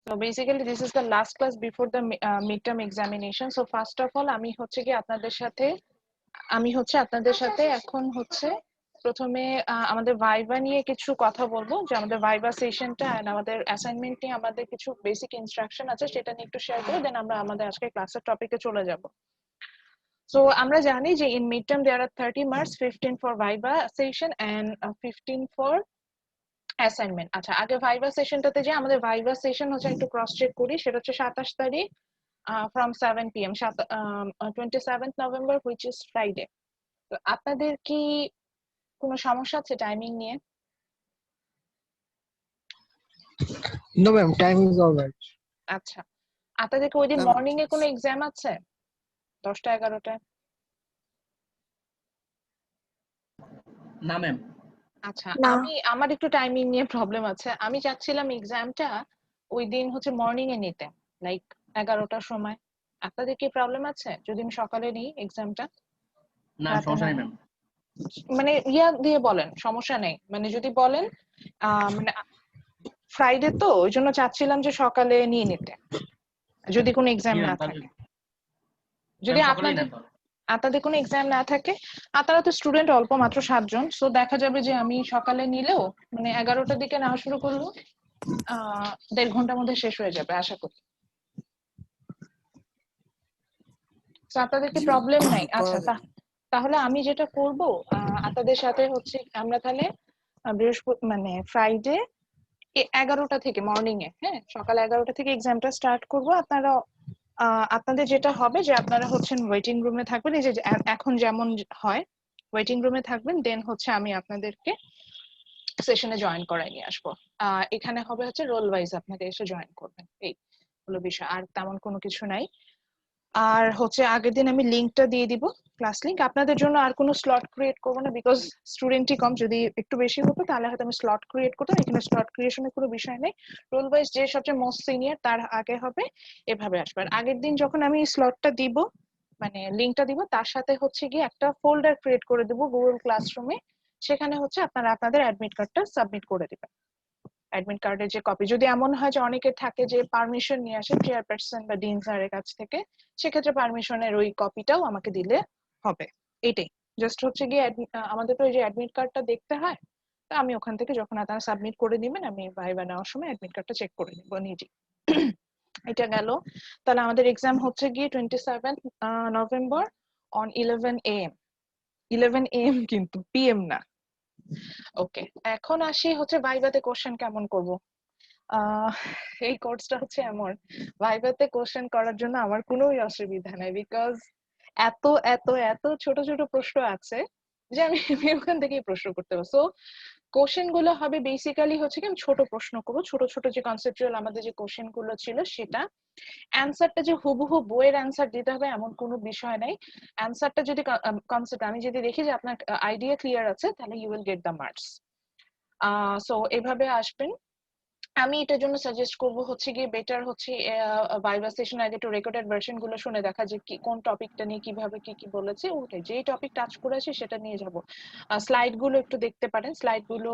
So basically this is the last class before the midterm examination. So first of all আমি হচ্ছে কি আপনাদের সাথে এখন হচ্ছে প্রথমে আমাদের ভাইভা নিয়ে কিছু কথা বলবো, যে আমাদের ভাইভা সেশনটা এন্ড আমাদের অ্যাসাইনমেন্ট নিয়ে আমাদের কিছু বেসিক ইনস্ট্রাকশন আছে, সেটা নিয়ে একটু শেয়ার করে দেন আমরা আমাদের আজকে ক্লাসের টপিকে চলে যাব। So আমরা জানি যে in midterm there are 30 marks, 15 for viva session and 15 for assignment. আচ্ছা, আগে ভাইভা সেশনটাতে যে আমাদের ভাইভা সেশন হচ্ছে একটু ক্রস চেক করি, সেটা হচ্ছে 27 তারিখ from 7 p.m. 27th November which is Friday। তো আপনাদের কি কোনো সমস্যা আছে টাইমিং নিয়ে? No ma'am, time is all right. আচ্ছা, আপনাদের কি ওই দিন মর্নিং এ কোনো এক্সাম আছে 10টা 11টায়? না ম্যাম। আচ্ছা, আমার একটু টাইমিং নিয়ে প্রবলেম আছে। আমি চাচ্ছিলাম এক্সামটা ওই দিন হচ্ছে মর্নিং এ নিতে, লাইক 11টার সময়। আপনাদের কি প্রবলেম আছে যদি আমি সকালে নিই এক্সামটা? না, সমস্যা নেই ম্যাম। মানে ইয়া দিয়ে বলেন, সমস্যা নেই মানে যদি বলেন মানে ফ্রাইডে তো ওই জন্য চাচ্ছিলাম যে সকালে নিয়ে নিতে, যদি কোনো এক্সাম না থাকে। যদি আপনাদের কোনো এক্সাম না থাকে, আপনারা তো স্টুডেন্ট অল্প মাত্র 7 জন, সো দেখা যাবে যে আমি সকালে নিলেও মানে 11টার দিকে নেওয়া শুরু করলো 1.5 ঘন্টার মধ্যে শেষ হয়ে যাবে আশা করি। আপনাদের কি প্রবলেম নাই? আচ্ছা, তাহলে আমি যেটা করব আপনাদের সাথে হচ্ছে আমরা তাহলে বৃহস্পতি মানে ফ্রাইডে 11টা থেকে মর্নিং এ, হ্যাঁ সকাল 11টা থেকে এক্সামটা স্টার্ট করব। আপনারা আপনাদের যেটা হবে যে আপনারা হচ্ছেন ওয়েটিং রুমে থাকবেন, এই যে এখন যেমন হয় ওয়েটিং রুমে থাকবেন, দেন হচ্ছে আমি আপনাদেরকে সেশনে জয়েন করাই নিয়ে আসবো। এখানে হবে হচ্ছে রোল ওয়াইজ আপনাদের এসে জয়েন করবেন, এই হলো বিষয়, আর তেমন কোনো কিছু নাই। আর হচ্ছে আগের দিন আমি লিংকটা দিয়ে দিব, ক্লাস লিংক। আপনাদের জন্য আর কোনো স্লট ক্রিয়েট করবো না, বিকজ স্টুডেন্টই কম। যদি একটু বেশি হতো তাহলে হয়তো আমি স্লট ক্রিয়েট করতাম, এখানে স্লট ক্রিয়েশনের কোনো বিষয় নেই। রোল ওয়াইজ যে সবচেয়ে মোস্ট সিনিয়র তার আগে হবে, এভাবে আসবে। আর আগের দিন যখন আমি স্লটটা দিব মানে লিংকটা দিব, তার সাথে হচ্ছে গিয়ে একটা ফোল্ডার ক্রিয়েট করে দেবো গুগল ক্লাসরুমে, সেখানে হচ্ছে আপনারা আপনাদের অ্যাডমিট কার্ডটা সাবমিট করে দিবেন। অ্যাডমিট কার্ডের যে কপি, যদি এমন হয় যে অনেকের থাকে যে পারমিশন নিয়ে আসে চেয়ারপারসন বা ডিন স্যারের কাছ থেকে, সেক্ষেত্রে পারমিশনের ওই কপিটাও আমাকে দিলে হবে। এটাই জাস্ট হচ্ছে গিয়ে আমাদের তো এই যে অ্যাডমিট কার্ডটা দেখতে হয়, তো আমি ওখান থেকে যখন আপনারা সাবমিট করে দিবেন আমি ভাইভা নেওয়ার সময় অ্যাডমিট কার্ডটা চেক করে নিব নিজে। এটা গেল। তাহলে আমাদের এক্সাম হচ্ছে গিয়ে 27 নভেম্বর অন 11 AM। 11 AM কিন্তু PM না। ওকে, এখন আসি হচ্ছে ভাইভাতে কোশ্চেন কেমন করব। এই কোর্সটা হচ্ছে এমন, ভাইভাতে কোশ্চেন করার জন্য আমার কোনোই অসুবিধা নাই, বিকজ এত এত এত ছোট ছোট প্রশ্ন আছে যে আমি ওখান থেকেই প্রশ্ন করতে পারবো। সো কোশ্চেন গুলো হবে বেসিক্যালি হচ্ছে কি আমি ছোট প্রশ্ন করবো, ছোট ছোট যে কনসেপচুয়াল আমাদের যে কোশ্চেন গুলো ছিল সেটা। অ্যান্সারটা যে হুবহু বইয়ের অ্যান্সার দিতে হবে এমন কোনো বিষয় নাই। অ্যান্সারটা যদি কনসেপ্ট আমি যদি দেখি যে আপনার আইডিয়া ক্লিয়ার আছে, তাহলে you will get the marks. So এভাবে আসবেন। আমি এটার জন্য সাজেস্ট করব হচ্ছে গিয়ে বেটার হচ্ছে ভাইভা সেশন আগে একটু রেকর্ডেড ভার্সন গুলো শুনে দেখা যে কি কোন টপিকটা নিয়ে কিভাবে কি বলেছে, ওটাই যেই টপিক টাচ করেছে সেটা নিয়ে যাব। স্লাইড গুলো একটু দেখতে পারেন, স্লাইড গুলো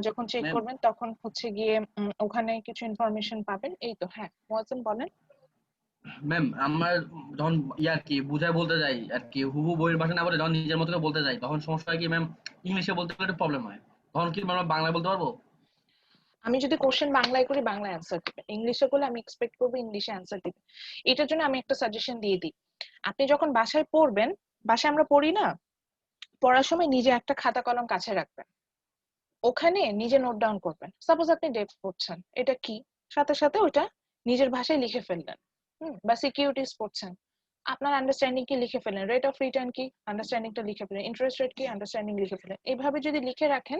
যখন চেক করবেন তখন হচ্ছে গিয়ে ওখানে কিছু ইনফরমেশন পাবেন। এই তো। হ্যাঁ মোয়াজ্জেম বলেন। ম্যাম আমার যখন ইয়ার কি বুঝায় বলতে যাই আর কি হুবহু বইয়ের ভাষা না বলে যখন নিজের মতো করে বলতে যাই তখন সমস্যা হয় কি ম্যাম, ইংলিশে বলতে গেলে প্রবলেম হয়, তখন কি আমরা বাংলায় বলতে পারবো? আমি যদি কোশ্চেন বাংলায় করি বাংলায় অ্যান্সার দিবে, ইংলিশে করলে আমি এক্সপেক্ট করবো ইংলিশে অ্যান্সার দিবে। এটার জন্য আমি একটা সাজেশন দিয়ে দিই, আপনি যখন বাসায় পড়বেন, বাসায় আমরা পড়ি না, পড়ার সময় নিজে একটা খাতা কলম কাছে রাখবেন, ওখানে নিজে নোট ডাউন করবেন। সাপোজ আপনি ডেপথ পড়ছেন, এটা কি, সাথে সাথে ওটা নিজের ভাষায় লিখে ফেললেন। বা সিকিউরিটিজ পড়ছেন, আপনার আন্ডারস্ট্যান্ডিং কি লিখে ফেলেন, রেট অফ রিটার্ন কি আন্ডারস্ট্যান্ডিংটা লিখে ফেলেন, ইন্টারেস্ট রেট কি আন্ডারস্ট্যান্ডিং লিখে ফেলেন। এইভাবে যদি লিখে রাখেন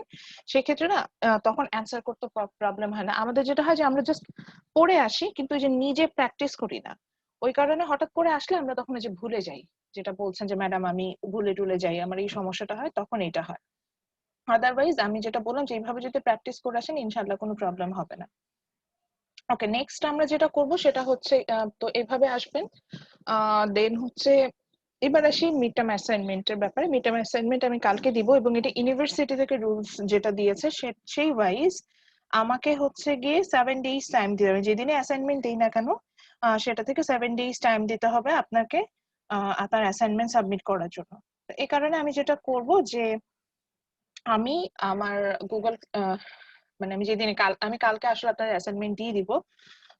সেক্ষেত্রে না তখন অ্যান্সার করতে প্রবলেম হয় না। আমাদের যেটা হয় যে আমরা জাস্ট পড়ে আসি কিন্তু যে নিজে প্র্যাকটিস করি না, ওই কারণে হঠাৎ করে আসলে আমরা তখন যে ভুলে যাই, যেটা বলছেন যে ম্যাডাম আমি ভুলে টুলে যাই, আমার এই সমস্যাটা হয়, তখন এটা হয়। আদারওয়াইজ আমি যেটা বললাম যে এইভাবে যদি প্র্যাকটিস করে আসেন ইনশাআল্লাহ কোনো প্রবলেম হবে না। ওকে, নেক্সট আমরা যেটা করব সেটা হচ্ছে তো এইভাবে আসবেন। দেন হচ্ছে এবার আসি মিড টার্ম অ্যাসাইনমেন্টের ব্যাপারে। মিড টার্ম অ্যাসাইনমেন্ট আমি কালকে দিব এবং এটা ইউনিভার্সিটি থেকে রুলস যেটা দিয়েছে সেই ওয়াইজ আমাকে হচ্ছে গিয়ে 7 days টাইম দিতে হবে, যেদিনে অ্যাসাইনমেন্ট দেই না কেন সেটা থেকে 7 days টাইম দিতে হবে আপনাকে আপনার অ্যাসাইনমেন্ট সাবমিট করার জন্য। তো এই কারণে আমি যেটা করব যে আমি আমার গুগল মানে আমি যেদিনে আমি কালকে আসলে আপনার অ্যাসাইনমেন্ট দিয়ে দিব।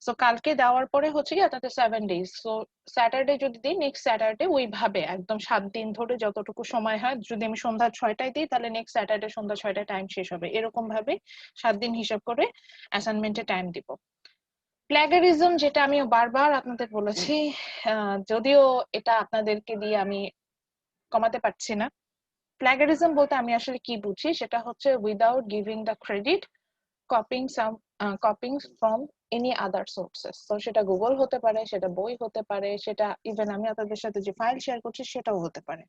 সো কালকে দেওয়ার পরে হচ্ছে কি আপনাদের 7 days, সো স্যাটারডে যদি দিই নেক্সট স্যাটারডে ওইভাবে একদম 7 দিন ধরে যতটুকু সময় হয়, যদি আমি সন্ধ্যা 6টায় দিই তাহলে নেক্সট স্যাটারডে সন্ধ্যা 6টায় টাইম শেষ হবে, এরকম ভাবে 7 দিন হিসাব করে অ্যাসাইনমেন্টে টাইম দিব। প্ল্যাগারিজম যেটা আমি বারবার আপনাদের বলেছি, যদিও এটা আপনাদেরকে দিয়ে আমি কমাতে পারছি না। প্ল্যাগারিজম বলতে আমি আসলে কি বুঝি, সেটা হচ্ছে without giving the credit, copying from any other sources. তো সেটা গুগল হতে পারে, সেটা বই হতে পারে, সেটা ইভেন আমি আপনাদের সাথে যে ফাইল শেয়ার করছি সেটাও হতে পারে।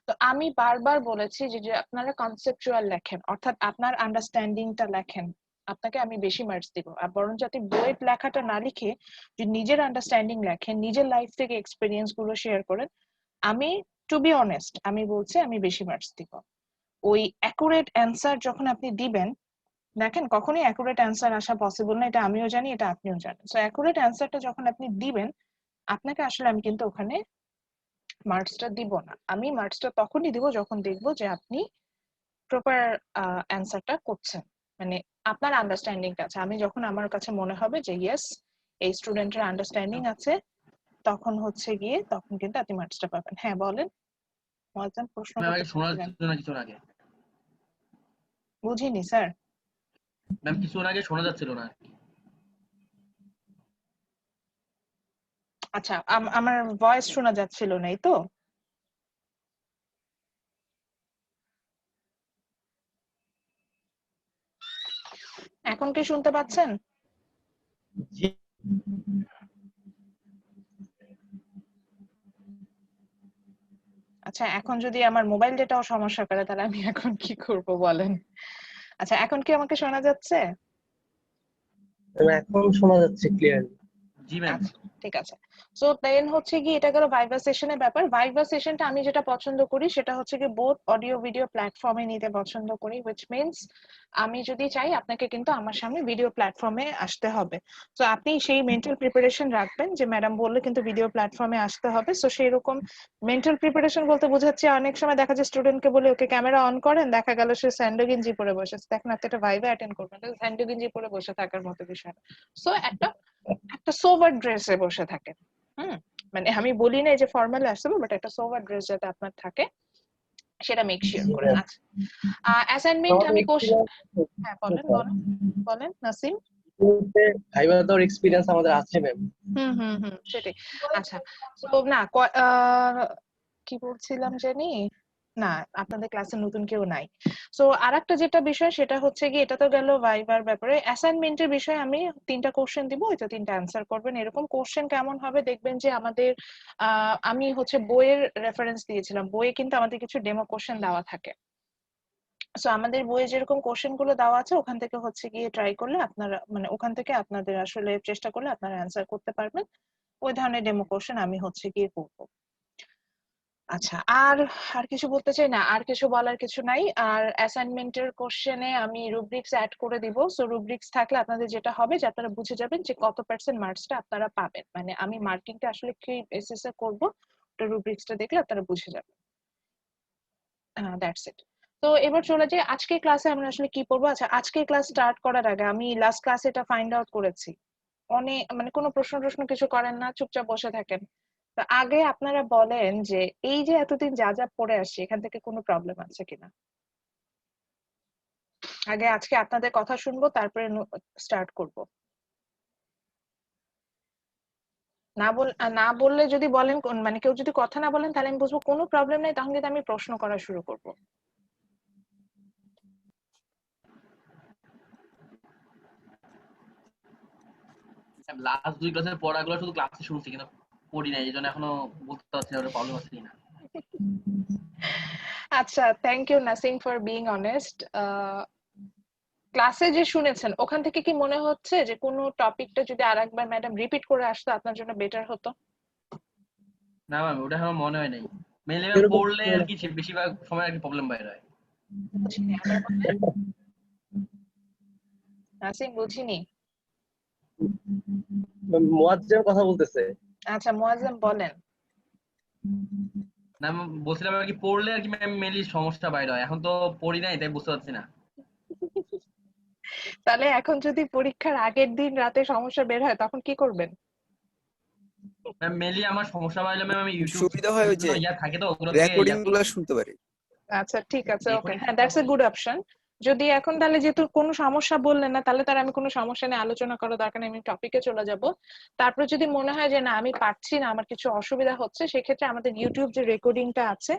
তো আমি বারবার বলেছি যে আপনারা কনসেপচুয়াল লেখেন, অর্থাৎ আপনার আন্ডারস্ট্যান্ডিংটা লেখেন, আপনাকে আমি বেশি মার্কস দিব। আর বরং যাতে বইয়ের লেখাটা না লিখে যদি নিজের আন্ডারস্ট্যান্ডিং লেখেন, নিজের লাইফ থেকে এক্সপিরিয়েন্স গুলো শেয়ার করেন, আমি টু বি অনেস্ট আমি বলছি আমি বেশি মার্কস দিব। ওই অ্যাকুরেট অ্যান্সার যখন আপনি দিবেন, দেখেন কখনোই অ্যাকুরেট অ্যান্সার আসা পসিবল না, এটা আমিও জানি, এটা আপনিও জানেন। সো অ্যাকুরেট অ্যান্সারটা যখন আপনি দিবেন, আপনাকে আসলে আমি কিন্তু ওখানে মার্কসটা দিব না। আমি মার্কসটা তখনই দিব যখন দেখবো যে আপনি প্রপার অ্যান্সারটা করছেন, মানে আপনার আন্ডারস্ট্যান্ডিংটা আছে। আমি যখন আমার কাছে মনে হবে যে ইয়েস এই স্টুডেন্টের আন্ডারস্ট্যান্ডিং আছে, তখন হচ্ছে গিয়ে তখন কিন্তু আপনি মার্কসটা পাবেন। হ্যাঁ বলেন, মজান প্রশ্ন ম্যাম করতে আগে শোনা চাচ্ছিলেন। যাচ্ছিল না কিছুক্ষণ আগে। বুঝিনি স্যার। ম্যাম কিছুক্ষণ আগে শোনা যাচ্ছিল না। আচ্ছা, আমার ভয়েস শোনা যাচ্ছিল না, এই তো? এখন কি শুনতে পাচ্ছেন? জি আচ্ছা, এখন যদি আমার মোবাইল ডেটাও সমস্যা করে তাহলে আমি এখন কি করব বলেন? আচ্ছা, এখন কি আমাকে শোনা যাচ্ছে? এখন শোনা যাচ্ছে ক্লিয়ারলি। জি ম্যাম। আচ্ছা, ঠিক আছে। সো দেন হচ্ছে কি এটা গেল ভাইভা সেশনের ব্যাপার। ভাইভা সেশনটা আমি যেটা পছন্দ করি সেটা হচ্ছে কি বোথ অডিও ভিডিও প্ল্যাটফর্মে নিতে পছন্দ করি, হুইচ মিনস আমি যদি চাই আপনাকে কিন্তু আমার সামনে ভিডিও প্ল্যাটফর্মে আসতে হবে। তো আপনি সেই মেন্টাল প্রিপারেশন রাখবেন যে ম্যাডাম বললে কিন্তু ভিডিও প্ল্যাটফর্মে আসতে হবে। সো সেই রকম মেন্টাল প্রিপারেশন বলতে বোঝাচ্ছে অনেক সময় দেখা যায় স্টুডেন্টকে বলে ওকে ক্যামেরা অন করেন, দেখা গেল সে স্যান্ডো গেঞ্জি পরে বসে আছে। দেখেন আপনি একটা ভাইভা অ্যাটেন্ড করবেন, স্যান্ডো গেঞ্জি পরে বসে থাকার মতো বিষয় না। সো একটা একটা সোভার ড্রেসে বসে থাকে। মানে আমি বলি না যে ফর্মালে আসতে হবে, বাট একটা সোভার ড্রেস যাতে আপনার থাকে সেটা মেক শিওর জি করেন। ম্যাম, আচ্ছা, অ্যাসাইনমেন্ট আমাদের আমি এক্সপিরিয়েন্স হ্যাঁ বলেন বলেন বলেন নাসিম। ভাইবা দেওয়ার এক্সপিরিয়েন্স আমাদের আছে ম্যাম। সেটাই। আচ্ছা, তো না কি বলছিলাম জানি না, আপনাদের ক্লাসে নতুন কেউ নাই। সো আরেকটা যেটা বিষয় সেটা হচ্ছে কি, এটা তো গেল ভাইবার ব্যাপারে। অ্যাসাইনমেন্টের বিষয়ে আমি 3টা কোশ্চেন দিব, ওইটা 3টা অ্যান্সার করবেন। এরকম কোশ্চেন কেমন হবে দেখবেন যে আমাদের আমি হচ্ছে বইয়ের রেফারেন্স দিয়েছিলাম, বইয়ে কিন্তু আমাদের কিছু ডেমো কোশ্চেন দেওয়া থাকে। সো আমাদের বইয়ে যেরকম কোশ্চেন গুলো দেওয়া আছে ওখান থেকে হচ্ছে গিয়ে ট্রাই করলে আপনারা, মানে ওখান থেকে আপনাদের আসলে চেষ্টা করলে আপনারা অ্যান্সার করতে পারবেন। ওই ধরনের ডেমো কোশ্চেন আমি হচ্ছে গিয়ে করবো। আচ্ছা, আর আর কিছু বলতে চাই না, আর কিছু বলার কিছু নাই। আর অ্যাসাইনমেন্টের কোশ্চেনে আমি রুব্রিক্স অ্যাড করে দিব। সো রুব্রিক্স থাকলে আপনাদের যেটা হবে যে আপনারা বুঝে যাবেন যে কত পার্সেন্ট মার্কসটা আপনারা পাবেন, মানে আমি মার্কিংটা আসলে কি বেসিসে করব ওটা রুব্রিক্সটা দেখলে আপনারা বুঝে যাবেন। That's it. তো এবার চলে যাই আজকের ক্লাসে আমরা আসলে কি পড়বো। আচ্ছা, আজকের ক্লাস স্টার্ট করার আগে আমি লাস্ট ক্লাসে এটা ফাইন্ড আউট করেছি, অনেক মানে কোনো প্রশ্ন কিছু করেন না, চুপচাপ বসে থাকেন। তো আগে আপনারা বলেন যে এই যে এতদিন যা যা পড়ে আসছি এখান থেকে কোনো প্রবলেম আছে কিনা। আগে আজকে আপনাদের কথা শুনবো, তারপরে স্টার্ট করব। না বললে যদি বলেন, মানে কেউ যদি কথা না বলেন তাহলে আমি বুঝবো কোনো প্রবলেম নেই, তখন কিন্তু আমি প্রশ্ন করা শুরু করব। লাস্ট 2 ক্লাসের পড়াগুলো শুধু ক্লাসে শুনছি কিন্তু পড়ি নাই, এই জন্য এখনো বলতে পারছি না ওটা প্রবলেম আছে কিনা। আচ্ছা, thank you Nasim for being honest. ক্লাসে যে শুনেছেন ওখান থেকে কি মনে হচ্ছে যে কোনো টপিকটা যদি আরেকবার ম্যাডাম রিপিট করে আসতো আপনার জন্য বেটার হতো? না ম্যাম ওটা আমার মনে হয় নাই। মেইনলি ম্যাম এরকম পড়লে আর কি বেশিরভাগ সময় আর কি প্রবলেম বাইরে হয়। বুঝিনি, আবার বলেন। নাসিম বুঝিনি। মুয়াজ্জেম কথা বলতেছে। আচ্ছা মুয়াজ্জেম বলেন। না ম্যাম বলছিলাম আর কি পড়লে আর কি ম্যাম মেনলি সমস্যা বাইরে হয়। এখন তো পড়ি নাই তাই বুঝতে পারছি না। তাহলে এখন যদি পরীক্ষার আগের দিন রাতে সমস্যা বের হয় তখন কি করবেন? ম্যাম মেনলি আমার সমস্যা বাইরে ম্যাম আমি ইউটিউব সুবিধা হয় ওই যে ইয়া থাকে তো ওগুলো থেকে রেকর্ডিং গুলো শুনতে পারি। আচ্ছা ঠিক আছে, ওকে, রেকর্ডিং হ্যাঁ দ্যাটস এ গুড অপশন। যদি এখন তাহলে যেহেতু কোনো সমস্যা বললেন না, তাহলে তার আমি কোনো সমস্যা নিয়ে আলোচনা করার দরকার নেই, আমি টপিকে চলে যাব। তারপর যদি মনে হয় যে না আমি পারছি না, আমার কিছু অসুবিধা হচ্ছে, সেক্ষেত্রে আমাদের ইউটিউব যে রেকর্ডিংটা আছে,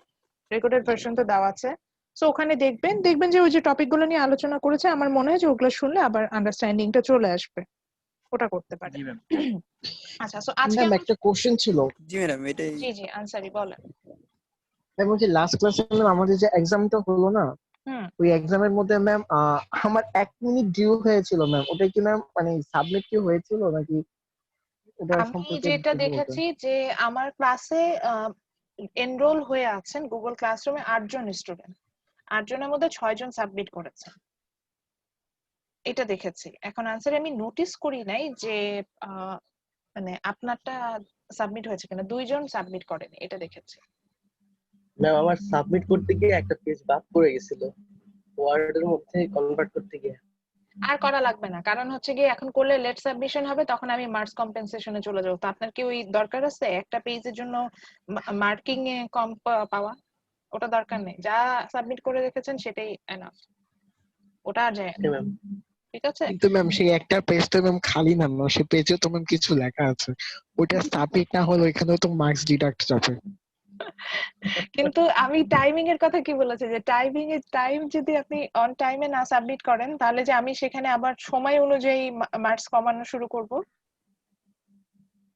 রেকর্ডেড ভার্সন তো দেওয়া আছে, সো ওখানে দেখবেন যে ওই যে টপিক গুলো নিয়ে আলোচনা করেছে, আমার মনে হয় যে ওগুলো শুনলে আবার আন্ডারস্ট্যান্ডিংটা চলে আসবে, ওটা করতে পারে। জি ম্যাম। আচ্ছা, সো আজকে ম্যাম একটা কোশ্চেন ছিল। জি ম্যাডাম, এটাই। জি জি আনসারি বলেন। ম্যাম ওই যে লাস্ট ক্লাসে আমাদের যে এক্সামটা হলো না, হুম, ওই এক্সামের মধ্যে ম্যাম আমার 1 মিনিট ডিউ হয়েছিল ম্যাম, ওটা কি ম্যাম মানে সাবমিট কি হয়েছিল নাকি ওটা আমি সম্পর্কে যেটা যদি বলতেন। দেখেছি যে আমার ক্লাসে এনরোল হয়ে আছেন গুগল ক্লাসরুমে 8 জন স্টুডেন্ট, 8 জনের মধ্যে 6 জন সাবমিট করেছে, এটা দেখেছি। এখন আনসারে আমি নোটিস করি নাই যে মানে আপনারটা সাবমিট হয়েছে কিনা, 2 জন সাবমিট করেনি, এটা দেখেছি। ম্যাম আমার সাবমিট করতে গিয়ে একটা পেজ বাদ পড়ে গেছিল, ওয়ার্ডের মধ্যে কনভার্ট করতে গিয়ে। আর করা লাগবে না, কারণ হচ্ছে গিয়ে এখন করলে লেট সাবমিশন হবে, তখন আমি মার্কস কম্পেনসেশনে চলে যাবো। তো আপনার কি ওই দরকার আছে একটা পেজের জন্য মার্কিং এ কম পাওয়া? ওটা দরকার নেই, যা সাবমিট করে রেখেছেন সেটাই এনাফ, ওটা আর যায় না। Okay ma'am. ঠিক আছে। কিন্তু ম্যাম সেই একটা পেজ তো ম্যাম খালি ম্যাম, সেই পেজে তো ম্যাম কিছু লেখা আছে, ওটা সাবমিট না হলে ওইখানেও তো মার্কস ডিডাক্ট যাবে। কিন্তু আমি টাইমিং এর কথা কি বলেছি, যে টাইম যদি আপনি অন টাইমে না সাবমিট করেন, তাহলে যে আমি সেখানে আবার সময় অনুযায়ী মার্কস কমানো শুরু করব,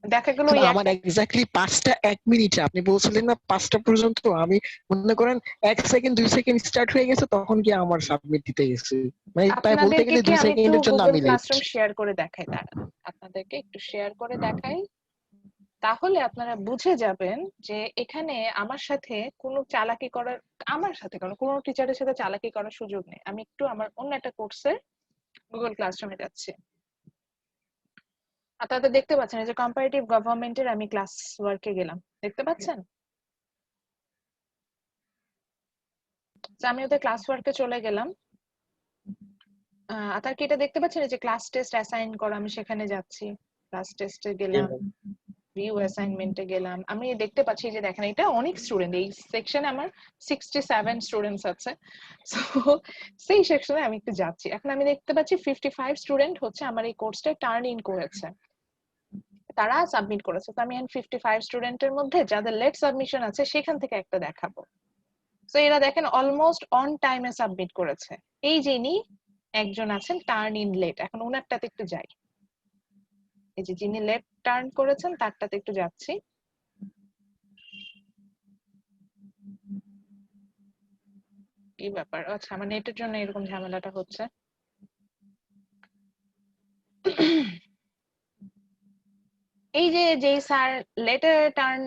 দেখা গেল ওই কিন্তু আমার একটা। এক্স্যাক্টলি 5টা 1 মিনিটে আপনি বলছিলেন না 5টা পর্যন্ত, আমি মনে করেন 1 সেকেন্ড 2 সেকেন্ড স্টার্ট হয়ে গেছে তখন কি আমার সাবমিট দিতে গেছে, মানে প্রায় বলতে আপনাদেরকে গেলে কি 2 আমি একটু সেকেন্ডের জন্য গুগল আমি লেট। ক্লাসরুম শেয়ার করে দেখাই, দাঁড়ান আপনাদেরকে একটু শেয়ার করে দেখাই, তাহলে আপনারা বুঝে যাবেন যে এখানে আমার সাথে কোনো চালাকি করার, আমার সাথে কোনো টিচারের সাথে চালাকি করার সুযোগ নেই। আমি একটু আমার অন্য একটা কোর্সের গুগল ক্লাসরুমে যাচ্ছি। আপনারা দেখতে পাচ্ছেন এই যে কম্পারেটিভ গভর্নমেন্টের আমি ক্লাস ওয়ার্কে গেলাম, দেখতে পাচ্ছেন? তো আমি ওদের ক্লাস ওয়ার্কে চলে গেলাম। আপনারা কি এটা দেখতে পাচ্ছেন, এই যে ক্লাস টেস্ট অ্যাসাইন করা, আমি সেখানে যাচ্ছি, ক্লাস টেস্টে জি গেলাম, ম্যাম। ভিউ অ্যাসাইনমেন্টে গেলাম, আমি দেখতে পাচ্ছি যে দেখেন এটা অনেক স্টুডেন্ট, এই সেকশনে আমার 67 স্টুডেন্টস আছে। সো সেই সেকশনে আমি একটু যাচ্ছি, এখন আমি দেখতে পাচ্ছি 55 স্টুডেন্ট হচ্ছে আমার এই কোর্সটা টার্ন ইন করেছে, তারা সাবমিট করেছে। তো আমি 55 স্টুডেন্টের মধ্যে যাদের লেট সাবমিশন আছে সেখান থেকে একটা দেখাবো। তো এরা দেখেন অলমোস্ট অন টাইমে সাবমিট করেছে। এই যে ইনি একজন আছেন টার্ন ইন লেট, এখন ওনারটাতে একটু যাই, এই যে যিনি লেট টার্ন করেছেন তারটাতে একটু যাচ্ছি। কি ব্যাপার, আচ্ছা আমার নেটের জন্য এরকম ঝামেলাটা হচ্ছে। এই যে যেই স্যার লেটার টার্ন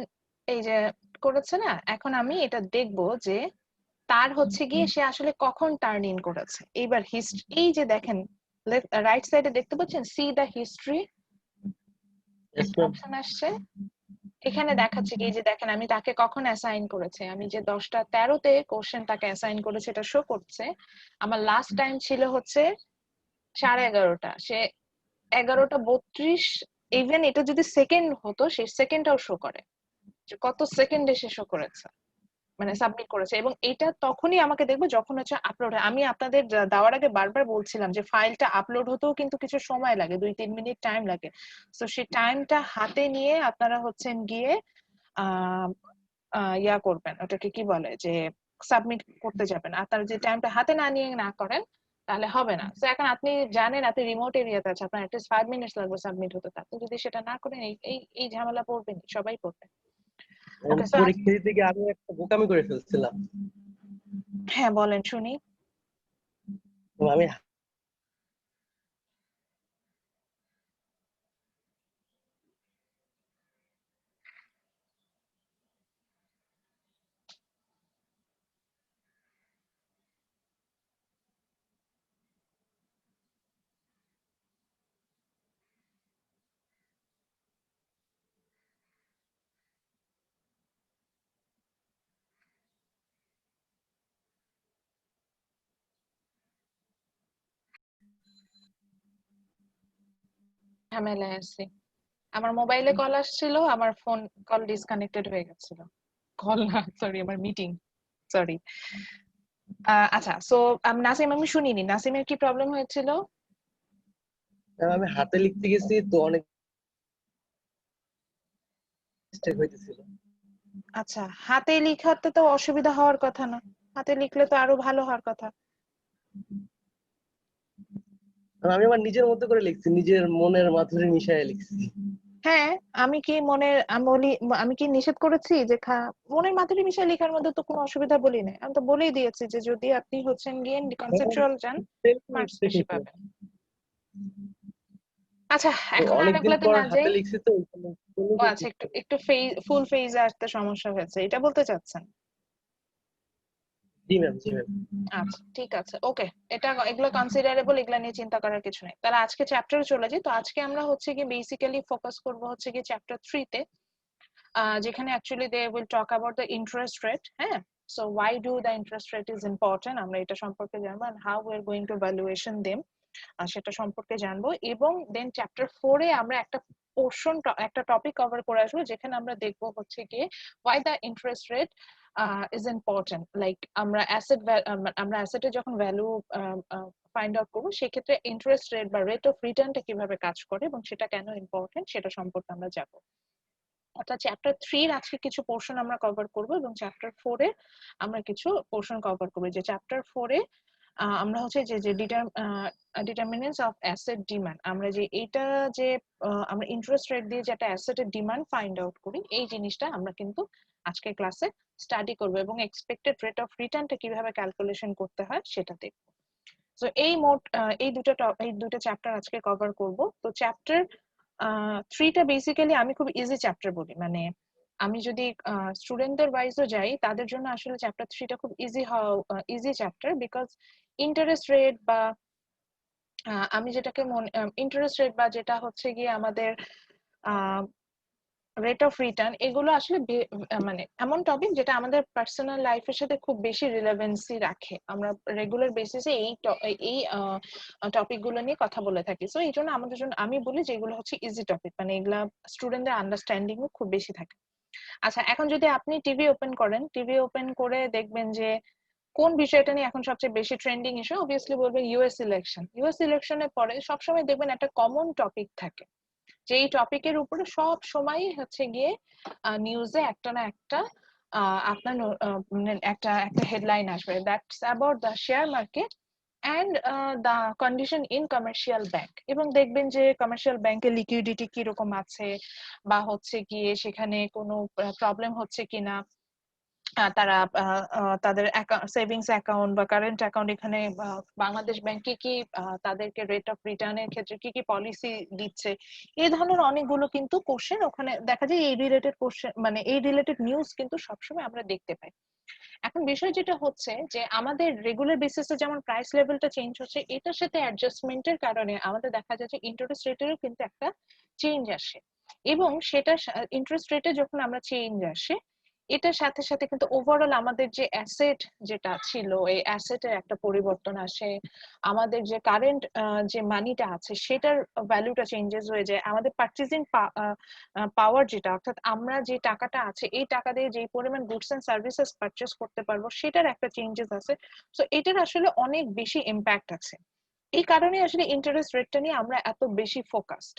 এই যে করেছে না, এখন আমি এটা দেখবো যে তার হচ্ছে গিয়ে সে আসলে কখন টার্ন ইন করেছে। এইবার হিস্ট্রি, এই যে দেখেন রাইট সাইডে দেখতে পাচ্ছেন C the history yes ma'am. Option আসছে, এখানে দেখাচ্ছে কি, এই যে দেখেন আমি তাকে কখন অ্যাসাইন করেছে, আমি যে 10টা 13তে কোশ্চেন তাকে অ্যাসাইন করেছে এটা শো করছে। আমার লাস্ট টাইম ছিল হচ্ছে 11:30, সে 11:32, ইভেন এটা যদি সেকেন্ড হতো সেই সেকেন্ডটাও শো করে যে কত সেকেন্ডে সে শো করেছে, মানে সাবমিট করেছে। এবং এটা তখনই আমাকে দেখবো যখন হচ্ছে আপলোড হয়। আমি আপনাদের দেওয়ার আগে বারবার বলছিলাম যে ফাইলটা আপলোড হতেও কিন্তু কিছু সময় লাগে, 2-3 মিনিট টাইম লাগে। তো সেই টাইমটা হাতে নিয়ে আপনারা হচ্ছেন গিয়ে আহ ইয়া করবেন, ওটাকে কি বলে, যে সাবমিট করতে যাবেন। আপনারা যে টাইমটা হাতে না নিয়ে না করেন তাহলে হবে না। তো এখন আপনি জানেন আপনি রিমোট এরিয়াতে আছেন, আপনার অ্যাটলিস্ট 5 মিনিটস লাগবে সাবমিট হতে, আপনি যদি সেটা না করেন এই এই এই ঝামেলা পড়বেন, সবাই পড়বে। ওকে, সো পরীক্ষা দিতে গিয়ে আমি একটা বোকামি করে ফেলছিলাম। হ্যাঁ বলেন শুনি। তো আমি ঝামেলায় আছি। আমার মোবাইলে কল আসছিল, আমার ফোন কল ডিসকানেক্টেড হয়ে গেছিল। কল না, সরি, আমার মিটিং, সরি। আচ্ছা, সো নাসিম, আমি শুনিনি, নাসিমের কি প্রবলেম হয়েছিল? ম্যাম আমি হাতে লিখতে গেছি তো অনেক মিস্টেক হইতেছিল। আচ্ছা, হাতে লিখাতে তো অসুবিধা হওয়ার কথা না, হাতে লিখলে তো আরো ভালো হওয়ার কথা। আমি আমার নিজের মতো করে লিখছি, নিজের মনের মাধুরী মিশায় লিখছি। হ্যাঁ, আমি কি মনের আমি কি নিষেধ করেছি যে মনের মাধুরী মিশায় লেখার মধ্যে তো কোনো অসুবিধা বলি নাই। আমি তো বলেই দিয়েছি যে যদি আপনি হচ্ছেন গিয়ে কনসেপচুয়াল যান, মার্কস বেশি পাবেন। আচ্ছা, তো এখন আর অনেকদিন এগুলাতে পর না হাতে যাই। লিখছি তো কোনো ও আচ্ছা, একটু একটু ফুল ফেজে আসতে সমস্যা হয়েছে, এটা বলতে চাচ্ছেন? জি ম্যাম, জি ম্যাম। আচ্ছা, ঠিক আছে, ওকে। এগুলো কনসিডারেবল, এগুলো নিয়ে চিন্তা করার কিছু নেই। তাহলে আজকে চ্যাপ্টারে চলে যাই। তো আজকে আমরা হচ্ছে কি বেসিক্যালি ফোকাস করব হচ্ছে কি চ্যাপ্টার 3 তে, যেখানে actually they will talk about the interest rate. হ্যাঁ, so why do the interest rate is important, আমরা এটা সম্পর্কে জানবো, and how we are going to valuation them, সেটা সম্পর্কে জানবো। এবং দেন চ্যাপ্টার 4 এ আমরা একটা টপিক কভার করে আসবো, যেখানে আমরা দেখবো হচ্ছে গিয়ে why the interest rate is important, like আমরা অ্যাসেটের যখন ভ্যালু ফাইন্ড আউট করবো, সেক্ষেত্রে ইন্টারেস্ট রেট বা রেট অফ রিটার্নটা কিভাবে কাজ করে এবং সেটা কেন ইম্পর্টেন্ট সেটা সম্পর্কে আমরা জানবো। অর্থাৎ চ্যাপ্টার 3 এর আজকে কিছু পোর্শন আমরা কভার করব এবং চ্যাপ্টার 4 এর আমরা কিছু পোর্শন কভার করব। যে চ্যাপ্টার 4 এ আমরা হচ্ছে যে যে ডিটারমিনেন্টস অফ অ্যাসেট ডিমান্ড, আমরা যে এইটা যে আমরা ইন্টারেস্ট রেট দিয়ে যেটা অ্যাসেটের ডিমান্ড ফাইন্ড আউট করি, এই জিনিসটা আমরা কিন্তু আজকে ক্লাসে স্টাডি করব এবং এক্সপেক্টেড রেট অফ রিটার্নটা কিভাবে ক্যালকুলেশন করতে হয় সেটা দেখব। সো এই দুটো চ্যাপ্টার আজকে কভার করব। তো চ্যাপ্টার 3 টা বেসিক্যালি আমি খুব ইজি চ্যাপ্টার বলি, মানে আমি যদি স্টুডেন্টদের ওয়াইজও যাই, তাদের জন্য আসলে চ্যাপ্টার 3 টা খুব easy chapter, because interest rate বা আমি যেটাকে ইন্টারেস্ট রেট বা যেটা হচ্ছে গিয়ে আমাদের রেট অফ রিটার্ন, এগুলো আসলে মানে এমন টপিক যেটা আমাদের পার্সোনাল লাইফের সাথে খুব বেশি রিলেভেন্সি রাখে। আমরা রেগুলার বেসিসে এই টপিক গুলো নিয়ে কথা বলে থাকি। সো এই জন্য আমাদের জন্য আমি বলি যে এগুলো হচ্ছে ইজি টপিক, মানে এগুলা স্টুডেন্টদের আন্ডারস্ট্যান্ডিং খুব বেশি থাকে। আচ্ছা, এখন যদি আপনি টিভি ওপেন করেন, টিভি ওপেন করে দেখবেন যে কোন বিষয়টা নিয়ে এখন সবচেয়ে বেশি ট্রেন্ডিং ইস্যু, অবভিয়াসলি বলবেন ইউএস ইলেকশন। ইউএস ইলেকশনের পরে সবসময় দেখবেন একটা কমন টপিক থাকে, যে এই টপিকের উপরে সব সময় হচ্ছে গিয়ে নিউজে একটা না একটা আপনার একটা একটা হেডলাইন আসবে, that's about the share market and the condition in commercial bank. এবং দেখবেন যে কমার্শিয়াল ব্যাংকের লিকুইডিটি কিরকম আছে, বা হচ্ছে গিয়ে সেখানে কোনো প্রবলেম হচ্ছে কিনা, তারা তাদের সেভিংস অ্যাকাউন্ট বা কারেন্ট অ্যাকাউন্ট, এখানে বাংলাদেশ ব্যাংক কি কি তাদেরকে রেট অফ রিটার্নের ক্ষেত্রে কি কি পলিসি দিচ্ছে, এই ধরনের অনেকগুলো কিন্তু কোশ্চেন ওখানে দেখা যায়। এই রিলেটেড কোশ্চেন মানে এই রিলেটেড নিউজ কিন্তু সবসময় আমরা দেখতে পাই। এখন বিষয় যেটা হচ্ছে যে আমাদের রেগুলার বেসিসে যেমন প্রাইস লেভেলটা চেঞ্জ হচ্ছে, এটার সাথে অ্যাডজাস্টমেন্টের কারণে আমাদের দেখা যায় যে ইন্টারেস্ট রেটেরও কিন্তু একটা চেঞ্জ আসে। এবং সেটা ইন্টারেস্ট রেটে যখন আমরা চেঞ্জ আসে, এটার সাথে সাথে কিন্তু ওভারঅল আমাদের যে অ্যাসেট যেটা ছিল, এই অ্যাসেটের একটা পরিবর্তন আসে। আমাদের যে কারেন্ট যে মানিটা আছে সেটার ভ্যালুটা চেঞ্জেস হয়ে যায়। আমাদের পারচেজিং পাওয়ার যেটা, অর্থাৎ আমরা যে টাকাটা আছে এই টাকা দিয়ে যে পরিমাণ গুডস এন্ড সার্ভিসেস পারচেস করতে পারবো, সেটার একটা চেঞ্জেস আছে। সো এটার আসলে অনেক বেশি ইম্প্যাক্ট আছে। এই কারণে আসলে ইন্টারেস্ট রেটটা নিয়ে আমরা এত বেশি ফোকাসড।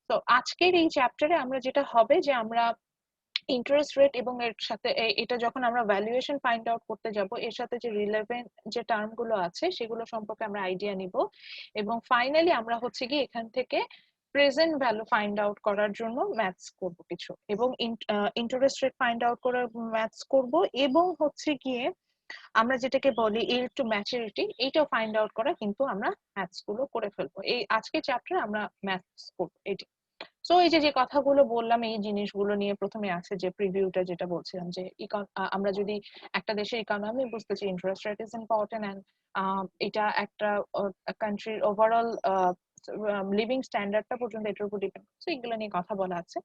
তো আজকের এই চ্যাপ্টারে আমরা যেটা হবে যে আমরা ইন্টারেস্ট রেট এবং এর সাথে এটা যখন আমরা ভ্যালুয়েশন ফাইন্ড আউট করতে যাব, এর সাথে যে রিলেভেন্ট যে টার্ম গুলো আছে সেগুলো সম্পর্কে আমরা আইডিয়া নিব। এবং ফাইনালি আমরা হচ্ছে কি এখান থেকে প্রেজেন্ট ভ্যালু ফাইন্ড আউট করার জন্য ম্যাথস করব কিছু, এবং ইন্টারেস্ট রেট ফাইন্ড আউট করার ম্যাথস করব, এবং হচ্ছে গিয়ে আমরা যেটাকে বলি ইল্ড টু ম্যাচুরিটি, এইটাও ফাইন্ড আউট করা কিন্তু আমরা ম্যাথস গুলো করে ফেলবো। এই আজকে চ্যাপ্টারে আমরা ম্যাথস করবো এটি। সো এই যে যে কথাগুলো বললাম, এই জিনিসগুলো নিয়ে প্রথমে আছে যে প্রিভিউটা, যেটা বলছিলাম যে আমরা যদি একটা দেশের ইকোনমি বুঝতে চাই, interest rate is important, and এটা একটা কান্ট্রির ওভারঅল লিভিং স্ট্যান্ডার্ডটা পর্যন্ত এটার উপর ডিপেন্ড করছে, এগুলো নিয়ে কথা বলা আছে।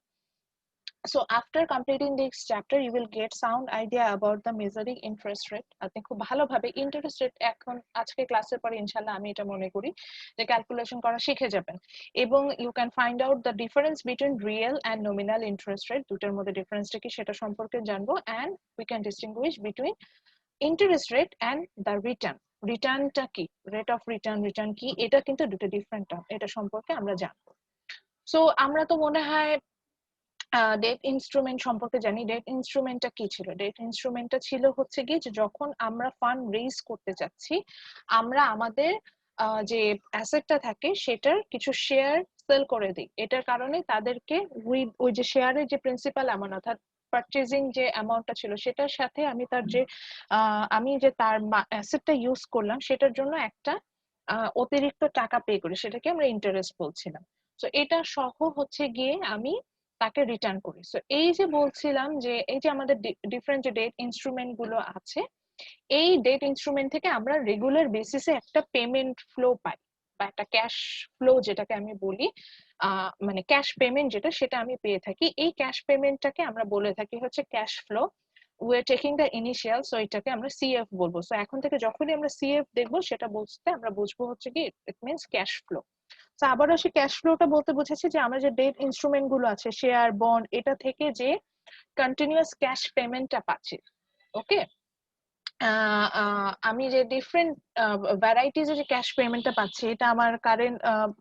So after completing this chapter you will get sound idea about the measuring interest rate. আপনি খুব ভালোভাবে ইন্টারেস্ট রেট এখন আজকে ক্লাসের পরে ইনশাআল্লাহ আমি এটা মনে করি যে ক্যালকুলেশন করা শিখে যাবেন এবং you can find out the difference between real and nominal interest rate, দুটোর মধ্যে ডিফারেন্সটা কি সেটা সম্পর্কে জানবো, and we can distinguish between interest rate and the return. রিটার্নটা কি, রেট অফ রিটার্ন, রিটার্ন কি, এটা কিন্তু দুটো ডিফারেন্ট টার্ম, এটা সম্পর্কে আমরা জানবো। সো আমরা তো মনে হয় ডেট ইনস্ট্রুমেন্ট সম্পর্কে জানি। ডেট ইনস্ট্রুমেন্টটা কি ছিল? ডেট ইনস্ট্রুমেন্টটা ছিল হচ্ছে কি যে যখন আমরা ফান্ড রেইজ করতে যাচ্ছি আমরা আমাদের যে অ্যাসেটটা থাকে সেটার কিছু শেয়ার সেল করে দিই, এটার কারণে তাদেরকে ওই যে শেয়ারের যে প্রিন্সিপাল অ্যামাউন্ট অর্থাৎ পারচেজিং যে অ্যামাউন্টটা ছিল সেটার সাথে আমি তার যে আমি যে তার অ্যাসেটটা ইউজ করলাম সেটার জন্য একটা অতিরিক্ত টাকা পে করি, সেটাকে আমরা ইন্টারেস্ট বলছিলাম। তো এটা সহ হচ্ছে গিয়ে আমি তাকে রিটার্ন করি। সো এই যে বলছিলাম যে এই যে আমাদের ডিফারেন্ট যে ডেট ইনস্ট্রুমেন্ট গুলো আছে, এই ডেট ইনস্ট্রুমেন্ট থেকে আমরা রেগুলার বেসিসে একটা পেমেন্ট ফ্লো পাই বা একটা ক্যাশ ফ্লো যেটাকে আমি বলি, মানে ক্যাশ পেমেন্ট যেটা সেটা আমি পেয়ে থাকি। এই ক্যাশ পেমেন্টটাকে আমরা বলে থাকি হচ্ছে cash flow. We are taking the initial, so এটাকে আমরা সিএফ বলবো। সো এখন থেকে যখনই আমরা সিএফ দেখবো সেটা বলতে আমরা বুঝবো হচ্ছে কি ইট মিনস ক্যাশ ফ্লো। তো আবার আসি ক্যাশ ফ্লোটা বলতে বুঝেছি যে আমরা যে ডেট ইনস্ট্রুমেন্ট গুলো আছে শেয়ার বন্ড এটা থেকে যে কন্টিনিউয়াস ক্যাশ পেমেন্টটা পাচ্ছি। ওকে, আমি যে ডিফারেন্ট ভ্যারাইটিজ যে ক্যাশ পেমেন্টটা পাচ্ছি এটা আমার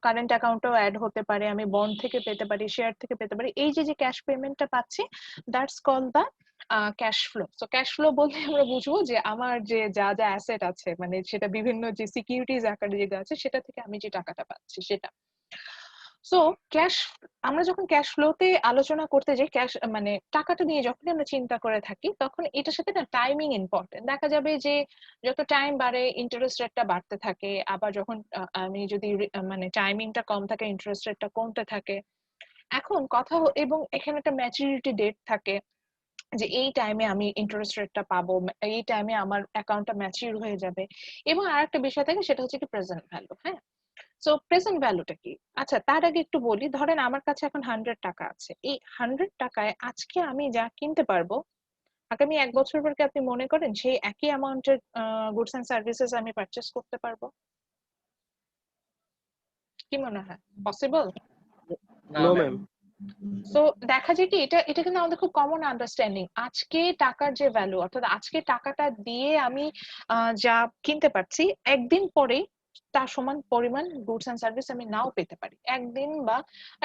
কারেন্ট অ্যাকাউন্টেও অ্যাড হতে পারে, আমি বন্ড থেকে পেতে পারি, শেয়ার থেকে পেতে পারি। এই যে ক্যাশ পেমেন্টটা পাচ্ছি that's call the cash flow. So cash flow বলতে আমরা বুঝবো যে আমার যে যা যা অ্যাসেট আছে মানে সেটা বিভিন্ন যে সিকিউরিটিজ আকারে যেটা আছে সেটা থেকে আমি যে টাকাটা পাচ্ছি সেটা। সো ক্যাশ, আমরা যখন ক্যাশ ফ্লোতে আলোচনা করতে যাই ক্যাশ মানে টাকাটা নিয়ে যখন আমরা চিন্তা করে থাকি তখন এটার সাথে না টাইমিং ইম্পর্টেন্ট। দেখা যাবে যে যত টাইম বাড়ে ইন্টারেস্ট রেটটা বাড়তে থাকে, আবার যখন আমি যদি মানে টাইমিংটা কম থাকে ইন্টারেস্ট রেটটা কমতে থাকে। এখন কথা এবং এখানে একটা ম্যাচুরিটি ডেট থাকে যে এই টাইমে আমি ইন্টারেস্ট রেটটা পাবো, এই টাইমে আমার অ্যাকাউন্টটা ম্যাচিউর হয়ে যাবে। এবং আরেকটা বিষয় থাকে সেটা হচ্ছে কি প্রেজেন্ট ভ্যালু। হ্যাঁ, সো প্রেজেন্ট ভ্যালুটা কি? আচ্ছা তার আগে একটু বলি, ধরেন আমার কাছে এখন 100 টাকা আছে, এই 100 টাকায় আজকে আমি যা কিনতে পারবো আগামী 1 বছর পর কি আপনি মনে করেন সেই একই অ্যামাউন্টের গুডস এন্ড সার্ভিসেস আমি পারচেজ করতে পারবো? কি মনে হয় পসিবল? না নো ম্যাম। ম্যাম। সো দেখা যায় কি এটা কিন্তু আমাদের খুব কমন আন্ডারস্ট্যান্ডিং। আজকে টাকার যে ভ্যালু অর্থাৎ আজকে টাকাটা দিয়ে আমি যা কিনতে পারছি একদিন পরে তার সমান পরিমাণ গুডস এন্ড সার্ভিস আমি নাও পেতে পারি। একদিন বা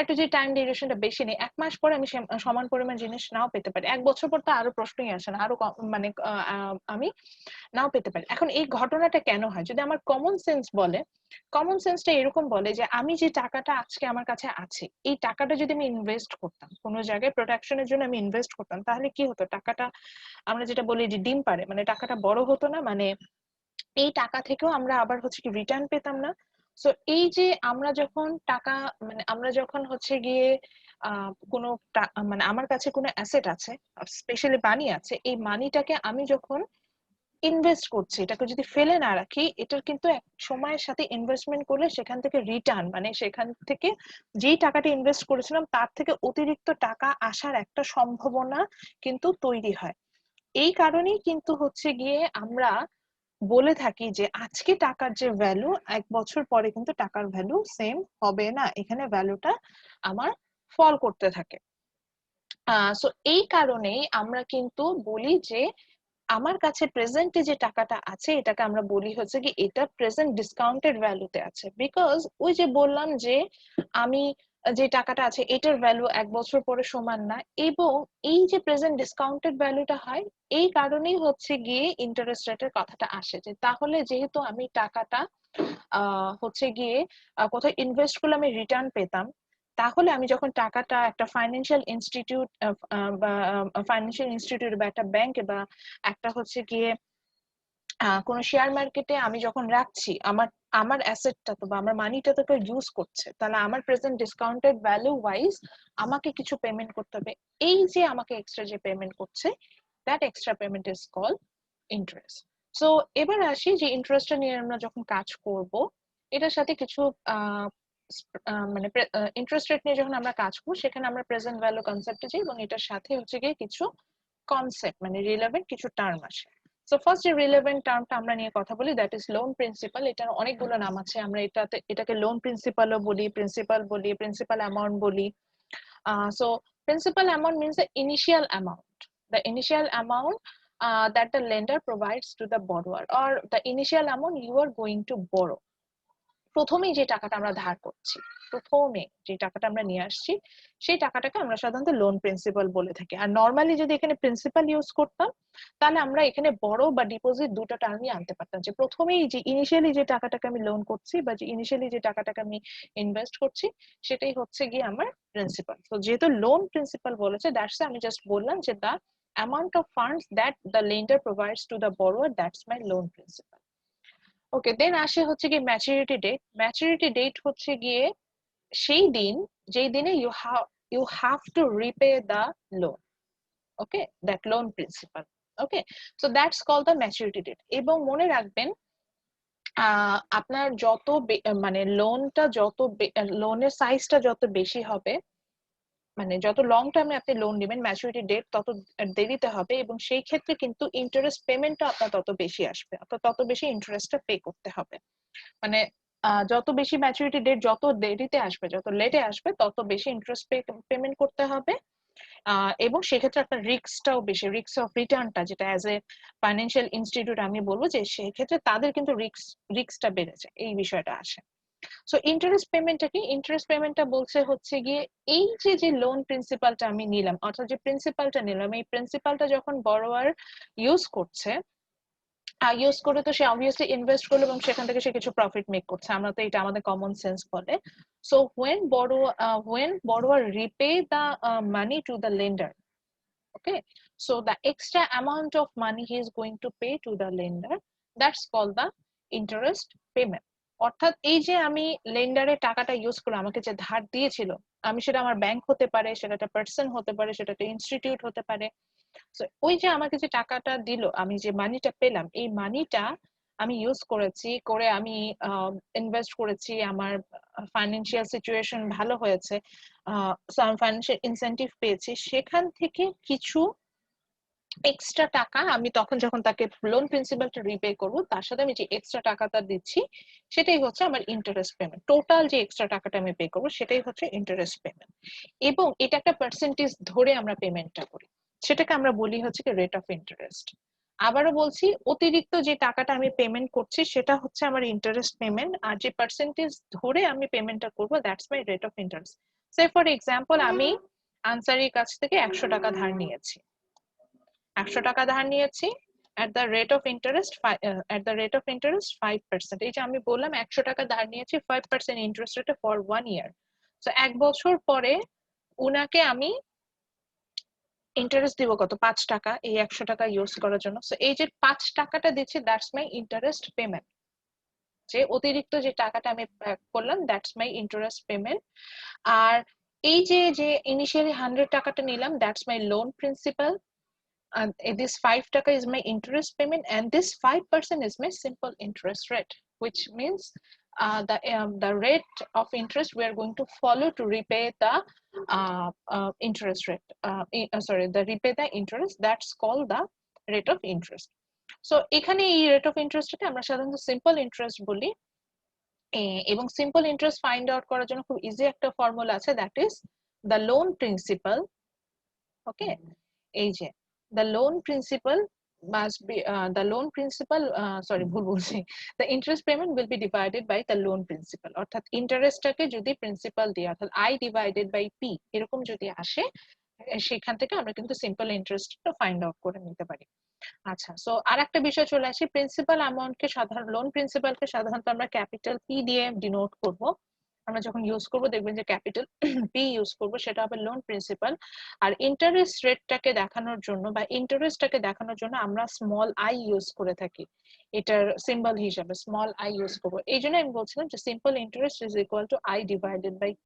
একটু যে টাইম ডিউরেশনটা বেশি নেই, 1 মাস পরে আমি সমান পরিমাণ জিনিস নাও পেতে পারি। 1 বছর পর তো আরো প্রশ্নই আসে না, আরো মানে আমি নাও পেতে পারি। এখন এই ঘটনাটা কেন হয়? যদি আমার কমন সেন্স বলে, কমন সেন্সটা এরকম বলে যে আমি যে টাকাটা আজকে আমার কাছে আছে এই টাকাটা যদি আমি ইনভেস্ট করতাম কোনো জায়গায় প্রোটেকশনের জন্য আমি ইনভেস্ট করতাম তাহলে কি হতো? টাকাটা আমরা যেটা বলি যে ডিম পারে, মানে টাকাটা বড় হতো না, মানে এই টাকা থেকেও আমরা আবার হচ্ছে কি রিটার্ন পেতাম না। সো এই যে আমরা যখন টাকা মানে আমরা যখন হচ্ছে গিয়ে কোনো মানে আমার কাছে কোনো অ্যাসেট আছে স্পেশালি মানি আছে, এই মানিটাকে আমি যখন ইনভেস্ট করছি এটাকে যদি ফেলে না রাখি এটার কিন্তু এক সময়ের সাথে ইনভেস্টমেন্ট করলে সেখান থেকে রিটার্ন মানে সেখান থেকে যেই টাকাটা ইনভেস্ট করেছিলাম তার থেকে অতিরিক্ত টাকা আসার একটা সম্ভাবনা কিন্তু তৈরি হয়। এই কারণেই কিন্তু হচ্ছে গিয়ে আমরা বলে থাকি যে আজকে টাকার যে ভ্যালু 1 বছর পরে কিন্তু টাকার ভ্যালু সেম হবে না, এখানে ভ্যালুটা আমার ফল করতে থাকে। সো এই কারণেই আমরা কিন্তু বলি যে আমার কাছে প্রেজেন্টে যে টাকাটা আছে এটাকে আমরা বলি হচ্ছে কি এটা প্রেজেন্ট ডিসকাউন্টেড ভ্যালুতে আছে। বিকজ ওই যে বললাম যে আমি যে টাকাটা আছে এটার ভ্যালু 1 বছর পরে সমান না, এবং এই যে প্রেজেন্ট ডিসকাউন্টেড ভ্যালুটা হয় এই কারণেই হচ্ছে গিয়ে ইন্টারেস্ট রেটের কথাটা আসে। যে তাহলে যেহেতু আমি টাকাটা হচ্ছে গিয়ে কোথাও ইনভেস্ট করলে আমি রিটার্ন পেতাম, তাহলে আমি যখন টাকাটা একটা ফাইন্যান্সিয়াল ইনস্টিটিউট বা ফাইন্যান্সিয়াল ইনস্টিটিউট বা একটা ব্যাংকে বা একটা হচ্ছে গিয়ে কোনো শেয়ার মার্কেটে আমি যখন রাখছি আমার আমার অ্যাসেটটা তো বা আমার মানিটা তো কেউ ইউজ করছে, তাহলে আমার প্রেজেন্ট ডিসকাউন্টেড ভ্যালু ওয়াইজ আমাকে কিছু পেমেন্ট করতে হবে। এই যে আমাকে এক্সট্রা যে পেমেন্ট করছে that extra payment is called interest. So এবার আসি যে ইন্টারেস্টটা নিয়ে আমরা যখন কাজ করব এটার সাথে কিছু মানে ইন্টারেস্ট রেট নিয়ে যখন আমরা কাজ করবো সেখানে আমরা প্রেজেন্ট ভ্যালু কনসেপ্টে যাই এবং এটার সাথে হচ্ছে গিয়ে কিছু কনসেপ্ট মানে রিলেভেন্ট কিছু টার্ম আসে। সো ফার্স্ট যে রিলেভেন্ট টার্মটা আমরা নিয়ে কথা বলি দ্যাট ইজ লোন প্রিন্সিপাল। এটার অনেকগুলো নাম আছে, আমরা এটাকে লোন প্রিন্সিপালও বলি, প্রিন্সিপাল অ্যামাউন্ট বলি। So principal amount means the initial amount, that the lender provides to the borrower, or the initial amount you are going to borrow. প্রথমেই যে টাকাটা আমরা ধার করছি, প্রথমে যে টাকাটা আমরা নিয়ে আসছি সেই টাকাটাকে আমরা সাধারণত লোন প্রিন্সিপাল বলে থাকি। আর নর্মালি যদি এখানে প্রিন্সিপাল ইউজ করতাম তাহলে আমরা এখানে বড় বা ডিপোজিট দুটো টার্মই আনতে পারতাম, যে প্রথমেই যে ইনিশিয়ালি যে টাকাটাকে আমি লোন করছি বা যে ইনিশিয়ালি যে টাকাটাকে আমি ইনভেস্ট করছি সেটাই হচ্ছে গিয়ে আমার প্রিন্সিপাল। তো যেহেতু লোন প্রিন্সিপাল বলেছে দ্যাটস আমি জাস্ট বললাম যে দা amount of funds that the lender provides to the borrower, that's my loan principal. ওকে, দেন আসে হচ্ছে গিয়ে ম্যাচুরিটি ডেট হচ্ছে গিয়ে সেই দিন যেই দিনে you have to repay the loan, okay, that loan principal. Okay, so that's called the maturity date. এবং মনে রাখবেন আপনার যত মানে লোনের সাইজটা যত বেশি হবে, মানে যত লং টার্মে আপনি লোন নেবেন ম্যাচুরিটি ডেট তত দেরিতে হবে এবং সেই ক্ষেত্রে কিন্তু ইন্টারেস্ট পেমেন্টটা আপনার তত বেশি আসবে, অর্থাৎ তত বেশি ইন্টারেস্টটা পে করতে হবে। মানে যত বেশি ম্যাচুরিটি ডেট যত দেরিতে আসবে, যত লেটে আসবে তত বেশি ইন্টারেস্ট পেমেন্ট করতে হবে। এবং সেক্ষেত্রে আপনার রিস্কটাও বেশি, রিস্ক অফ রিটার্নটা যেটা অ্যাজ এ ফাইন্যান্সিয়াল ইনস্টিটিউট আমি বলবো যে সেক্ষেত্রে তাদের কিন্তু রিস্কটা বেড়ে যায়, এই বিষয়টা আসে। সো ইন্টারেস্ট পেমেন্টটা কি? ইন্টারেস্ট পেমেন্টটা বলছে হচ্ছে গিয়ে এই যে লোন প্রিন্সিপালটা আমি নিলাম, অর্থাৎ যে প্রিন্সিপালটা নিলাম, এই প্রিন্সিপালটা যখন বড়োয়ার ইউজ করছে, ইউজ করে তো সে অবভিয়াসলি ইনভেস্ট করলো এবং সেখান থেকে সে কিছু প্রফিট মেক করছে, আমরা তো এটা আমাদের কমন সেন্স বলে। So when borrower repay the money to the lender, okay, so the extra amount of money he is going to pay to the lender, that's called the interest payment. অর্থাৎ এই যে আমি লেন্ডারের টাকাটা use করে আমাকে যে ধার দিয়েছিল, আমি সেটা আমার ব্যাংক হতে পারে, সেটা একটা পার্সন হতে পারে, সেটা একটা ইনস্টিটিউট হতে পারে, ওই যে আমাকে যে টাকাটা দিল, আমি যে মানিটা পেলাম, এই মানিটা আমি ইউজ করেছি, করে আমি ইনভেস্ট করেছি, আমার ফাইন্যান্সিয়াল সিচুয়েশন ভালো হয়েছে, আমি ফাইন্যান্সিয়াল ইনসেন্টিভ পেয়েছি, সেখান থেকে কিছু এক্সট্রা টাকা আমি তখন যখন তাকে লোন প্রিন্সিপালটা রিপে করব তার সাথে আমি যে এক্সট্রা টাকাটা দিচ্ছি সেটাই হচ্ছে আমার ইন্টারেস্ট পেমেন্ট। টোটাল যে এক্সট্রা টাকাটা আমি পে করব সেটাই হচ্ছে ইন্টারেস্ট পেমেন্ট, এবং এটা একটা পার্সেন্টেজ ধরে আমরা পেমেন্টটা করি, সেটাকে আমরা বলি হচ্ছে কি রেট অফ ইন্টারেস্ট। আবারও বলছি, অতিরিক্ত যে টাকাটা আমি পেমেন্ট করছি সেটা হচ্ছে আমার ইন্টারেস্ট পেমেন্ট, আর যে পার্সেন্টেজ ধরে আমি পেমেন্টটা করব that's my rate of interest. Say for example আমি আনসারির কাছ থেকে 100 টাকা ধার নিয়েছি, 100 টাকা ধার নিয়েছি at the rate of interest 5%। এই যে আমি বললাম 100 টাকা ধার নিয়েছি 5% ইন্টারেস্ট রেটে ফর 1 ইয়ার। সো এক বছর পরে উনাকে আমি ইন্টারেস্ট দিব কত? 5 টাকা, এই 100 টাকা ইউজ করার জন্য। সো এই যে 5 টাকাটা দিচ্ছি দ্যাটস মাই ইন্টারেস্ট পেমেন্ট, যে অতিরিক্ত যে টাকাটা আমি করলাম দ্যাটস মাই ইন্টারেস্ট পেমেন্ট। আর এই যে ইনিশিয়ালি 100 টাকাটা নিলাম that's my loan principal, and this 5 taka is my interest payment, and this 5% is my simple interest rate, which means the rate of interest we are going to follow to repay the interest rate, repay the interest, that's called the rate of interest. So এখানে এই rate of interest কে আমরা সাধারণত simple interest বলি, এবং simple interest find out করার জন্য খুব easy একটা ফর্মুলা আছে, that is the loan principal. Okay, এই যে the loan principal must be the interest payment will be divided by the loan principal, অর্থাৎ ইন্টারেস্টটাকে যদি প্রিন্সিপাল দিয়ে অর্থাৎ I divided by P এরকম যদি আসে সেখান থেকে আমরা কিন্তু সিম্পল ইন্টারেস্টটা ফাইন্ড আউট করে নিতে পারি। আচ্ছা, সো আরেকটা বিষয় চলে আসি, প্রিন্সিপাল অ্যামাউন্টকে সাধারণ লোন প্রিন্সিপালকে সাধারণত আমরা ক্যাপিটাল P দিয়ে ডিনোট করব। আমরা যখন ইউজ করব দেখবেন যে ক্যাপিটাল P ইউজ করব, সেটা হবে লোন প্রিন্সিপাল। আর ইন্টারেস্ট রেটটাকে দেখানোর জন্য বা ইন্টারেস্টটাকে দেখানোর জন্য আমরা স্মল i ইউজ করে থাকি, এটার সিম্বল হিসেবে স্মল i ইউজ করব। এই জন্য আমি বলছিলাম যে simple interest is equal to I divided by P,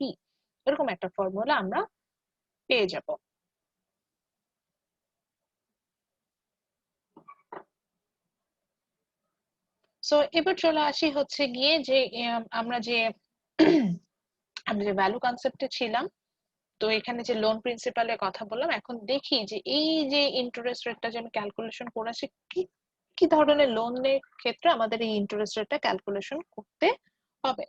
এরকম একটা ফর্মুলা আমরা পেয়ে যাব। সো এবার চলে আসি হচ্ছে গিয়ে যে আমরা যে আমরা যে ভ্যালু কনসেপ্টে ছিলাম, তো এখানে যে লোন প্রিন্সিপালের কথা বললাম, এখন দেখি যে এই যে ইন্টারেস্ট রেটটা যে আমি ক্যালকুলেশন করে আসি, কি কি ধরনের লোনের ক্ষেত্রে আমাদের এই ইন্টারেস্ট রেটটা ক্যালকুলেশন করতে হবে।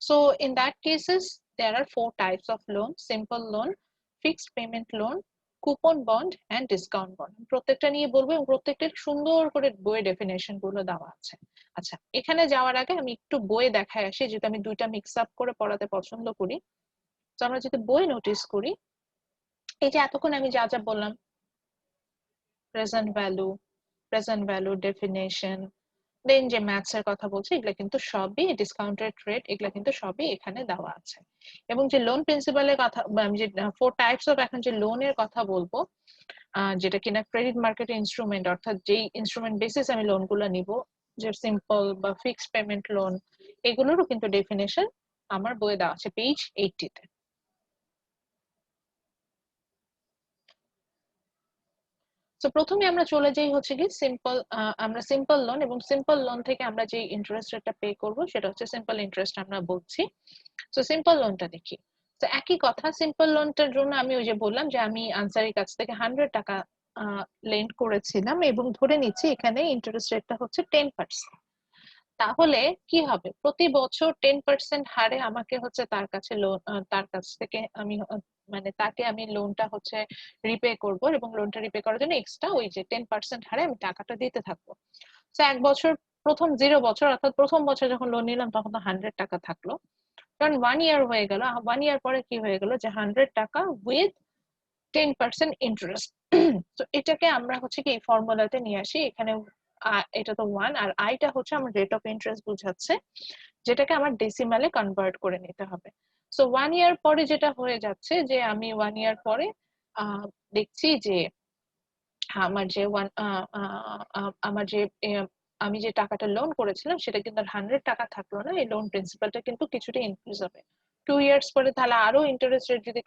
So in that cases there are 4 types of loan: simple loan, fixed payment loan, coupon bond and discount bond. প্রত্যেকটা নিয়ে বলবো এবং প্রত্যেকটার সুন্দর করে বইয়ে ডেফিনেশন গুলো দেওয়া আছে। আচ্ছা, এখানে যাওয়ার আগে আমি একটু বইয়ে দেখায় আসি, যেহেতু আমি দুইটা মিক্স আপ করে পড়াতে পছন্দ করি। তো আমরা যদি বই নোটিস করি, এই যে এতক্ষণ আমি যা যা বললাম, প্রেজেন্ট ভ্যালু ডেফিনেশন, দেন যে ম্যাথস এর কথা বলছি, এগুলা কিন্তু সবই ডিসকাউন্টেড রেট, এগুলা কিন্তু সবই এখানে দেওয়া আছে। এবং যে লোন প্রিন্সিপালের কথা, আমি যে 4 টাইপস অফ এখন যে লোনের কথা বলবো, যেটা কিনা ক্রেডিট মার্কেট ইনস্ট্রুমেন্ট, অর্থাৎ যেই ইনস্ট্রুমেন্ট বেসিস আমি লোনগুলো নিব, যে সিম্পল বা ফিক্সড পেমেন্ট লোন, এগুলোরও কিন্তু ডেফিনেশন আমার বইয়ে দেওয়া আছে পেজ 80 তে। তো প্রথমে আমরা চলে যাই হচ্ছে কি সিম্পল, আমরা সিম্পল লোন, এবং সিম্পল লোন থেকে আমরা যে ইন্টারেস্ট রেটটা পে করব সেটা হচ্ছে সিম্পল ইন্টারেস্ট আমরা বলছি। তো সিম্পল লোনটা দেখি। তো একই কথা, সিম্পল লোনটার জন্য আমি ওই যে বললাম যে আমি আনসারের কাছ থেকে 100 টাকা লেন্ড করেছিলাম এবং ধরে নিচ্ছি এখানে ইন্টারেস্ট রেটটা হচ্ছে 10%। তাহলে কি হবে, প্রতি বছর 10% হারে আমাকে হচ্ছে তার কাছে লোন, তার কাছ থেকে আমি মানে তাকে আমি লোনটা হচ্ছে রিপে করব, এবং লোনটা রিপে করার জন্য এক্সট্রা ওই যে 10% হারে আমি টাকাটা দিতে থাকবো। তো এক বছর, প্রথম 0 বছর অর্থাৎ প্রথম বছর যখন লোন নিলাম তখন তো 100 টাকা থাকলো, কারণ 1 ইয়ার হয়ে গেল, 1 ইয়ার পরে কি হয়ে গেল যে 100 টাকা উইথ 10% ইন্টারেস্ট। তো এটাকে আমরা হচ্ছে কি এই ফর্মুলাতে নিয়ে আসি, এখানে এটা তো 1, আর আইটা হচ্ছে আমার রেট অফ ইন্টারেস্ট বুঝাচ্ছে, যেটাকে আমার ডেসিমালে কনভার্ট করে নিতে হবে। সো 1 ইয়ার পরে যেটা হয়ে যাচ্ছে যে আমি 1 ইয়ার পরে দেখছি যে আমার যে আমার যে আমি যে টাকাটা লোন করেছিলাম সেটা কিন্তু আর 100 টাকা থাকলো না, এই লোন প্রিন্সিপালটা কিন্তু কিছুটা ইনক্রিজ হবে। 2 ইয়ার্স পরে তাহলে আরো ইন্টারেস্ট রেট যদি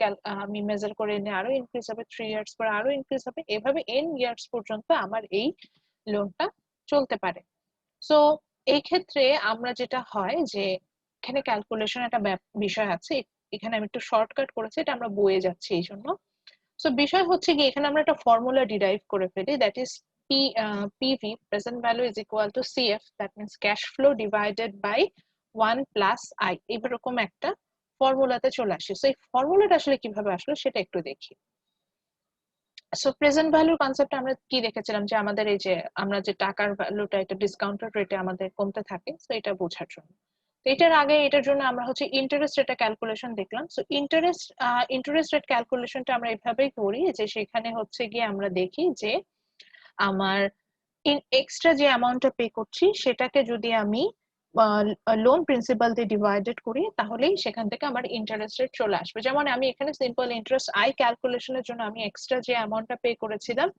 আমি মেজার করে নিই, আরো ইনক্রিজ হবে, 3 ইয়ার্স পরে আরো ইনক্রিজ হবে, এভাবে n ইয়ার্স পর্যন্ত আমার এই লোনটা চলতে পারে। সো এই ক্ষেত্রে আমরা যেটা হয় যে এখানে ক্যালকুলেশন একটা বিষয় আছে, এখানে আমি একটু শর্টকাট করেছি, এটা আমরা বইয়ে যাচ্ছি এই জন্য। সো বিষয় হচ্ছে কি, এখানে আমরা একটা ফর্মুলা ডিরাইভ করে ফেলি, that is PV, present value, is equal to CF, that means cash flow divided by 1 plus I, এরকম একটা ফর্মুলাতে চলে আসে। সো এই ফর্মুলাটা আসলে কিভাবে আসলো সেটা একটু দেখি। সো প্রেজেন্ট ভ্যালুর কনসেপ্টে আমরা কি দেখেছিলাম যে আমাদের এই যে আমরা যে টাকার ভ্যালুটা এটা ডিসকাউন্টেড রেটে আমাদের কমতে থাকে, সো এটা বোঝার জন্য। তো এটার আগে এটার জন্য আমরা হচ্ছে ইন্টারেস্ট রেটে ক্যালকুলেশন দেখলাম। সো ইন্টারেস্ট রেট ক্যালকুলেশনটা আমরা এভাবেই করি যে সেখানে হচ্ছে গিয়ে আমরা দেখি যে আমার এক্সট্রা যে অ্যামাউন্টটা পে করছি সেটাকে যদি আমি লোন প্রিন্সিপাল দিয়ে ডিভাইডেড করি তাহলেই সেখান থেকে আমার ইন্টারেস্ট রেট চলে আসবে। যেমন আমি এখানে সিম্পল ইন্টারেস্ট আই ক্যালকুলেশনের জন্য আমি এক্সট্রা যে অ্যামাউন্টটা পে করেছিলাম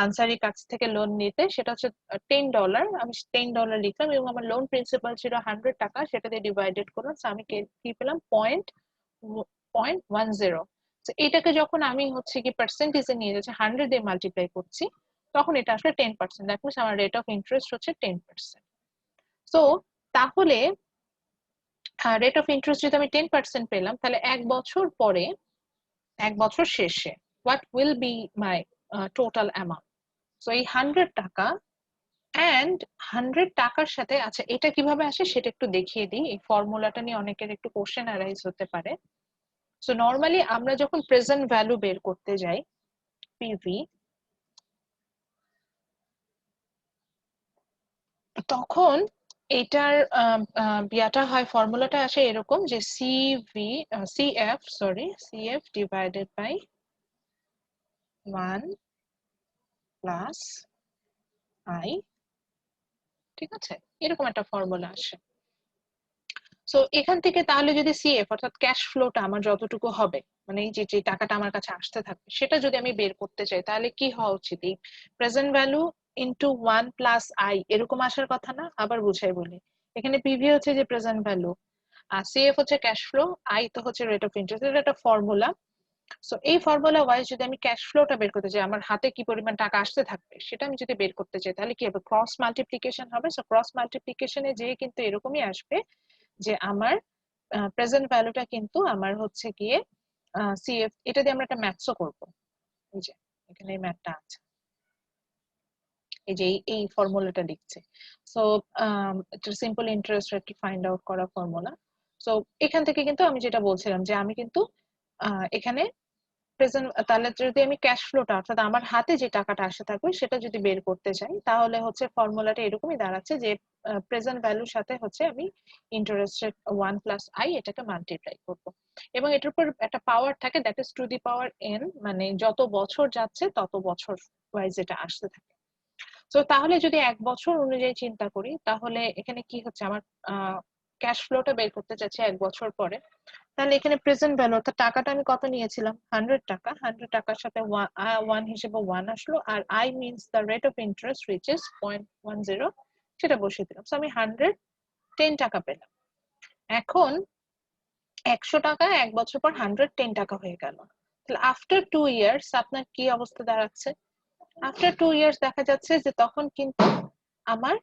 আনসারির কাছ থেকে লোন নিতে, সেটা হচ্ছে $10, আমি $10 লিখলাম এবং আমার লোন প্রিন্সিপাল ছিল 100 টাকা, সেটা দিয়ে ডিভাইডেড করলাম, আমি কি পেলাম 0.10। তো এটাকে যখন আমি হচ্ছে কি পার্সেন্টেজে নিয়ে যাচ্ছি, 100 দিয়ে মাল্টিপ্লাই করছি, তখন এটা আসলে 10%, দ্যাট মিনস আমার রেট অফ ইন্টারেস্ট হচ্ছে 10%। সো তাহলে রেট অফ ইন্টারেস্ট যদি আমি 10% পেলাম, তাহলে এক বছর পরে, এক বছর শেষে what will be my total amount. So এই 100 টাকা এন্ড 100 টাকার সাথে, আচ্ছা এটা কিভাবে আসে সেটা একটু দেখিয়ে দিই, এই ফর্মুলাটা নিয়ে অনেকের একটু কোশ্চেন অ্যারাইজ হতে পারে। সো নরমালি আমরা যখন প্রেজেন্ট ভ্যালু বের করতে যাই, পিভি, তখন এটার বিয়াটা হয়, ফর্মুলাটা আসে এরকম যে CF divided by 1 plus I, ঠিক আছে, এরকম একটা ফর্মুলা আসে। সো এখান থেকে তাহলে যদি CF অর্থাৎ ক্যাশ ফ্লোটা আমার যতটুকু হবে, মানে এই যে টাকাটা আমার কাছে আসতে থাকবে, সেটা যদি আমি বের করতে চাই, তাহলে কি হওয়া উচিত, এই present value into 1 plus I এরকম আসার কথা না? আবার বুঝাই বলি, এখানে PV হচ্ছে যে প্রেজেন্ট ভ্যালু, আর CF হচ্ছে ক্যাশ ফ্লো, I তো হচ্ছে রেট অফ ইন্টারেস্ট, এটা একটা ফর্মুলা। সো এই ফর্মুলা ওয়াইজ যদি আমি ক্যাশ ফ্লোটা বের করতে চাই, আমার হাতে কি পরিমাণ টাকা আসতে থাকবে সেটা আমি যদি বের করতে চাই, তাহলে কি হবে, ক্রস মাল্টিপ্লিকেশন হবে। সো ক্রস মাল্টিপ্লিকেশনে যেয়ে কিন্তু এরকমই আসবে যে আমার প্রেজেন্ট ভ্যালুটা কিন্তু আমার হচ্ছে গিয়ে সিএফ, এটা দিয়ে আমরা একটা ম্যাথসও করব। এই যে এখানে এই ম্যাথটা আছে, এই যে এই ফর্মুলাটা লিখছে। সো এটা simple interest rate find out করা ফর্মুলা। সো এখান থেকে কিন্তু আমি যেটা বলছিলাম যে আমি কিন্তু এখানে প্রেজেন্ট, তাহলে যদি আমি ক্যাশ ফ্লোটা অর্থাৎ আমার হাতে যে টাকাটা আসে থাকবে সেটা যদি বের করতে চাই, তাহলে হচ্ছে ফর্মুলাটা এরকমই দাঁড়াচ্ছে যে প্রেজেন্ট ভ্যালুর সাথে হচ্ছে আমি ইন্টারেস্ট রেট 1 প্লাস আই এটাকে মাল্টিপ্লাই করব, এবং এটার উপর একটা পাওয়ার থাকে, that is two the power N, মানে যত বছর যাচ্ছে তত বছর ওয়াইজ এটা আসতে থাকে। তো তাহলে যদি 1 বছর অনুযায়ী চিন্তা করি, তাহলে এখানে কি হচ্ছে, আমার ক্যাশ ফ্লোটা বের করতে চাচ্ছি 1 বছর পরে। তাহলে এখানে প্রেজেন্ট ভ্যালু অর্থাৎ টাকাটা আমি কত নিয়েছিলাম, 100 টাকা, 100 টাকার সাথে 1 হিসেবে 1 আসলো, আর I means the rate of interest which is 0.10, সেটা বসিয়ে দিলাম। সো আমি 110 টাকা পেলাম। এখন 100 টাকা 1 বছর পর 110 টাকা হয়ে গেল। তাহলে আফটার 2 ইয়ার্স আপনার কি অবস্থা দাঁড়াচ্ছে? আফটার 2 ইয়ার্স দেখা যাচ্ছে যে তখন কিন্তু আমার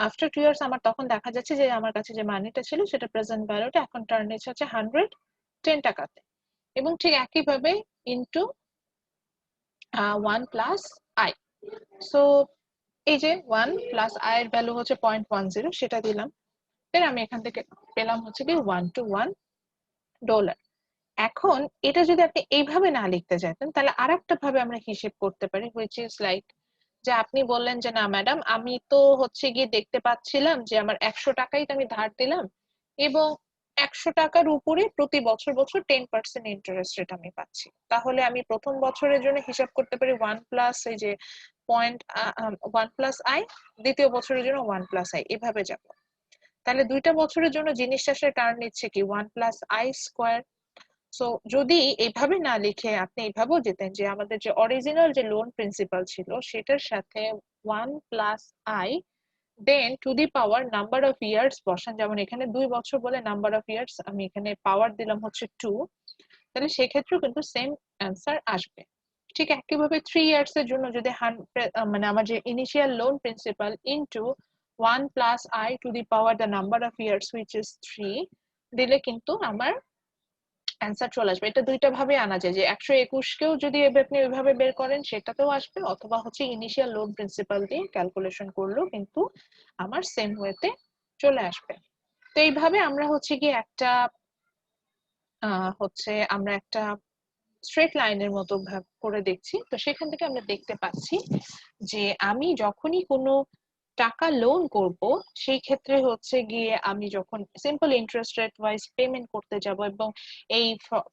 আফটার 2 ইয়ার্স আমার তখন দেখা যাচ্ছে যে আমার কাছে যে মানিটা ছিল সেটা প্রেজেন্ট ভ্যালুটা এখন টার্ন হচ্ছে 110 টাকাতে, এবং ঠিক একইভাবে ইনটু 1 প্লাস আই। সো এই যে 1 প্লাস আই এর ভ্যালু হচ্ছে 0.10, সেটা দিলাম, দেন আমি এখান থেকে পেলাম হচ্ছে কি $1 এখন এটা যদি আপনি এইভাবে না লিখতে চাইতেন, তাহলে আরেকটা ভাবে আমরা হিসেব করতে পারি, হুইচ ইজ লাইক, যে আপনি বললেন যে না ম্যাডাম আমি তো হচ্ছে গিয়ে দেখতে পাচ্ছিলাম যে আমার 100 টাকাই তো আমি ধার দিলাম, এবং 100 টাকার উপরে প্রতি বছর বছর 10% ইন্টারেস্ট রেট আমি পাচ্ছি। তাহলে আমি প্রথম বছরের জন্য হিসাব করতে পারি 1 প্লাস এই যে 1 প্লাস আই, দ্বিতীয় বছরের জন্য 1 প্লাস আই, এভাবে যাব। তাহলে দুইটা বছরের জন্য জিনিসটা সে টার্ন নিচ্ছে কি 1 প্লাস আই স্কোয়ার। সো যদি এইভাবে না লিখে আপনি এইভাবেও যেতেন যে আমাদের যে অরিজিনাল যে লোন প্রিন্সিপাল ছিল সেটার সাথে 1 plus I, then to the power number of years বসান, যেমন এখানে 2 বছর বলে নাম্বার অফ ইয়ার্স আমি এখানে পাওয়ার দিলাম হচ্ছে 2, তাহলে সেক্ষেত্রেও কিন্তু সেম অ্যান্সার আসবে। ঠিক একইভাবে 3 ইয়ার্স এর জন্য যদি মানে আমার যে initial loan principal into 1 plus I to the power the number of years which is 3 দিলে কিন্তু আমার অ্যান্সার চলে আসবে। এটা দুইটা ভাবে আনা যায়, যে 121 কেও যদি আপনি ওইভাবে বের করেন সেটাতেও আসবে, অথবা হচ্ছে ইনিশিয়াল লোন প্রিন্সিপাল দিয়ে ক্যালকুলেশন করলেও কিন্তু আমার সেম ওয়েতে চলে আসবে। তো এইভাবে আমরা হচ্ছে কি একটা আমরা একটা স্ট্রেট লাইনের মতো ভাগ করে দেখছি। তো সেখান থেকে আমরা দেখতে পাচ্ছি যে আমি যখনই কোনো টাকা লোন করব সেই ক্ষেত্রে হচ্ছে গিয়ে আমি যখন simple interest rate wise payment করতে যাব, এবং এই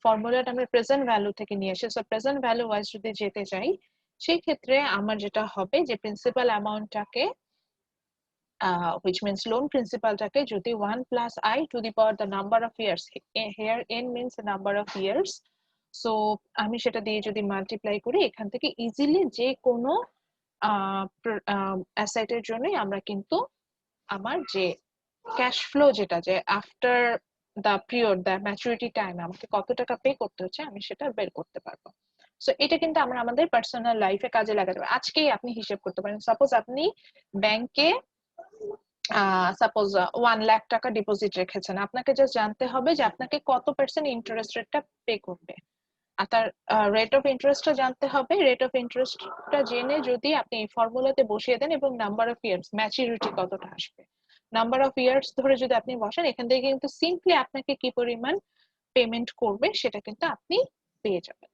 ফর্মুলাটা আমরা প্রেজেন্ট ভ্যালু থেকে নিয়ে এসে, সো প্রেজেন্ট ভ্যালু ওয়াইজ যদি যেতে চাই সেই ক্ষেত্রে আমার যেটা হবে যে প্রিন্সিপাল অ্যামাউন্টটাকে which means loan প্রিন্সিপালটাকে যদি 1 plus I to the power the number of years, here n means the number of years, so আমি সেটা দিয়ে যদি মাল্টিপ্লাই করি এখান থেকে ইজিলি যে কোনো অ্যাসেটের জন্যই আমরা কিন্তু আমার যে ক্যাশ ফ্লো যেটা যে after the period the maturity time আমাকে কত টাকা পে করতে হচ্ছে আমি সেটা বের করতে পারবো। সো এটা কিন্তু আমরা আমাদের পার্সোনাল লাইফে কাজে লাগাতে পারি। আজকেই আপনি হিসেব করতে পারেন, সাপোজ আপনি ব্যাংকে সাপোজ 1 লাখ টাকা ডিপোজিট রেখেছেন, আপনাকে জাস্ট জানতে হবে যে আপনাকে কত পার্সেন্ট ইন্টারেস্ট রেটটা পে করবে, আর তার রেট অফ ইন্টারেস্টটা জানতে হবে। রেট অফ ইন্টারেস্টটা জেনে যদি আপনি এই ফর্মুলাতে বসিয়ে দেন এবং নাম্বার অফ ইয়ার্স ম্যাচুরিটি কতটা আসবে, নাম্বার অফ ইয়ার্স ধরে যদি আপনি বসেন, এখান থেকে কিন্তু সিম্পলি আপনাকে কি পরিমাণ পেমেন্ট করবে সেটা কিন্তু আপনি পেয়ে যাবেন।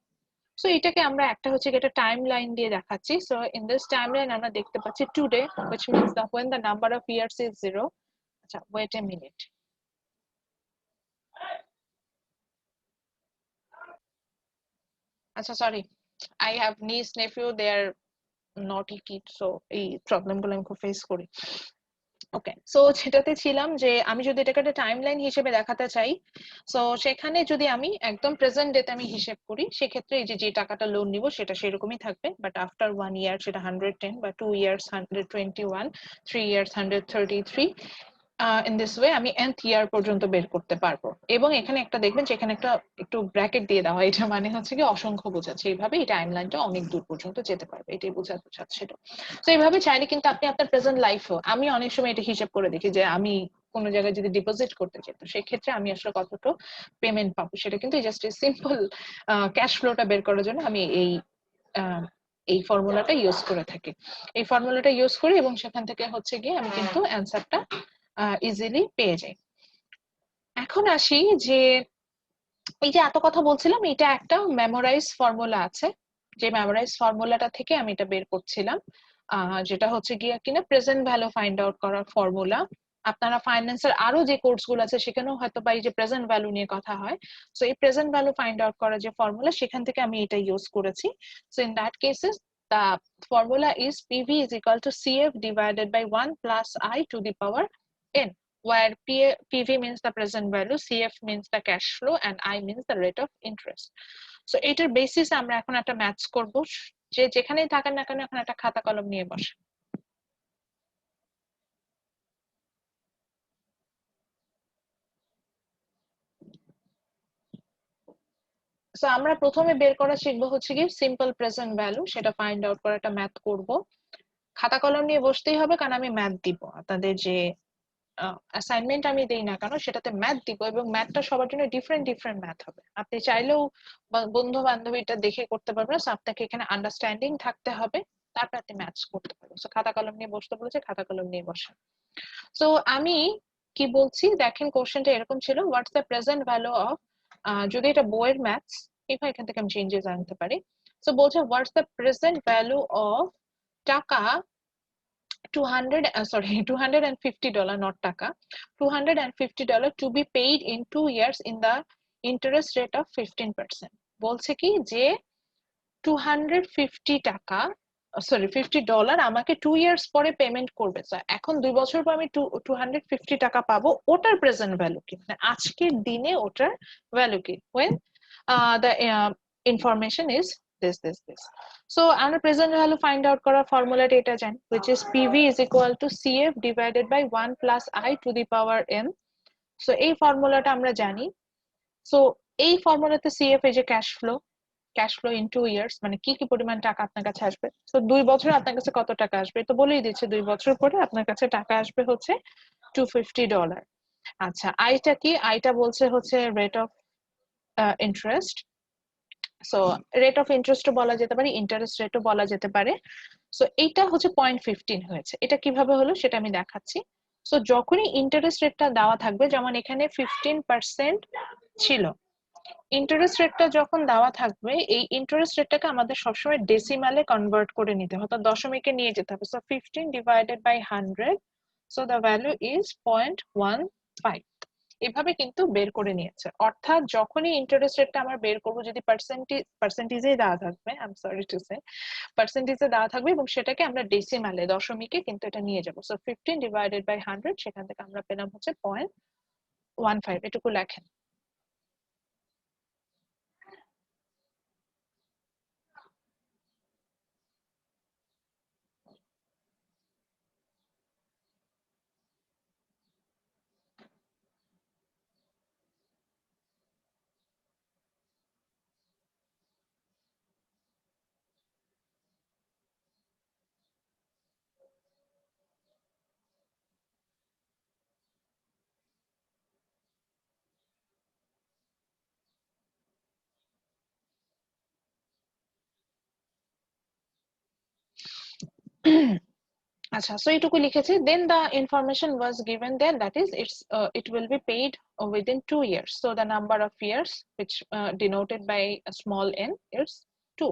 সো এটাকে আমরা একটা হচ্ছে একটা টাইম লাইন দিয়ে দেখাচ্ছি। So in this time line আমরা দেখতে পাচ্ছি today, which means that when the number of years is 0. আচ্ছা ওয়েট এ মিনিট, আচ্ছা sorry, I have niece nephew, they are naughty kids, so এই প্রবলেম গুলো আমি খুব ফেস করি। ওকে, সো যেটাতে ছিলাম যে আমি যদি এটাকে একটা টাইমলাইন হিসেবে দেখাতে চাই, সো সেখানে যদি আমি একদম প্রেজেন্ট ডেতে আমি হিসেব করি সেক্ষেত্রে এই যে টাকাটা লোন নিব সেটা সেরকমই থাকবে, বাট আফটার 1 ইয়ার সেটা 110, বা 2 years 121, 3 years 133, in this way আমি nth ইয়ার পর্যন্ত বের করতে পারবো। এবং এখানে একটা দেখবেন যে এখানে একটা একটু ব্র্যাকেট দিয়ে দেওয়া হয়, এটা মানে হচ্ছে কি অসংখ্য বোঝাচ্ছে, এইভাবে এই টাইমলাইনটা অনেক দূর পর্যন্ত যেতে পারবে, এটাই বোঝাচ্ছিল। তো এইভাবে চাইলে কিন্তু আপনি আপনার প্রেজেন্ট লাইফও, আমি অনেক সময় এটা হিসাব করে দেখি যে আমি কোনো জায়গায় যদি ডিপোজিট করতে চাই, তো সেই ক্ষেত্রে আমি আসলে কতটা পেমেন্ট পাবো সেটা কিন্তু জাস্ট সিম্পল ক্যাশ ফ্লোটা বের করার জন্য আমি এই ফর্মুলাটা ইউজ করে থাকি। এই ফর্মুলাটা ইউজ করি এবং সেখান থেকে হচ্ছে গিয়ে আমি কিন্তু অ্যান্সারটা ইজিলি পেয়ে যাই। এখন আসি যে এই যে এত কথা বলছিলাম, এটা একটা মেমোরাইজ ফর্মুলা আছে, যে মেমোরাইজ ফর্মুলাটা থেকে আমি এটা বের করছিলাম, যেটা হচ্ছে গিয়ে কিনা প্রেজেন্ট ভ্যালু ফাইন্ড আউট করার ফর্মুলা। আপনারা ফাইন্যান্সের আরো যে কোর্স গুলো আছে সেখানেও হয়তো বা এই যে প্রেজেন্ট ভ্যালু নিয়ে কথা হয়, সো এই প্রেজেন্ট ভ্যালু ফাইন্ড আউট করার যে ফর্মুলা সেখান থেকে আমি এটা ইউজ করেছি। So in that cases the formula is PV is equal to CF divided by 1 plus I to the power n, where PV means the present value, CF means the cash flow, and I means the rate of interest. So এটার basis আমরা এখন একটা maths করব, যে যেখানেই থাকেন না কেন এখন একটা খাতা কলম নিয়ে বসে। সো আমরা প্রথমে বের করা শিখবো হচ্ছে কি সিম্পল প্রেজেন্ট ভ্যালু, সেটা ফাইন্ড আউট করা একটা ম্যাথ করব। খাতা কলম নিয়ে বসতেই হবে, কারণ আমি ম্যাথ দিব আপনাদের যে অ্যাসাইনমেন্ট আমি দেই না কেন সেটাতে ম্যাথ দিব, এবং ম্যাথটা সবার জন্য ডিফারেন্ট ডিফারেন্ট ম্যাথ হবে। আপনি চাইলেও বন্ধু বান্ধবীটা দেখে করতে পারবেন, সো আপনাকে এখানে আন্ডারস্ট্যান্ডিং থাকতে হবে, তারপর আপনি ম্যাথস করতে পারবেন। সো খাতা কলম নিয়ে বসতে বলেছে, খাতা কলম নিয়ে বসেন। সো আমি কি বলছি দেখেন, কোশ্চেনটা এরকম ছিল, what's the present value of, যদি এটা বইয়ের ম্যাথস এখানে এখান থেকে আমি চেঞ্জেস আনতে পারি। সো বলছে what's the present value of টাকা 250 not taka, $250 to be paid in 2 years in the interest rate of 15%. বলছে কি যে 250 টাকা, সরি $50 আমাকে 2 ইয়ার্স পরে পেমেন্ট করবে। এখন 2 বছর পর আমি 250 টাকা পাবো, ওটার প্রেজেন্ট ভ্যালু কি, মানে আজকের দিনে ওটার ভ্যালু কি, when the information is this. So আমরা প্রেজেন্ট ভ্যালু ফাইন্ড আউট করার ফর্মুলাটা এটা জানি, which is PV is equal to CF divided by 1 plus I to the power n. So এই ফর্মুলাটা আমরা জানি। সো এই ফর্মুলাতে CF এই যে ক্যাশ ফ্লো ইন 2 ইয়ার্স, মানে কি কি পরিমাণ টাকা আপনার কাছে আসবে। তো 2 বছরে আপনার কাছে কত টাকা আসবে তো বলেই দিচ্ছে, 2 বছর পরে আপনার কাছে টাকা আসবে হচ্ছে $250। আচ্ছা আইটা কি, আইটা বলছে হচ্ছে rate of interest. So rate of interest বলা যেতে পারে, ইন্টারেস্ট রেটও বলা যেতে পারে। সো এইটা হচ্ছে 0.15 হয়েছে। এটা কিভাবে হলো সেটা আমি দেখাচ্ছি। সো যখনই ইন্টারেস্ট রেটটা দেওয়া থাকবে, যেমন এখানে 15% ছিল, ইন্টারেস্ট রেটটা যখন দেওয়া থাকবে এই ইন্টারেস্ট রেটটাকে আমাদের সবসময় ডেসিমালে কনভার্ট করে নিতে হবে, দশমিকে নিয়ে যেতে হবে। So 15 divided by 100, so the value is 0.15। এভাবে কিন্তু বের করে নিয়েছে, অর্থাৎ যখনই ইন্টারেস্ট রেটটা আমরা বের করব, যদি পার্সেন্টেজে দেওয়া থাকবে, I am sorry to say পার্সেন্টেজে দেওয়া থাকবে, এবং সেটাকে আমরা ডেসিমালে দশমিকে কিন্তু এটা নিয়ে যাব। সো 15 ডিভাইডেড বাই 100, সেখান থেকে আমরা পেলাম হচ্ছে 0.15। এটুকু লেখেন। আচ্ছা, সো এইটুকু লিখেছি। Then the information was given there, that is it will be paid within 2 years. So the number of years which denoted by a small n is 2.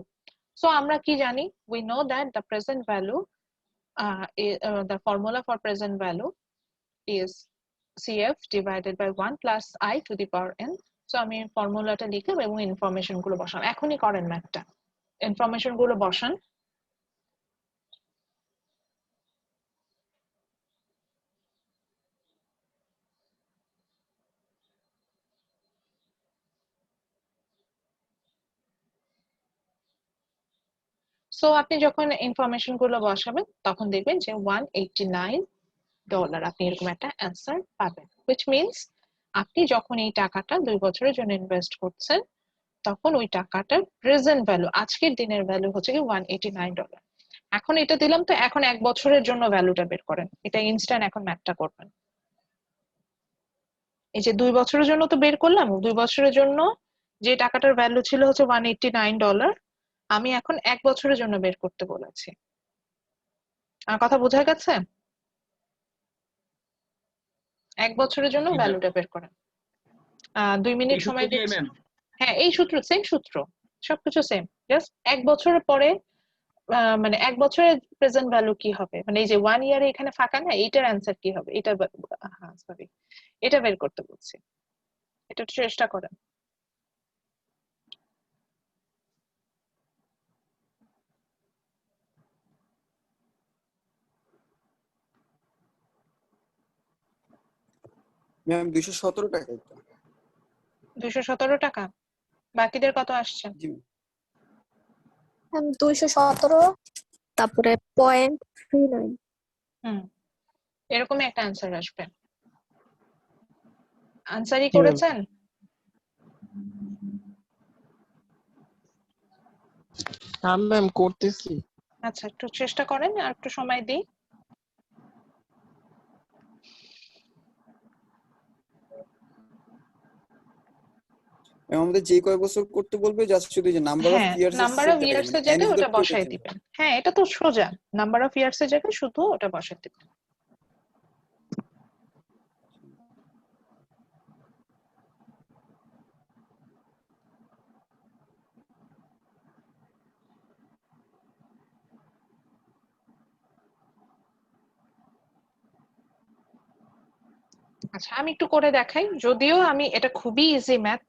So আমরা কি জানি, we know that the present value, the formula for present value is CF divided by 1 plus I to the power n. So আমি ফর্মুলাটা লিখলাম এবং information গুলো বসালাম। এখনই করেন ম্যাথটা, ইনফরমেশন গুলো বসান। সো আপনি যখন ইনফরমেশন গুলো বসাবেন তখন দেখবেন যে $189 আপনি এরকম একটা অ্যান্সার পাবেন, which means আপনি যখন এই টাকাটা 2 বছরের জন্য ইনভেস্ট করছেন তখন ওই টাকাটার প্রেজেন্ট ভ্যালু, আজকের দিনের ভ্যালু হচ্ছে কি $189। এখন এটা দিলাম, তো এখন 1 বছরের জন্য ভ্যালুটা বের করেন, এটা ইনস্ট্যান্ট এখন ম্যাথটা করবেন। এই যে 2 বছরের জন্য তো বের করলাম, 2 বছরের জন্য যে টাকাটার ভ্যালু ছিল হচ্ছে $189, আমি এখন 1 বছরের জন্য বের করতে বলেছি। আমার কথা বোঝা গেছে? 1 বছরের জন্য জি ম্যাম। ভ্যালুটা বের করেন। 2 মিনিট এই সূত্র সময় দিয়ে দিচ্ছি। ম্যাম? হ্যাঁ, এই সূত্র, সেম সূত্র, সবকিছু সেম। জাস্ট 1 বছরের পরে মানে 1 বছরের প্রেজেন্ট ভ্যালু কি হবে, মানে এই যে 1 ইয়ারে এখানে ফাঁকা না, এইটার অ্যান্সার কি হবে, এটা হ্যাঁ সরি, এটা বের করতে বলছি। এটা একটু চেষ্টা করেন। ম্যাম 217 টাকা তো। 217 টাকা। বাকিদের কত আসছে? জি 217, তারপরে 0.39। হুম, এরকমই একটা অ্যান্সার আসবে। আনসারই জি ম্যাম। করেছেন? হ্যাঁ ম্যাম করতেছি। আচ্ছা, একটু চেষ্টা করেন, আর একটু সময় দিই। আমাদের যে কয় বছর করতে বলবে, জাস্ট শুধু যে নাম্বার অফ হ্যাঁ, ইয়ার্স নাম্বার অফ ইয়ার্স এর n জায়গায় is ওটা equal to বসাই এখানে। দিবেন। হ্যাঁ, এটা তো সোজা, নাম্বার অফ ইয়ার্স এর জায়গায় শুধু ওটা বসাই দিবেন। আচ্ছা, আমি একটু করে দেখাই, যদিও আমি এটা খুবই ইজি ম্যাথ,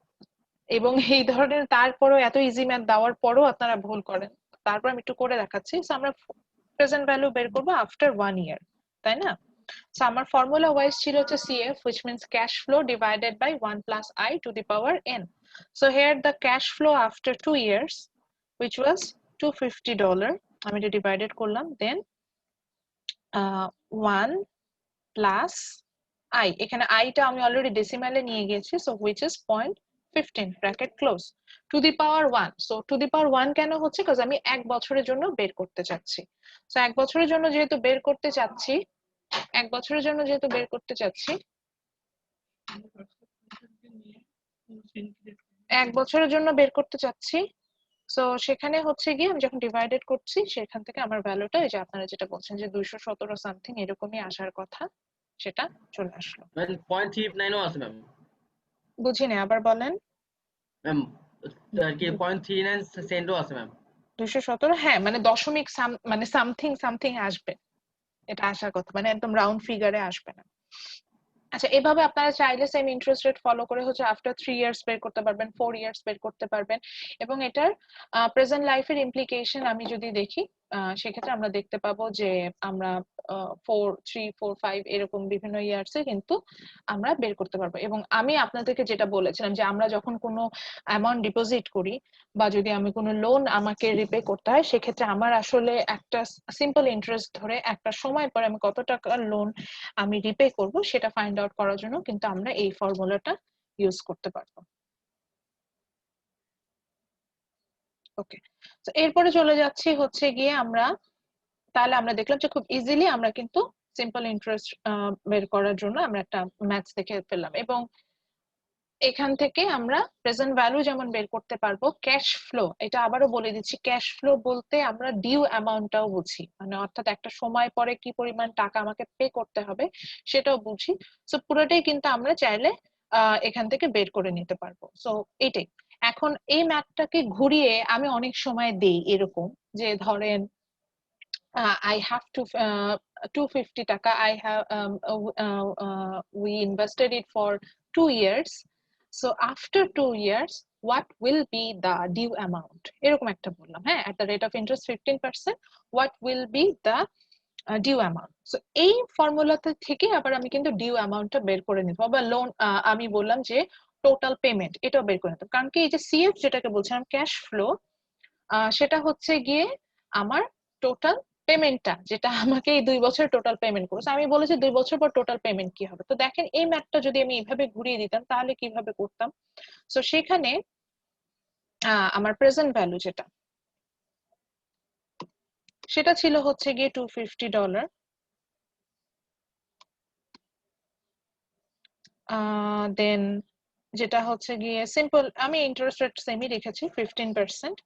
এবং এই ধরনের তারপরেও এত ইজি ম্যাথ দেওয়ার পরেও আপনারা ভুল করেন। তারপর আমি একটু করে দেখাচ্ছি। So, আমরা প্রেজেন্ট ভ্যালু বের করবো আফটার 1 ইয়ার, তাই না? So, আমার ফর্মুলা ওয়াইজ ছিল হচ্ছে CF, which means cash flow divided by 1 plus I to the power n. So here the cash flow after 2 years, which was $250, আমি এটা ডিভাইডেড করলাম, দেন 1 প্লাস I, এখানে I টা আমি অলরেডি ডেসিমালে নিয়ে গেছি, so which is 0.15 bracket close to the power 1। So to the power 1 কেন হচ্ছে, কারণ আমি 1 বছরের জন্য বের করতে চাচ্ছি। সো 1 বছরের জন্য যেহেতু বের করতে চাচ্ছি, 1 বছরের জন্য যেহেতু বের করতে চাচ্ছি, 1 বছরের জন্য বের করতে চাচ্ছি, সো সেখানে হচ্ছে গিয়ে আমি যখন ডিভাইডেড করছি, সেখান থেকে আমার ভ্যালুটা, এই যে আপনারা যেটা বলছেন যে 217 সামথিং এরকমই আসার কথা, সেটা চলে আসলো। ম্যাম 0.39 ও আছে ম্যাম। বুঝিনি, আবার বলেন। ম্যাম আর কি 0.39 সেন্টও আছে ম্যাম। 217, হ্যাঁ, মানে দশমিক মানে সামথিং সামথিং আসবে, এটা আসার কথা, মানে একদম রাউন্ড ফিগারে আসবে না। আচ্ছা, এভাবে আপনারা চাইলে সেম ইন্টারেস্ট রেট ফলো করে হচ্ছে আফটার 3 ইয়ার্স বের করতে পারবেন, 4 ইয়ার্স বের করতে পারবেন। এবং এটার প্রেজেন্ট লাইফের ইমপ্লিকেশন আমি যদি দেখি, সেক্ষেত্রে আমরা দেখতে পাবো যে আমরা 4, 3, 4, 5 এরকম বিভিন্ন ইয়ার্সে কিন্তু আমরা বের করতে পারবো। এবং আমি আপনাদেরকে যেটা বলেছিলাম যে আমরা যখন কোনো অ্যামাউন্ট ডিপোজিট করি, বা যদি আমি কোনো লোন আমাকে রিপে করতে হয়, সেক্ষেত্রে আমার আসলে একটা সিম্পল ইন্টারেস্ট ধরে একটা সময় পরে আমি কত টাকার লোন আমি রিপে করব সেটা ফাইন্ড আউট করার জন্য কিন্তু আমরা এই ফর্মুলাটা ইউজ করতে পারবো। ওকে, তো এরপরে চলে যাচ্ছি হচ্ছে গিয়ে আমরা, তাহলে আমরা দেখলাম যে খুব ইজিলি আমরা কিন্তু সিম্পল ইন্টারেস্ট বের করার জন্য আমরা একটা ম্যাথস দেখে ফেললাম। এবং এখান থেকে আমরা প্রেজেন্ট ভ্যালু যেমন বের করতে পারবো, ক্যাশ ফ্লো, এটা আবারও বলে দিচ্ছি, ক্যাশ ফ্লো বলতে আমরা ডিউ অ্যামাউন্টটাও বুঝি, মানে অর্থাৎ একটা সময় পরে কি পরিমাণ টাকা আমাকে পে করতে হবে সেটাও বুঝি। সো পুরোটাই কিন্তু আমরা চাইলে এখান থেকে বের করে নিতে পারবো। সো এটাই। এখন এই ম্যাথটাকে ঘুরিয়ে আমি অনেক সময় দেই এরকম, যে ধরেন I have to 250 টাকা, we invested it for 2 years, so after 2 years what will be the due amount, এরকম একটা বললাম। হ্যাঁ, at the rate of interest 15%, what will be the due amount। so এই ফর্মুলাতে থেকে আবার আমি কিন্তু ডিউ অ্যামাউন্টটা বের করে নিতে পারবো, বা লোন আমি বললাম যে টোটাল পেমেন্ট, এটাও বের করে নিতে পারবো। কারণ কি, এই যে সিএফ যেটাকে বলছিলাম ক্যাশ ফ্লো, সেটা হচ্ছে গিয়ে আমার টোটাল পেমেন্টটা, যেটা আমাকে এই 2 বছর টোটাল পেমেন্ট করেছে। আমি বলেছি 2 বছর পর টোটাল পেমেন্ট কি হবে। তো দেখেন এই ম্যাথটা যদি আমি এইভাবে ঘুরিয়ে দিতাম তাহলে কিভাবে করতাম। সো সেখানে আমার প্রেজেন্ট ভ্যালু যেটা, সেটা ছিল হচ্ছে গিয়ে $250। দেন যেটা হচ্ছে গিয়ে সিম্পল, আমি ইন্টারেস্ট রেট সেমই রেখেছি 15%।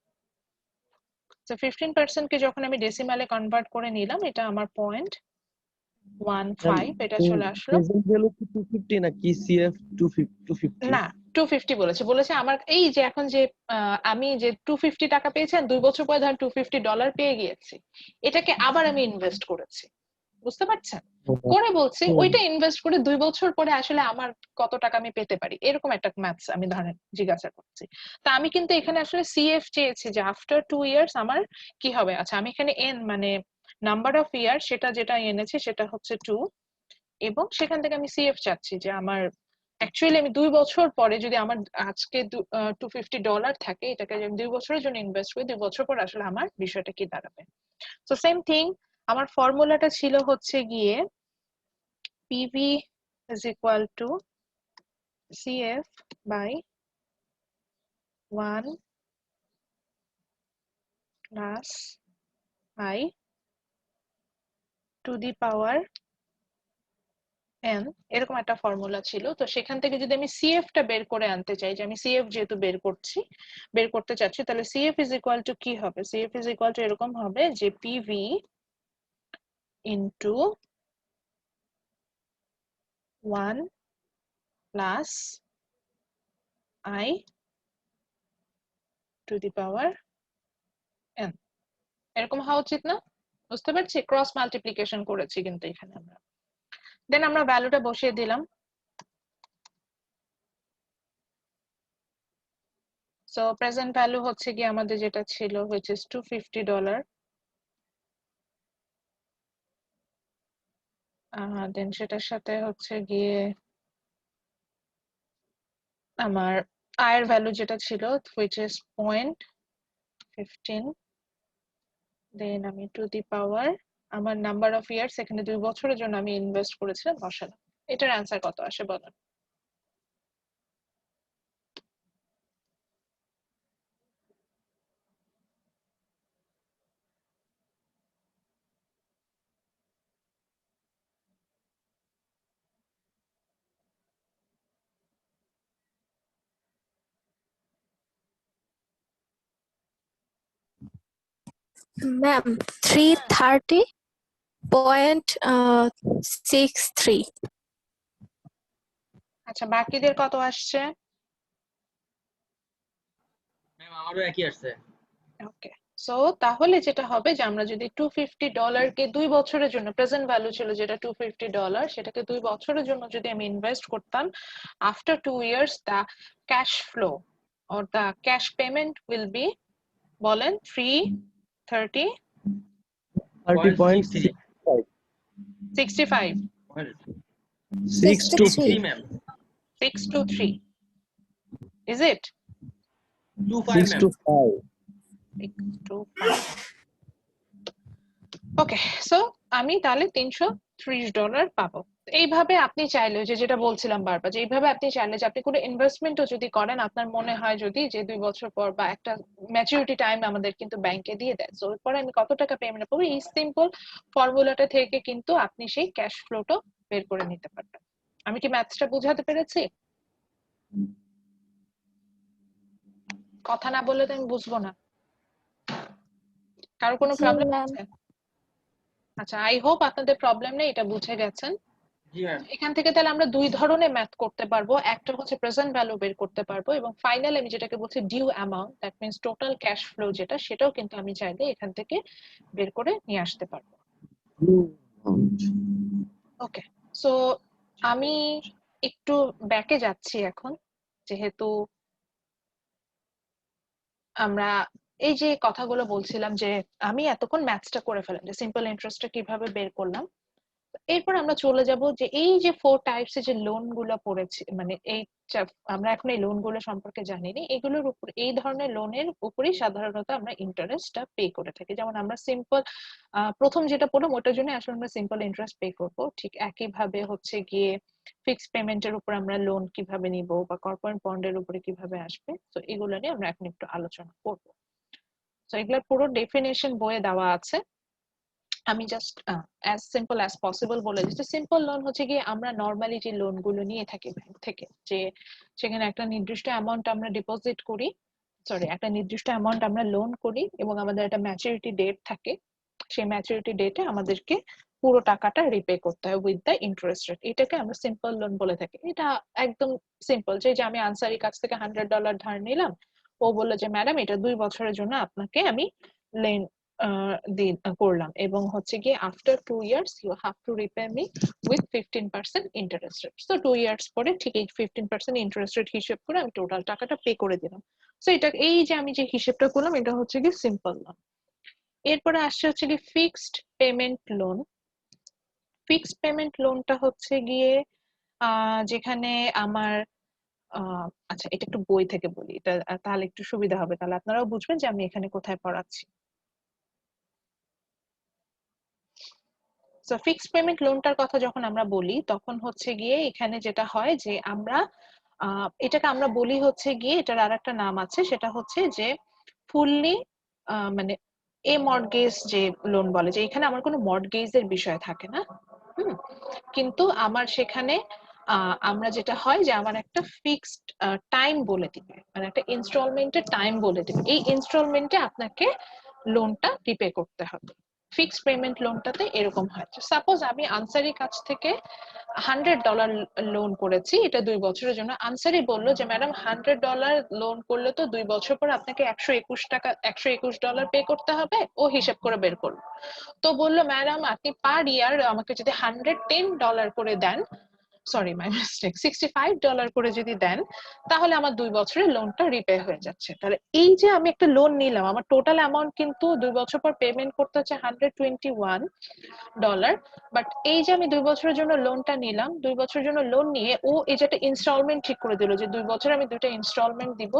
তো 15% কে যখন আমি ডেসিমালে কনভার্ট করে নিলাম, এটা আমার 0.15 এটা চলে আসলো। প্রেজেন্ট ভ্যালু কি 250 নাকি সিএফ 250? না, 250 বলেছে আমার এই যে এখন যে আমি যে 250 টাকা পেয়েছেন 2 বছর পরে ধরেন $250 পেয়ে গিয়েছি, এটাকে আবার আমি ইনভেস্ট করেছি, বুঝতে পারছেন? করে বলছি ওইটা ইনভেস্ট করে 2 বছর পরে আসলে আমার কত টাকা আমি পেতে পারি, এরকম একটা ম্যাথস আমি ধরেন জিজ্ঞাসা করছি। তা আমি কিন্তু এখানে আসলে সিএফ চেয়েছি যে আফটার 2 ইয়ার্স আমার কি হবে। আচ্ছা, আমি এখানে এন মানে নাম্বার অফ ইয়ার সেটা যেটা এনেছি সেটা হচ্ছে 2, এবং সেখান থেকে আমি সিএফ চাচ্ছি যে আমার অ্যাকচুয়ালি আমি 2 বছর পরে যদি আমার আজকে $250 থাকে, এটাকে যদি আমি 2 বছরের জন্য ইনভেস্ট করি, 2 বছর পর আসলে আমার বিষয়টা কি দাঁড়াবে। তো সেম থিং, আমার ফর্মুলাটা ছিল হচ্ছে গিয়ে PV is equal to CF by 1 plus I to the power n, এরকম একটা ফর্মুলা ছিল। তো সেখান থেকে যদি আমি CF টা বের করে আনতে চাই, যে আমি CF যেহেতু বের করতে চাচ্ছি, তাহলে CF is equal to কি হবে? CF is equal to এরকম হবে যে PV into 1 plus I to the power n, এরকম হওয়া উচিত না? বুঝতে পারছি, ক্রস মাল্টিপ্লিকেশন করেছি কিন্তু এখানে আমরা। দেন আমরা ভ্যালুটা বসিয়ে দিলাম। সো প্রেজেন্ট ভ্যালু হচ্ছে কি আমাদের যেটা ছিল which is $250, দেন সেটার সাথে হচ্ছে গিয়ে আমার আয়ের ভ্যালু যেটা ছিল which is 0.15, দেন আমি টু দি পাওয়ার আমার নাম্বার অফ ইয়ার্স এখানে 2 বছরের জন্য আমি ইনভেস্ট করেছিলাম বসালাম। এটার অ্যান্সার কত আসে বলেন? ম্যাম 330.63। আচ্ছা, বাকিদের কত আসছে? ম্যাম আমারও একই আসছে। ওকে, সো তাহলে যেটা হবে যে আমরা যদি $250 কে 2 বছরের জন্য, প্রেজেন্ট ভ্যালু ছিল যেটা $250, সেটাকে 2 বছরের জন্য যদি আমি ইনভেস্ট করতাম, after 2 years the cash flow or the cash payment will be, বলেন, 330 30.65 65 623 ma'am 623, is it 25 ma'am 625 625? Okay, so আমি তাহলে $330 পাবো। এইভাবে আপনি চাইলে যে যেটা বলছিলাম বারবার, যে এইভাবে আপনি চাইলে যে আপনি কোনো ইনভেস্টমেন্টও যদি করেন, আপনার মনে হয় যদি যে 2 বছর পর বা একটা ম্যাচুরিটি টাইম আমাদের কিন্তু ব্যাংকে দিয়ে দেয়, সো এরপরে আমি কত টাকা পেমেন্ট পাবো, এই সিম্পল ফর্মুলাটা থেকে কিন্তু আপনি সেই ক্যাশ ফ্লোটা বের করে নিতে পারবেন। আমি কি ম্যাথসটা বুঝাতে পেরেছি? কথা না বললে তো আমি বুঝবো না। কারো কোনো জি প্রবলেম ম্যাম। আছে? আচ্ছা, আই হোপ আপনাদের প্রবলেম নেই, এটা বুঝে গেছেন। জি ম্যাম এখান থেকে তাহলে আমরা 2 ধরনের ম্যাথ করতে পারবো, একটা হচ্ছে প্রেজেন্ট ভ্যালু বের করতে পারবো, এবং ফাইনাল আমি যেটাকে বলছি due amount, that means total cash flow যেটা, সেটাও কিন্তু আমি চাইলে এখান থেকে বের করে নিয়ে আসতে পারবো। ওকে, সো আমি একটু ব্যাকে যাচ্ছি এখন, যেহেতু আমরা এই যে কথাগুলো বলছিলাম যে আমি এতক্ষণ ম্যাথসটা করে ফেললাম যে সিম্পল ইন্টারেস্টটা কিভাবে বের করলাম। এরপর আমরা চলে যাব যে এই যে 4 টাইপস এর যে লোন গুলো পড়েছে, মানে এই আমরা এখন এই লোন গুলো সম্পর্কে জানি না, এগুলোর উপর, এই ধরনের লোনের উপরেই সাধারণত আমরা ইন্টারেস্টটা পে করে থাকি। যেমন আমরা সিম্পল প্রথম যেটা পড়লাম ওটার জন্য আসলে আমরা সিম্পল ইন্টারেস্ট পে করব, ঠিক একই ভাবে হচ্ছে গিয়ে ফিক্সড পেমেন্টের উপর আমরা লোন কিভাবে নিব বা কর্পোরেট বন্ডের উপরে কিভাবে আসবে, তো এগুলো নিয়ে আমরা এখন একটু আলোচনা করব। তো এগুলোর পুরো ডেফিনেশন বইয়ে দেওয়া আছে, আমি just as simple as possible বলে দিচ্ছি। সিম্পল লোন হচ্ছে গিয়ে আমরা নর্মালি যে লোনগুলো নিয়ে থাকি ব্যাংক থেকে, যে সেখানে একটা নির্দিষ্ট অ্যামাউন্ট আমরা ডিপোজিট করি, সরি একটা নির্দিষ্ট অ্যামাউন্ট আমরা লোন করি এবং আমাদের একটা ম্যাচুরিটি ডেট থাকে। সেই ম্যাচুরিটি ডেটে আমাদেরকে পুরো টাকাটা রিপে করতে হয় উইথ দ্য ইন্টারেস্ট রেট। এটাকে আমরা সিম্পল লোন বলে থাকি। এটা একদম সিম্পল, যে আমি আনসারির কাছ থেকে $100 ধার নিলাম, ও বললো যে ম্যাডাম এটা 2 বছরের জন্য আপনাকে আমি লেন করলাম, এবং হচ্ছে গিয়ে after 2 years you have to repay me with 15% interest rate. তো 2 years পরে ঠিক এই 15% ইন্টারেস্ট রেট হিসেব করে আমি টোটাল টাকাটা পে করে দিলাম। সো এটা এই যে আমি যে হিসেবটা করলাম এটা হচ্ছে গিয়ে সিম্পল লোন। এরপরে আসছে হচ্ছে গিয়ে fixed payment loan. Fixed payment লোনটা হচ্ছে গিয়ে যেখানে আমার আচ্ছা এটা একটু বই থেকে বলি, এটা তাহলে একটু সুবিধা হবে, তাহলে আপনারাও বুঝবেন যে আমি এখানে কোথায় পড়াচ্ছি। সো ফিক্সড পেমেন্ট লোনটার কথা যখন আমরা বলি তখন হচ্ছে গিয়ে এখানে যেটা হয় যে আমরা এটাকে আমরা বলি হচ্ছে গিয়ে, এটার আর একটা নাম আছে, সেটা হচ্ছে যে ফুললি মানে এ মর্টগেজ যে লোন বলে, যে এখানে আমার কোনো মর্টগেজের বিষয় থাকে না। কিন্তু আমার সেখানে আমরা যেটা হয় যে আমার একটা ফিক্সড টাইম বলে দিবে, মানে একটা ইনস্টলমেন্টের টাইম বলে দিবে, এই ইনস্টলমেন্টে আপনাকে লোনটা রিপে করতে হবে। ফিক্সড পেমেন্ট লোনটাতে এরকম হয়, সাপোজ আমি আনসারির কাছ থেকে $100 লোন করেছি, এটা 2 বছরের জন্য। আনসারি বললো যে ম্যাডাম $100 লোন করলে তো 2 বছর পর আপনাকে $121 পে করতে হবে, ও হিসেব করে বের করলো। তো বললো ম্যাডাম আপনি পার ইয়ার আমাকে যদি $110 করে দেন, সরি মাই মিস্টেক, $65 করে যদি দেন, তাহলে আমার 2 বছরের লোনটা রিপে হয়ে যাচ্ছে। তাহলে এই যে আমি একটা লোন নিলাম, আমার টোটাল অ্যামাউন্ট কিন্তু 2 বছর পর পেমেন্ট করতে হচ্ছে $121, বাট এই যে আমি 2 বছরের জন্য লোনটা নিলাম, 2 বছরের জন্য লোন নিয়ে ও এই যে একটা ইনস্টলমেন্ট ঠিক করে দিল যে 2 বছরে আমি 2টা ইনস্টলমেন্ট দিব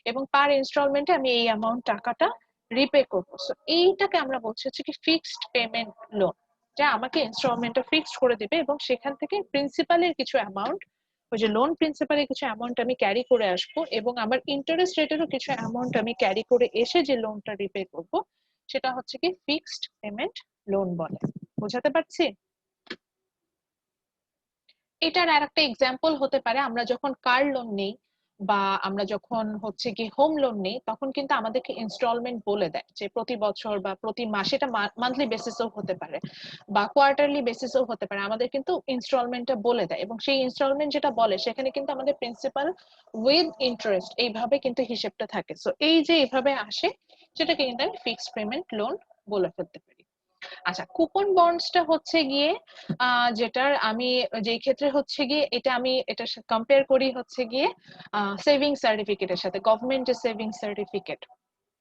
এবং পার ইনস্টলমেন্টে আমি এই অ্যামাউন্ট টাকাটা রিপে করবো। সো এইটাকে আমরা বলছি হচ্ছে কি ফিক্সড পেমেন্ট লোন, যা আমাকে ইনস্টলমেন্টটা ফিক্সড করে দিবে এবং সেখান থেকে প্রিন্সিপালের কিছু অ্যামাউন্ট, ওই যে লোন প্রিন্সিপালের কিছু অ্যামাউন্ট আমি ক্যারি করে আসবো এবং আমার ইন্টারেস্ট রেটেরও কিছু অ্যামাউন্ট আমি ক্যারি করে এসে যে লোনটা রিপে করব, সেটা হচ্ছে কি ফিক্সড পেমেন্ট লোন বলে। বোঝাতে পারছি? এটার আর একটা এক্সাম্পল হতে পারে আমরা যখন কার লোন নেই বা আমরা যখন হচ্ছে কি হোম লোন নেই, তখন কিন্তু আমাদেরকে ইনস্টলমেন্ট বলে দেয় যে প্রতি বছর বা প্রতি মাসে, এটা মান্থলি বেসিসও হতে পারে বা কোয়ার্টারলি বেসিসও হতে পারে, আমাদের কিন্তু ইনস্টলমেন্টটা বলে দেয় এবং সেই ইনস্টলমেন্ট যেটা বলে সেখানে কিন্তু আমাদের প্রিন্সিপাল উইথ ইন্টারেস্ট এইভাবে কিন্তু হিসেবটা থাকে। সো এই যে এইভাবে আসে সেটাকে কিন্তু আমি ফিক্সড পেমেন্ট লোন বলে ফেলতে পারি। আচ্ছা, কুপন বন্ডসটা হচ্ছে গিয়ে যেটার আমি যেই ক্ষেত্রে হচ্ছে গিয়ে এটা আমি এটা কম্পেয়ার করি হচ্ছে গিয়ে সেভিং সার্টিফিকেটের সাথে। গভর্নমেন্টের সেভিং সার্টিফিকেট,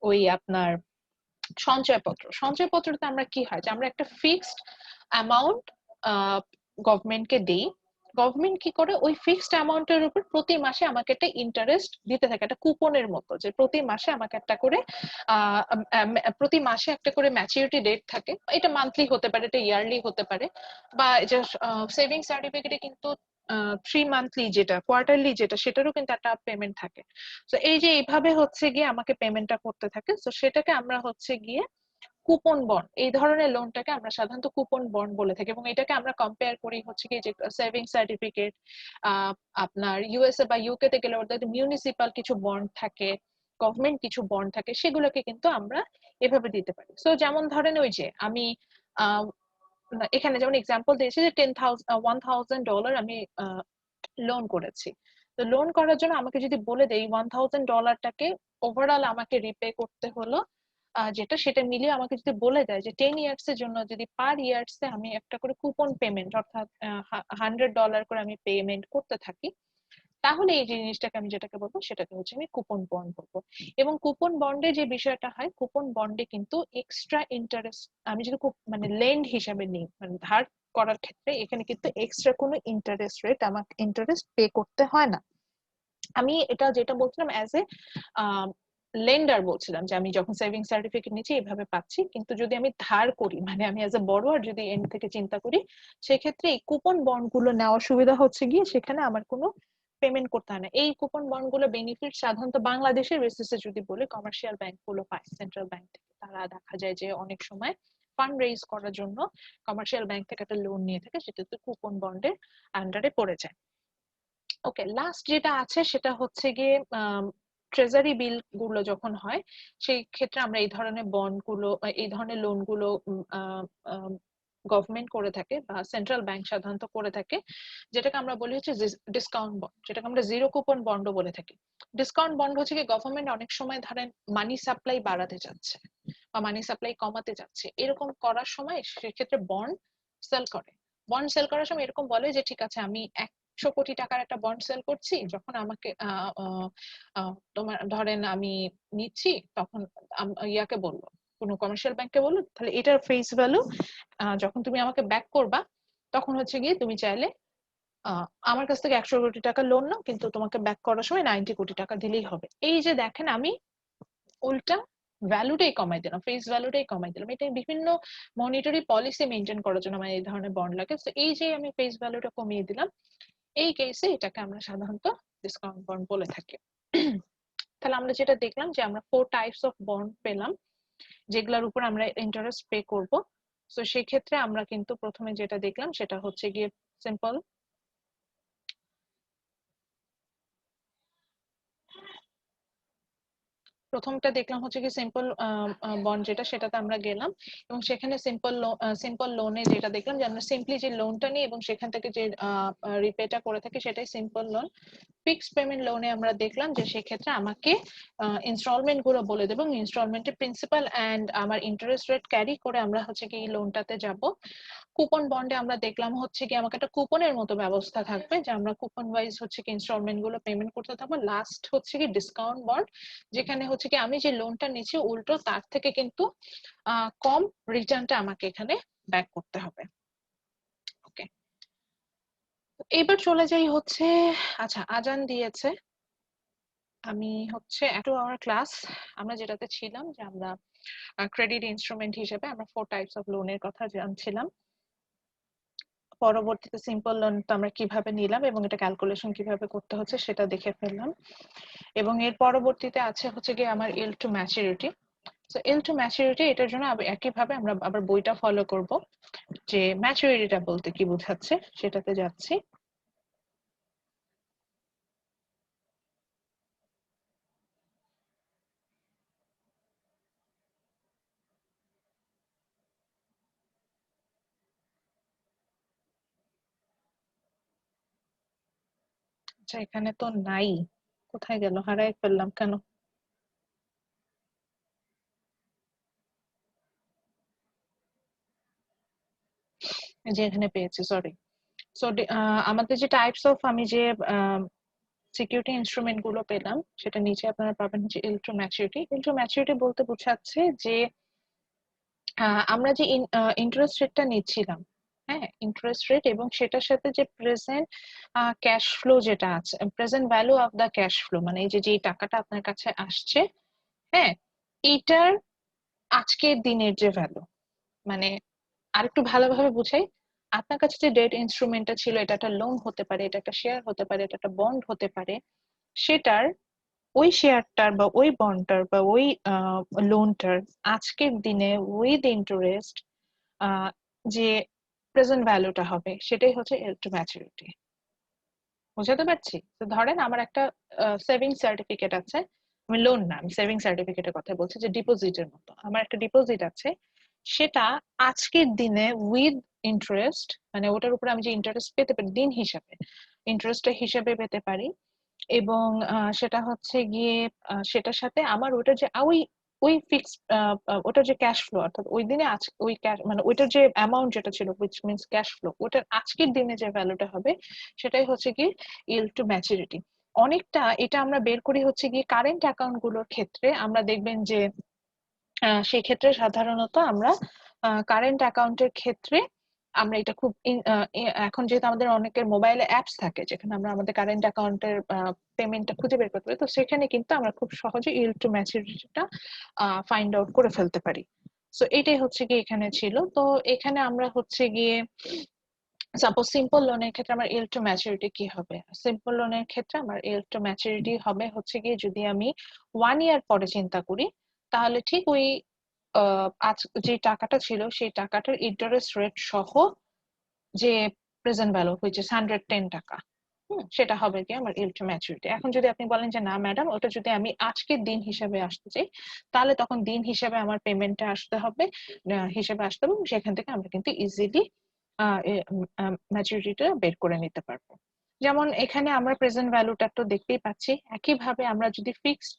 ওই আপনার সঞ্চয়পত্রতে আমরা কি হয় যে আমরা একটা ফিক্সড অ্যামাউন্ট গভর্নমেন্টকে দিই, গভর্নমেন্ট কি করে ওই ফিক্সড অ্যামাউন্টের উপর প্রতি মাসে আমাকে একটা ইন্টারেস্ট দিতে থাকে, একটা কুপনের মতো, যে প্রতি মাসে আমাকে একটা করে প্রতি মাসে একটা করে ম্যাচুরিটি ডেট থাকে। এটা মান্থলি হতে পারে, এটা ইয়ারলি হতে পারে, বা সেভিং সার্টিফিকেটে কিন্তু 3 মান্থলি যেটা কোয়ার্টারলি যেটা সেটারও কিন্তু একটা পেমেন্ট থাকে। তো এই যে এইভাবে হচ্ছে গিয়ে আমাকে পেমেন্টটা করতে থাকে, তো সেটাকে আমরা হচ্ছে গিয়ে কুপন বন্ড, এই ধরনের লোনটাকে আমরা সাধারণত কুপন বন্ড বলে থাকি এবং এটাকে আমরা কম্পেয়ার করি হচ্ছে কি যে সেভিং সার্টিফিকেট, আপনার ইউএসএ বা ইউকে তে গেলে ওদের মিউনিসিপাল কিছু বন্ড থাকে, গভর্নমেন্ট কিছু বন্ড থাকে, সেগুলোকে কিন্তু আমরা এভাবে দিতে পারি। সো যেমন ধরেন ওই যে আমি এখানে যেমন এক্সাম্পল দিয়েছি যে $1,000 আমি লোন করেছি। তো লোন করার জন্য আমাকে যদি বলে দেয় $1,000টাকে ওভারঅল আমাকে রিপে করতে হলো যেটা, সেটা মিলিয়ে আমাকে যদি বলে দেয় যে 10 ইয়ার্স এর জন্য যদি পার ইয়ার্স এ আমি একটা করে কুপন পেমেন্ট অর্থাৎ $100 করে আমি পেমেন্ট করতে থাকি, তাহলে এই জিনিসটাকে আমি যেটাকে বলবো সেটাকে হচ্ছে আমি কুপন বন্ড বলবো। এবং কুপন বন্ডে যে বিষয়টা হয়, কুপন বন্ডে কিন্তু এক্সট্রা ইন্টারেস্ট, আমি যদি মানে লেন্ড হিসাবে নিই মানে ধার করার ক্ষেত্রে, এখানে কিন্তু এক্সট্রা কোনো ইন্টারেস্ট রেট আমাকে ইন্টারেস্ট পে করতে হয় না। আমি এটা যেটা বলছিলাম অ্যাজ এ লেন্ডার বলছিলাম যে আমি যখন সেভিং সার্টিফিকেট নিচ্ছি এইভাবে পাচ্ছি, কিন্তু যদি আমি ধার করি মানে আমি অ্যাজ এ বড়োয়ার যদি এন্ড থেকে চিন্তা করি, সেক্ষেত্রে এই কুপন বন্ড গুলো নেওয়ার সুবিধা হচ্ছে গিয়ে সেখানে আমার কোনো পেমেন্ট করতে হয় না। এই কুপন বন্ড গুলো বেনিফিট সাধারণত বাংলাদেশের বেসিসে যদি বলি কমার্শিয়াল ব্যাংক গুলো পায়, সেন্ট্রাল ব্যাংক থেকে। তারা দেখা যায় যে অনেক সময় ফান্ড রেইজ করার জন্য কমার্শিয়াল ব্যাংক থেকে একটা লোন নিয়ে থাকে, সেটা তো কুপন বন্ডের আন্ডারে পড়ে যায়। ওকে, লাস্ট যেটা আছে সেটা হচ্ছে গিয়ে ট্রেজারি বিল গুলো যখন হয় সেই ক্ষেত্রে আমরা এই ধরনের বন্ড গুলো এই ধরনের লোন গুলো গভর্নমেন্ট করে থাকে বা সেন্ট্রাল ব্যাংক সাধারণত করে থাকে, যেটাকে আমরা বলি হচ্ছে ডিসকাউন্ট বন্ড, যেটাকে আমরা জিরো কুপন বন্ডও বলে থাকি। ডিসকাউন্ট বন্ড হচ্ছে কি গভর্নমেন্ট অনেক সময় ধরেন মানি সাপ্লাই বাড়াতে যাচ্ছে বা মানি সাপ্লাই কমাতে যাচ্ছে, এরকম করার সময় সেক্ষেত্রে বন্ড সেল করে। বন্ড সেল করার সময় এরকম বলে যে ঠিক আছে আমি 100 কোটি টাকার একটা বন্ড সেল করছি, যখন আমাকে তোমার ধরেন আমি নিচ্ছি তখন ইয়াকে বললো, কোনো কমার্শিয়াল ব্যাংকে বললো তাহলে এটার ফেস ভ্যালু যখন তুমি আমাকে ব্যাক করবা তখন হচ্ছে গিয়ে তুমি চাইলে আমার কাছ থেকে 100 কোটি টাকা লোন নাও, কিন্তু তোমাকে ব্যাক করার সময় 90 কোটি টাকা দিলেই হবে। এই যে দেখেন আমি উল্টা ভ্যালুটাই কমাই দিলাম, ফেস ভ্যালুটাই কমাই দিলাম। এটা বিভিন্ন মনিটারি পলিসি মেনটেন করার জন্য আমার এই ধরনের বন্ড লাগে। তো এই যে আমি ফেস ভ্যালুটা কমিয়ে দিলাম, এই কেসে এটাকে আমরা সাধারণত ডিসকাউন্ট বন্ড বলে থাকি। তাহলে আমরা যেটা দেখলাম যে আমরা 4 টাইপস অফ বন্ড পেলাম যেগুলোর উপর আমরা ইন্টারেস্ট পে করব। তো সেই ক্ষেত্রে আমরা কিন্তু প্রথমে যেটা দেখলাম সেটা হচ্ছে গিয়ে সিম্পল প্রথমটা দেখলাম হচ্ছে কি সিম্পল বন্ড যেটা, সেটাতে আমরা গেলাম এবং সেখানে সিম্পল লোনে যেটা দেখলাম যে আমরা সিম্পলি যে লোনটা নিই এবং সেখান থেকে যে রিপেটা করে থাকি সেটাই সিম্পল লোন। ফিক্সড পেমেন্ট লোনে আমরা দেখলাম যে সেক্ষেত্রে আমাকে ইনস্টলমেন্ট গুলো বলে দেবো, ইনস্টলমেন্টের প্রিন্সিপাল এন্ড আমার ইন্টারেস্ট রেট ক্যারি করে আমরা হচ্ছে কি এই লোনটাতে যাব। কুপন বন্ডে আমরা দেখলাম হচ্ছে কি আমাকে একটা কুপনের মতো ব্যবস্থা থাকবে যে আমরা কুপন ওয়াইজ হচ্ছে কি ইনস্টলমেন্ট গুলো পেমেন্ট করতে থাকবো। লাস্ট হচ্ছে কি ডিসকাউন্ট বন্ড, যেখানে হচ্ছে কি আমি যে লোনটা নিচ্ছি উল্টো তার থেকে কিন্তু কম রিটার্নটা আমাকে এখানে ব্যাক করতে হবে। ওকে, এবার চলে যাই হচ্ছে, আচ্ছা আজান দিয়েছে, আমি হচ্ছে একটু আমার ক্লাস আমরা যেটাতে ছিলাম যে আমরা ক্রেডিট ইনস্ট্রুমেন্ট হিসেবে আমরা 4 টাইপস অফ লোনের কথা জানছিলাম। পরবর্তীতে সিম্পল লোন তো আমরা কিভাবে নিলাম এবং এটা ক্যালকুলেশন কিভাবে করতে হচ্ছে সেটা দেখে ফেললাম। এবং এর পরবর্তীতে আছে হচ্ছে গিয়ে আমার yield to maturity. So yield to maturity এটার জন্য একইভাবে আমরা আবার বইটা ফলো করব যে ম্যাচুরিটিটা বলতে কি বোঝাচ্ছে সেটাতে যাচ্ছি। আচ্ছা এখানে তো নাই, কোথায় গেল, হারাই ফেললাম কেন? যে এখানে পেয়েছি, সরি। সো আমাদের যে টাইপস অফ আমি যে সিকিউরিটি ইনস্ট্রুমেন্ট গুলো পেলাম সেটা নিচে আপনারা পাবেন যে yield to maturity. Yield to maturity বলতে বোঝাচ্ছে যে আমরা যে ইন্টারেস্ট রেটটা নিচ্ছিলাম, হ্যাঁ ইন্টারেস্ট রেট এবং সেটার সাথে যে প্রেজেন্ট ক্যাশ ফ্লো যেটা আছে, present value of the cash flow, মানে এই যে যে টাকাটা আপনার কাছে আসছে, হ্যাঁ এইটার আজকের দিনের যে ভ্যালু, মানে আরেকটু ভালোভাবে বুঝাই, আপনার কাছে যে ডেট ইনস্ট্রুমেন্টটা ছিল এটা একটা লোন হতে পারে, এটা একটা শেয়ার হতে পারে, এটা একটা বন্ড হতে পারে, সেটার ওই শেয়ারটার বা ওই বন্ডটার বা ওই লোনটার আজকের দিনে উইথ ইন্টারেস্ট যে প্রেজেন্ট ভ্যালুটা হবে সেটাই হচ্ছে ইল্ড টু ম্যাচুরিটি। বুঝাতে পারছি? তো ধরেন আমার একটা সেভিংস সার্টিফিকেট আছে, আমি লোন না আমি সেভিং সার্টিফিকেটের কথা বলছি, যে ডিপোজিটের মতো আমার একটা ডিপোজিট আছে, সেটা আজকের দিনে উইথ ইন্টারেস্ট, মানে ওটার উপরে আমি যে ইন্টারেস্ট পেতে পারি দিন হিসাবে, ইন্টারেস্টটা হিসাবে পেতে পারি এবং সেটা হচ্ছে গিয়ে সেটার সাথে আমার ওটা যে ওই ওই ফিক্স ওটার যে ক্যাশ ফ্লো, অর্থাৎ ওই দিনে ওই ক্যাশ মানে ওইটার যে অ্যামাউন্ট যেটা ছিল হুইচ মিনস ক্যাশ ফ্লো, ওটার আজকের দিনে যে ভ্যালুটা হবে সেটাই হচ্ছে কি ইল্ড টু ম্যাচুরিটি। অনেকটা এটা আমরা বের করি হচ্ছে কি কারেন্ট অ্যাকাউন্ট গুলোর ক্ষেত্রে, আমরা দেখবেন যে সেই ক্ষেত্রে সাধারণত আমরা কারেন্ট অ্যাকাউন্টের ক্ষেত্রে আমরা এটা খুব এখন যেহেতু আমাদের অনেকের মোবাইলে অ্যাপস থাকে যেখানে আমরা আমাদের কারেন্ট অ্যাকাউন্টের পেমেন্টটা খুঁজে বের করতে পারি, তো সেখানে কিন্তু আমরা খুব সহজে ইল্ড টু ম্যাচুরিটিটা ফাইন্ড আউট করে ফেলতে পারি। সো এটাই হচ্ছে কি এখানে ছিল। তো এখানে আমরা হচ্ছে গিয়ে সাপোজ সিম্পল লোনের ক্ষেত্রে আমার ইল্ড টু ম্যাচুরিটি কি হবে, সিম্পল লোনের ক্ষেত্রে আমার ইল্ড টু ম্যাচুরিটি হবে হচ্ছে গিয়ে যদি আমি 1 ইয়ার পরে চিন্তা করি তাহলে ঠিক ওই আজ যে টাকাটা ছিল সেই টাকাটার ইন্টারেস্ট রেট সহ যে প্রেজেন্ট ভ্যালু হুইচ ইজ 110 টাকা, সেটা হবে কি আমার ইল্ড টু ম্যাচুরিটি। এখন যদি আপনি বলেন যে না ম্যাডাম, ওটা যদি আমি আজকের দিন হিসাবে আসতে চাই, তাহলে তখন দিন হিসাবে আমার পেমেন্টটা আসতে হবে, হিসাবে আসতে হবে, এবং সেখান থেকে আমরা কিন্তু ইজিলি ম্যাচুরিটিটা বের করে নিতে পারবো। যেমন এখানে আমরা প্রেজেন্ট ভ্যালুটা তো দেখতেই পাচ্ছি। একইভাবে আমরা যদি ফিক্সড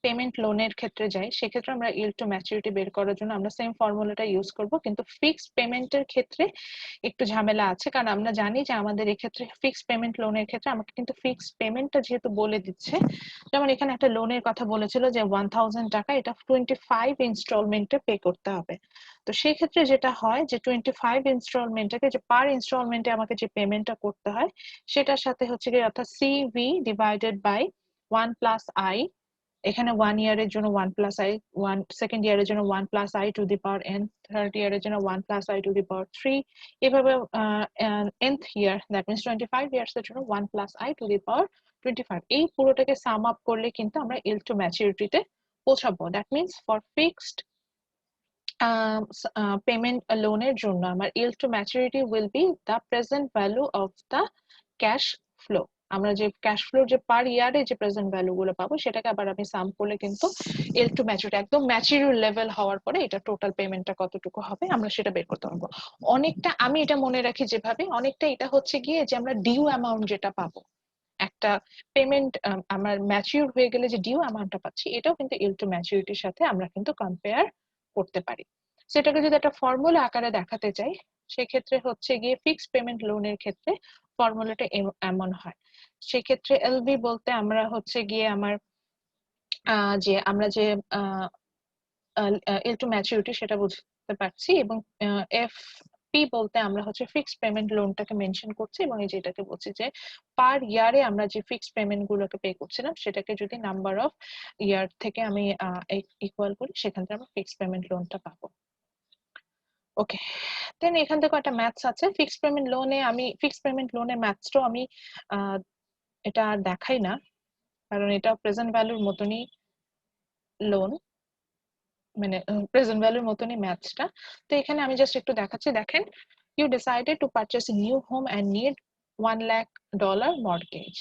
পেমেন্ট লোনের ক্ষেত্রে যাই, সেক্ষেত্রে আমরা ইল্ড টু ম্যাচুরিটি বের করার জন্য আমরা সেম ফর্মুলাটা ইউজ করব, কিন্তু ফিক্সড পেমেন্টের ক্ষেত্রে একটু ঝামেলা আছে, কারণ আমরা জানি যে আমাদের এক্ষেত্রে ফিক্সড পেমেন্ট লোনের ক্ষেত্রে আমাকে কিন্তু ফিক্সড পেমেন্টটা যেহেতু বলে দিচ্ছে, যেমন এখানে একটা লোনের কথা বলেছিল যে 1000 টাকা, এটা 25 ইনস্টলমেন্টে পে করতে হবে। তো সেই ক্ষেত্রে যেটা হয় যে 25 ইনস্টলমেন্টটাকে, যে পার ইনস্টলমেন্টে আমাকে যে পেমেন্টটা করতে হয়, সেটার সাথে হচ্ছে কি অর্থাৎ CV divided by 1 plus I, এখানে 1 ইয়ারের জন্য 1 প্লাস আই, সেকেন্ড ইয়ারের জন্য 1 plus I to the power n, third ইয়ারের জন্য 1 প্লাস আই টু দি পাওয়ার 3, এভাবে nth year, that means 25 years এর জন্য 1 প্লাস আই টু দি পাওয়ার 25। এই পুরোটাকে সাম আপ করলে কিন্তু আমরা ইল্ড টু ম্যাচুরিটিতে পৌঁছাবো। That means for fixed payment লোনের জন্য আমার yield to maturity will be the present value of the cash flow. আমরা যে ক্যাশ ফ্লোর যে পার ইয়ারে যে প্রেজেন্ট ভ্যালু গুলো পাবো, সেটাকে আবার আমি সাম করলে কিন্তু ইল্ড টু ম্যাচুরিটি একদম ম্যাচিউর লেভেল হওয়ার পরে এটা টোটাল পেমেন্টটা কতটুকু হবে আমরা সেটা বের করতে পারবো। অনেকটা আমি এটা মনে রাখি যেভাবে, অনেকটা এটা হচ্ছে গিয়ে যে আমরা ডিউ অ্যামাউন্ট যেটা পাবো, একটা পেমেন্ট আমার ম্যাচিউর হয়ে গেলে যে ডিউ অ্যামাউন্টটা পাচ্ছি, এটাও কিন্তু ইল্ড টু ম্যাচুরিটির সাথে আমরা কিন্তু কম্পেয়ার করতে পারি। সেটাকে যদি একটা ফর্মুলা আকারে দেখাতে চাই, সেক্ষেত্রে হচ্ছে গিয়ে ফিক্সড পেমেন্ট লোনের ক্ষেত্রে ফর্মুলাটা এমন হয়। সেক্ষেত্রে এলভি বলতে আমরা হচ্ছে গিয়ে আমার যে আমরা যে ইল্ড টু ম্যাচুরিটি সেটা বুঝতে পারছি, এবং এফ পি বলতে আমরা হচ্ছে ফিক্সড পেমেন্ট লোনটাকে মেনশন করছি, এবং এই যেটাকে বলছি যে পার ইয়ারে আমরা যে ফিক্সড পেমেন্ট গুলোকে পে করছিলাম, সেটাকে যদি নাম্বার অফ ইয়ার থেকে আমি ইকুয়াল করি, সেখান থেকে আমরা ফিক্সড পেমেন্ট লোনটা পাবো। ওকে, দেন এখান থেকে একটা ম্যাথস আছে ফিক্সড পেমেন্ট লোনে। আমি ফিক্সড পেমেন্ট লোনের ম্যাথসটাও আমি এটা আর দেখাই না, কারণ এটা প্রেজেন্ট ভ্যালুর মতনই লোন, মানে প্রেজেন্ট ভ্যালুর মতনই ম্যাথসটা। তো এখানে আমি জাস্ট একটু দেখাচ্ছি। দেখেন, you decided to purchase a new home and need $1 lakh mortgage.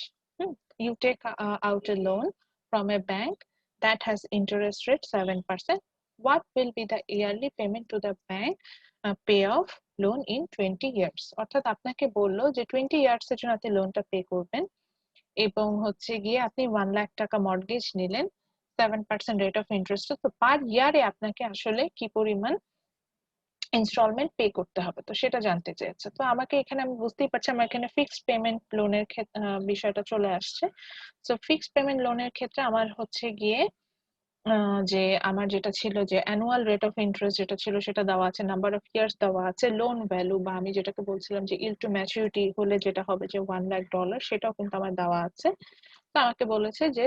You take out a loan from a bank that has interest rate 7%. What will be the yearly payment to the bank payoff loan in 20 years? অর্থাৎ আপনাকে বললো যে 20 years এর জন্য আপনি লোনটা pay করবেন, এবং হচ্ছে গিয়ে আপনি 1 লাখ টাকা মর্টগেজ নিলেন 7% রেট অফ ইন্টারেস্ট। তো পার ইয়ারে আপনাকে আসলে কি পরিমাণ ইনস্টলমেন্ট পে করতে হবে, তো সেটা জানতে চেয়েছে। তো আমাকে এখানে আমি বুঝতেই পারছি আমার এখানে ফিক্সড পেমেন্ট লোনের বিষয়টা চলে আসছে। তো ফিক্সড পেমেন্ট লোনের ক্ষেত্রে আমার হচ্ছে গিয়ে যে আমার যেটা ছিল যে অ্যানুয়াল রেট অফ ইন্টারেস্ট যেটা ছিল সেটা দেওয়া আছে, নাম্বার অফ ইয়ার্স দেওয়া আছে, লোন ভ্যালু বা আমি যেটাকে বলছিলাম যে ইল্ড টু ম্যাচুরিটি হলে যেটা হবে যে $1 লাখ, সেটাও কিন্তু আমার দেওয়া আছে। তো আমাকে বলেছে যে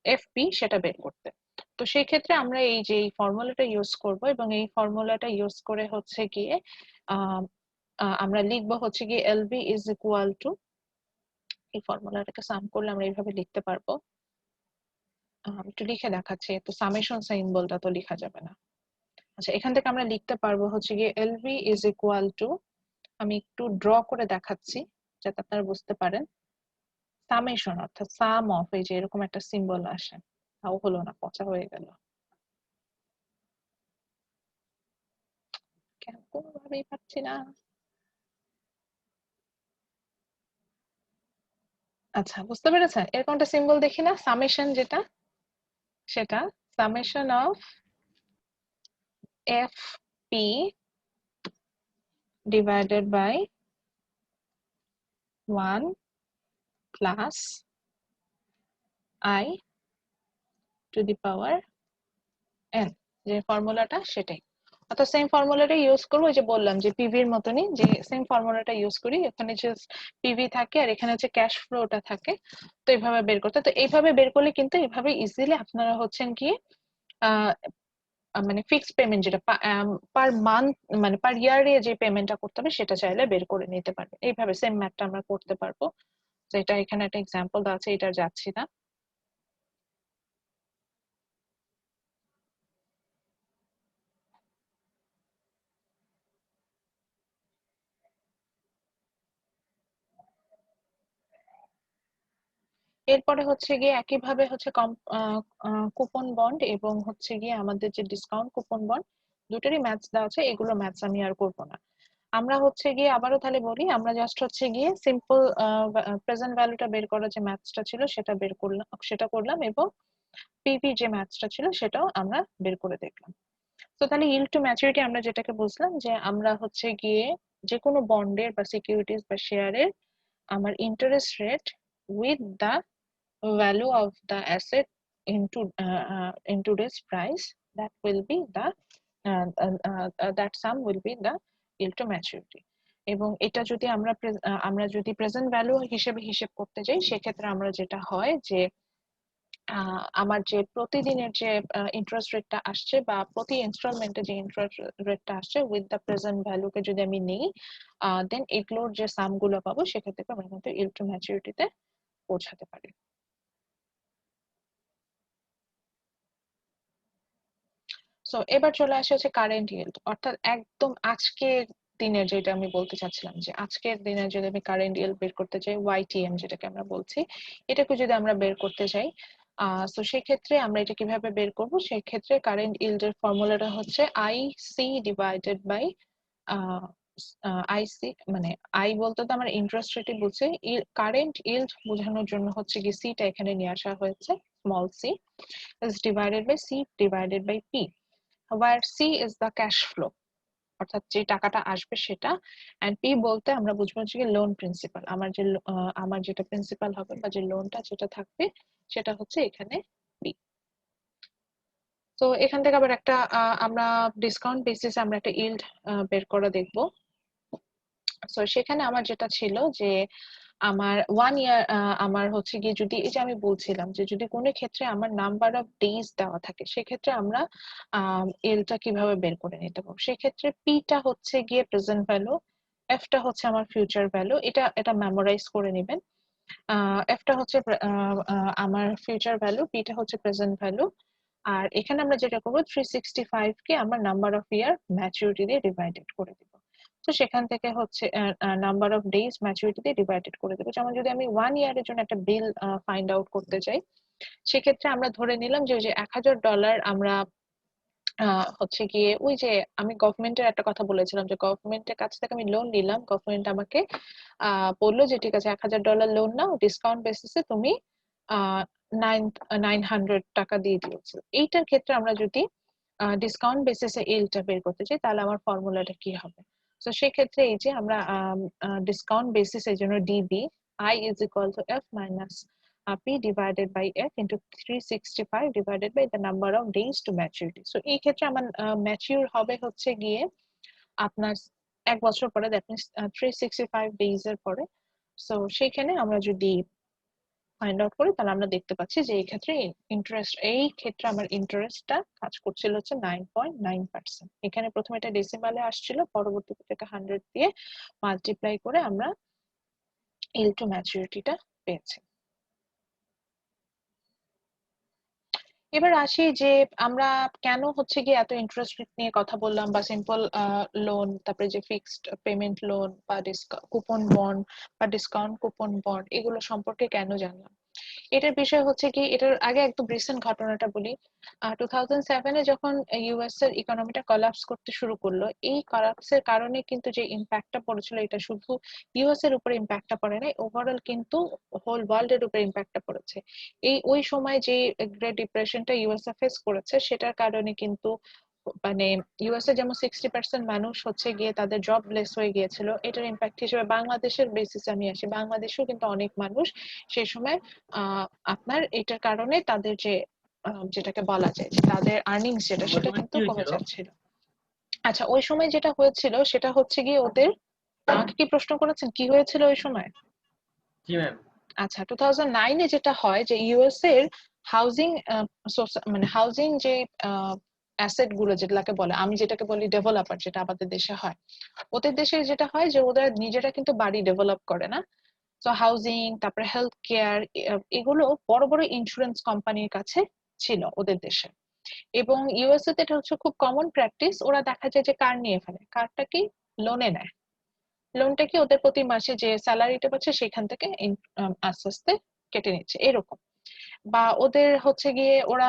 এফপি সেটা বের করতে। তো সেই ক্ষেত্রে আমরা এই যে ফর্মুলাটা ইউজ করব, এবং এই ফর্মুলাটা ইউজ করে হচ্ছে গিয়ে আমরা লিখবো হচ্ছে গিয়ে এলভি ইজ ইকুয়াল টু, এই ফর্মুলাটাকে সাম করলে আমরা এইভাবে লিখতে পারবো। একটু লিখে দেখাচ্ছি, তো সামেশন সিম্বলটা তো লেখা যাবে না। আচ্ছা, এখান থেকে আমরা লিখতে পারবো হচ্ছে গিয়ে এলভি ইজ ইকুয়াল টু, আমি একটু ড্র করে দেখাচ্ছি যাতে আপনারা বুঝতে পারেন, সামেশন অর্থাৎ সাম অফ, এই যে এরকম একটা সিম্বল আসে, তাও হলো না, পচা হয়ে গেল, কেন কোনোভাবেই পাচ্ছি না। আচ্ছা, বুঝতে পেরেছেন? এরকম একটা সিম্বল দেখি না, সামেশন যেটা, সেটা summation of F P divided by 1 plus I to the power n, যে ফর্মুলাটা সেটাই। অর্থাৎ সেম ফর্মুলাটা ইউজ করবো, ওই যে বললাম যে পিভির মতনই, যে সেম ফর্মুলাটা ইউজ করি, এখানে যে পিভি থাকে আর এখানে হচ্ছে ক্যাশ ফ্লোটা থাকে। তো এইভাবে বের করতে, তো এইভাবে বের করলে কিন্তু এইভাবে ইজিলি আপনারা হচ্ছেন কি মানে ফিক্সড পেমেন্ট যেটা পার মান্থ মানে পার ইয়ারে যে পেমেন্টটা করতে হবে সেটা চাইলে বের করে নিতে পারবে। এইভাবে সেম ম্যাথটা আমরা করতে পারবো। তো এটা এখানে একটা এক্সাম্পল দেওয়া আছে, এটা যাচ্ছি না। এরপরে হচ্ছে গিয়ে একইভাবে হচ্ছে কুপন বন্ড এবং হচ্ছে গিয়ে আমাদের যে ডিসকাউন্ট কুপন বন্ড দুটোরই ম্যাথস দেওয়া আছে, এগুলো ম্যাথস আমি আর করব না। আমরা হচ্ছে গিয়ে আবারও তাহলে বলি, আমরা জাস্ট হচ্ছে গিয়ে সিম্পল প্রেজেন্ট ভ্যালুটা বের করার যে ম্যাথসটা ছিল সেটা করলাম এবং পিভি যে ম্যাথসটা ছিল সেটাও আমরা বের করে দেখলাম। তো তাহলে yield to maturity আমরা যেটাকে বুঝলাম যে আমরা হচ্ছে গিয়ে যে কোনো বন্ডের বা সিকিউরিটিজ বা শেয়ারের আমার interest rate with the value of the asset in today's price, that will be the that sum will be the yield to maturity. এবং এটা যদি আমরা যদি প্রেজেন্ট ভ্যালু হিসেবে হিসেব করতে যাই, সেক্ষেত্রে আমরা যেটা হয় যে আমার যে প্রতিদিনের যে ইন্টারেস্ট রেটটা আসছে বা প্রতি ইনস্টলমেন্টে যে ইন্টারেস্ট রেটটা আসছে উইথ দ্য প্রেজেন্ট ভ্যালুকে যদি আমি নিই, দেন এগুলোর যে সাম গুলো পাবো সেক্ষেত্রে আমরা কিন্তু yield to maturity তে পৌঁছাতে পারি। সো এবার চলে আসে হচ্ছে কারেন্ট ইয়েল্ড, অর্থাৎ একদম আজকের দিনের, যেটা আমি বলতে চাচ্ছিলাম যে আজকের দিনে যদি আমি কারেন্ট ইয়েল্ড বের করতে চাই, ওয়াইটিএম যেটাকে আমরা বলছি, এটাকে যদি আমরা বের করতে চাই, সো সেই ক্ষেত্রে আমরা এটা কিভাবে বের করব? সেই ক্ষেত্রে কারেন্ট ইয়েল্ডের ফর্মুলাটা হচ্ছে আইসি ডিভাইডেড বাই আইসি, মানে আই বলতে তো আমার ইন্টারেস্ট রেটই বুঝছে, কারেন্ট ইয়েল্ড বোঝানোর জন্য হচ্ছে কি সিটা এখানে নিয়ে আসা হয়েছে, small C is divided by C divided by P, where C is the cash flow, অর্থাৎ যে টাকাটা আসবে সেটা, and P বলতে আমরা বুঝবো হচ্ছে কি লোন প্রিন্সিপাল, আমার যেটা প্রিন্সিপাল হবে বা যে লোনটা যেটা থাকবে সেটা হচ্ছে এখানে P। তো এখান থেকে আবার একটা আমরা ডিসকাউন্ট বেসিসে আমরা একটা ইল্ড বের করে দেখবো। সো সেখানে আমার যেটা ছিল যে আমার 1 ইয়ার আমার হচ্ছে গিয়ে, যদি এই যে আমি বলছিলাম যে যদি কোনো ক্ষেত্রে আমার নাম্বার অফ ডেজ দেওয়া থাকে, সেক্ষেত্রে আমরা এলটা কিভাবে বের করে নিতে পারবো। সেক্ষেত্রে পিটা হচ্ছে গিয়ে প্রেজেন্ট ভ্যালু, এফটা হচ্ছে আমার ফিউচার ভ্যালু, এটা মেমোরাইজ করে নেবেন। এফটা হচ্ছে আমার ফিউচার ভ্যালু, পিটা হচ্ছে প্রেজেন্ট ভ্যালু, আর এখানে আমরা যেটা করবো 365 কে আমরা নাম্বার অফ ইয়ার ম্যাচুরিটি দিয়ে ডিভাইডেড করে দিব। তো সেখান থেকে হচ্ছে নাম্বার অফ ডেজ ম্যাচুরিটি দিয়ে ডিভাইডেড করে দেবো। যেমন যদি আমি 1 ইয়ারের জন্য একটা বিল ফাইন্ড আউট করতে চাই, সেক্ষেত্রে আমরা ধরে নিলাম যে ওই যে $1000 আমরা হচ্ছে গিয়ে ওই যে আমি গভর্নমেন্টের একটা কথা বলেছিলাম যে গভর্নমেন্টের কাছ থেকে আমি লোন নিলাম, গভর্নমেন্ট আমাকে বললো যে ঠিক আছে $1000 লোন নাও, ডিসকাউন্ট বেসিসে তুমি 900 টাকা দিয়ে দিয়েছো। এইটার ক্ষেত্রে আমরা যদি ডিসকাউন্ট বেসিসে ইল্ডটা বের করতে চাই, তাহলে আমার ফর্মুলাটা কি হবে? তো সেই ক্ষেত্রে এই যে আমরা ডিসকাউন্ট বেসিস এর জন্য DB I is equal to F minus P divided by F into 365 divided by the number of days to maturity. So এই ক্ষেত্রে আমার ম্যাচিউর হবে হচ্ছে গিয়ে আপনার 1 বছর পরে, দ্যাট মিন্স 365 ডেজ এর পরে। সো সেখানে আমরা যদি ফাইন্ড আউট করি, তাহলে আমরা দেখতে পাচ্ছি যে এই ক্ষেত্রে আমার ইন্টারেস্টটা কাজ করছিল হচ্ছে 9.9%। এখানে প্রথমে এটা ডেসিমালে আসছিল, পরবর্তীতে এটাকে 100 দিয়ে মাল্টিপ্লাই করে আমরা yield to maturity-টা পেয়েছি। এবার আসি যে আমরা কেন হচ্ছে গিয়ে এত ইন্টারেস্ট রেট নিয়ে কথা বললাম, বা সিম্পল লোন, তারপরে যে ফিক্সড পেমেন্ট লোন বা কুপন বন্ড বা ডিসকাউন্ট কুপন বন্ড, এগুলো সম্পর্কে কেন জানলাম। এটার বিষয় হচ্ছে কি, এটার আগে একদম রিসেন্ট ঘটনাটা বলি। 2007 এ যখন ইউএস এর ইকোনমিটা কলাপস করতে শুরু করলো, এই কলাপসের কারণে কিন্তু যে ইম্প্যাক্টটা পড়েছিল, এটা শুধু ইউএস এর উপরে ইম্প্যাক্টটা পড়ে নাই, ওভারঅল কিন্তু হোল ওয়ার্ল্ড এর উপরে ইম্প্যাক্টটা পড়েছে। ওই সময় যে গ্রেট ডিপ্রেশনটা ইউএস এ ফেস করেছে, সেটার কারণে কিন্তু মানে ইউএস এ যেমন 60% মানুষ হচ্ছে গিয়ে তাদের জব লেস হয়ে গিয়েছিল, এটার ইম্প্যাক্ট হিসেবে বাংলাদেশের বেসিসে আমি আসি, বাংলাদেশেও কিন্তু অনেক মানুষ সেই সময় আপনার এটার কারণে তাদের যে যেটাকে বলা যায় যে তাদের আর্নিংস যেটা, সেটা কিন্তু কমে যাচ্ছিল। আচ্ছা, ওই সময় যেটা হয়েছিল সেটা হচ্ছে গিয়ে ওদের, আমাকে কি প্রশ্ন করেছেন কি হয়েছিল ওই সময়? জি ম্যাম। আচ্ছা, 2009 এ যেটা হয় যে ইউএস এর হাউজিং মানে হাউজিং যে অ্যাসেট গুলো যেগুলাকে বলে, আমি যেটাকে বলি ডেভেলপার, যেটা আমাদের দেশে হয়, ওদের দেশে যেটা হয় যে ওরা নিজেরা কিন্তু বাড়ি ডেভেলপ করে না। তো হাউজিং, তারপরে হেলথ কেয়ার, এগুলো বড় বড় ইন্স্যুরেন্স কোম্পানির কাছে ছিল ওদের দেশে। এবং ইউএসএ তে এটা হচ্ছে খুব কমন প্র্যাকটিস, ওরা দেখা যায় যে কার নিয়ে ফেলে, কারটা কি লোনে নেয়, লোনটা কি ওদের প্রতি মাসে যে স্যালারিটা পাচ্ছে সেখান থেকে আস্তে আস্তে কেটে নিচ্ছে এরকম। বা ওদের হচ্ছে গিয়ে ওরা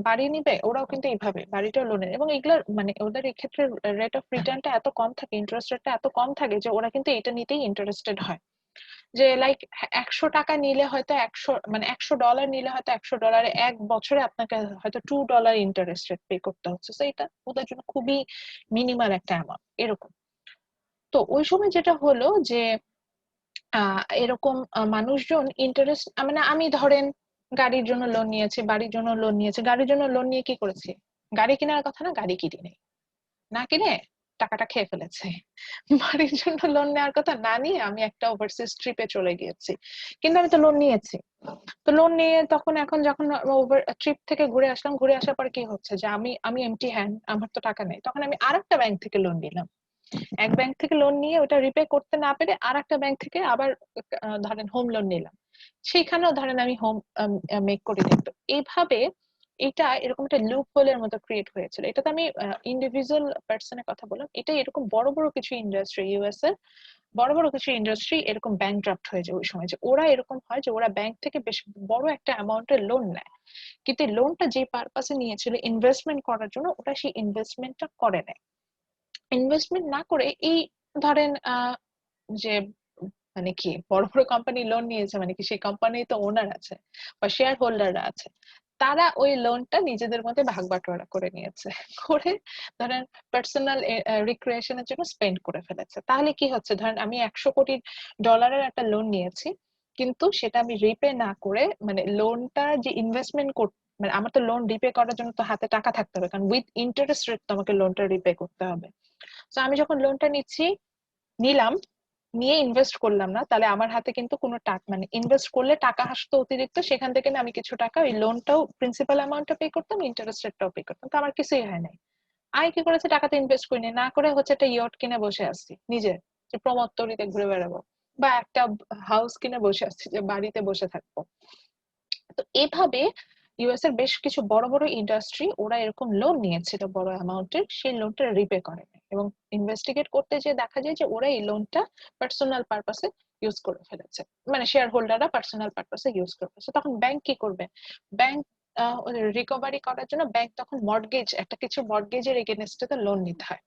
বাড়ি নিবে, ওরাও কিন্তু এইভাবে বাড়িটা লোনের, এবং এগুলোর মানে ওদের এক্ষেত্রে রেট অফ রিটার্নটা এত কম থাকে, ইন্টারেস্ট রেটটা এত কম থাকে যে ওরা কিন্তু এটা নিতেই ইন্টারেস্টেড হয়। যে লাইক 100 টাকা নিলে হয়তো 100 ডলার নিলে হয়তো 100 ডলারে 1 বছরে আপনাকে হয়তো $2 ইন্টারেস্ট রেট পে করতে হচ্ছে। তো এটা ওদের জন্য খুবই মিনিমাল একটা অ্যামাউন্ট এরকম। তো ওই সময় যেটা হলো যে এরকম মানুষজন ইন্টারেস্ট, মানে আমি ধরেন গাড়ির জন্য লোন নিয়েছি, বাড়ির জন্য লোন নিয়েছি। গাড়ির জন্য লোন নিয়ে কি করেছি, গাড়ি কেনার কথা না, গাড়ি কিনি নেই, না কিনে টাকাটা খেয়ে ফেলেছে। বাড়ির জন্য লোন নেওয়ার কথা না নিয়ে আমি একটা ওভারসিজ ট্রিপে চলে গিয়েছি, কিন্তু আমি তো লোন নিয়েছি। তো লোন নিয়ে তখন এখন যখন ওভার ট্রিপ থেকে ঘুরে আসলাম, ঘুরে আসার পর কি হচ্ছে যে আমি এমটি হ্যান্ড, আমার তো টাকা নেই। তখন আমি আরেকটা ব্যাংক থেকে লোন নিলাম। এক ব্যাংক থেকে লোন নিয়ে ওটা রিপে করতে না পেরে আরেকটা ব্যাংক থেকে আবার ধরেন হোম লোন নিলাম, সেইখানেও ধরেন আমি হোম মেক করে দিত। এইভাবে এটা এরকম একটা লুপ হোলের মতো ক্রিয়েট হয়েছিল। এটা তো আমি ইন্ডিভিজুয়াল পার্সনের কথা বললাম, এটা এরকম বড় বড় কিছু ইন্ডাস্ট্রি, ইউএস এর বড় বড় কিছু ইন্ডাস্ট্রি এরকম ব্যাংকরাপ্ট হয়ে যায় ওই সময়। যে ওরা এরকম হয় যে ওরা ব্যাংক থেকে বেশ বড় একটা অ্যামাউন্টের লোন নেয়, কিন্তু লোনটা যে পারপাসে নিয়েছিল ইনভেস্টমেন্ট করার জন্য, ওটা সেই ইনভেস্টমেন্টটা করে নেয়। ইনভেস্টমেন্ট না করে এই ধরেন যে মানে কি বড় বড় কোম্পানি লোন নিয়েছে, মানে কি সেই কোম্পানি তো ওনার আছে বা শেয়ার হোল্ডাররা আছে, তারা ওই লোনটা নিজেদের মধ্যে ভাগ বাটোয়ারা করে নিয়েছে, করে ধরেন পার্সোনাল রিক্রিয়েশনের জন্য স্পেন্ড করে ফেলেছে। তাহলে কি হচ্ছে, ধরেন আমি $100 কোটি একটা লোন নিয়েছি, কিন্তু সেটা আমি রিপে না করে, মানে লোনটা যে ইনভেস্টমেন্ট মানে আমার তো লোন রিপে করার জন্য তো হাতে টাকা থাকতে হবে, কারণ উইথ ইন্টারেস্ট রেট তো আমাকে লোনটা রিপে করতে হবে। তো আমি যখন লোনটা নিলাম, নিয়ে ইনভেস্ট করলাম না, তাহলে আমার হাতে কিন্তু কোনো টাকা, মানে ইনভেস্ট করলে টাকা আসতো অতিরিক্ত, সেখান থেকে না আমি কিছু টাকা ওই লোনটাও প্রিন্সিপাল অ্যামাউন্টটা পে করতাম, ইন্টারেস্ট রেটটাও পে করতাম। তো আমার কিছুই হয় নাই। আমি কি করেছি, টাকাতে ইনভেস্ট করিনি, না করে হচ্ছে একটা ইয়ট কিনে বসে আসছি নিজে, যে প্রমোত্তরিতে ঘুরে বেড়াবো, বা একটা হাউস কিনে বসে আসছি যে বাড়িতে বসে থাকবো। তো এইভাবে ইউএস এর বেশ কিছু বড় বড় ইন্ডাস্ট্রি ওরা এরকম লোন নিয়েছিল বড় অ্যামাউন্টের, সেই লোনটা রিপে করে নাই, এবং ইনভেস্টিগেট করতে যে দেখা যায় যে ওরা এই লোনটা পার্সোনাল পারপাসে ইউজ করে ফেলেছে, মানে শেয়ার হোল্ডাররা পার্সোনাল পারপাসে ইউজ করে ফেলেছে। তখন ব্যাংক কি করবে, ব্যাংক রিকভারি করার জন্য ব্যাংক তখন মর্টগেজ, একটা কিছু মর্টগেজের এগেনস্টে লোন নিতে হয়।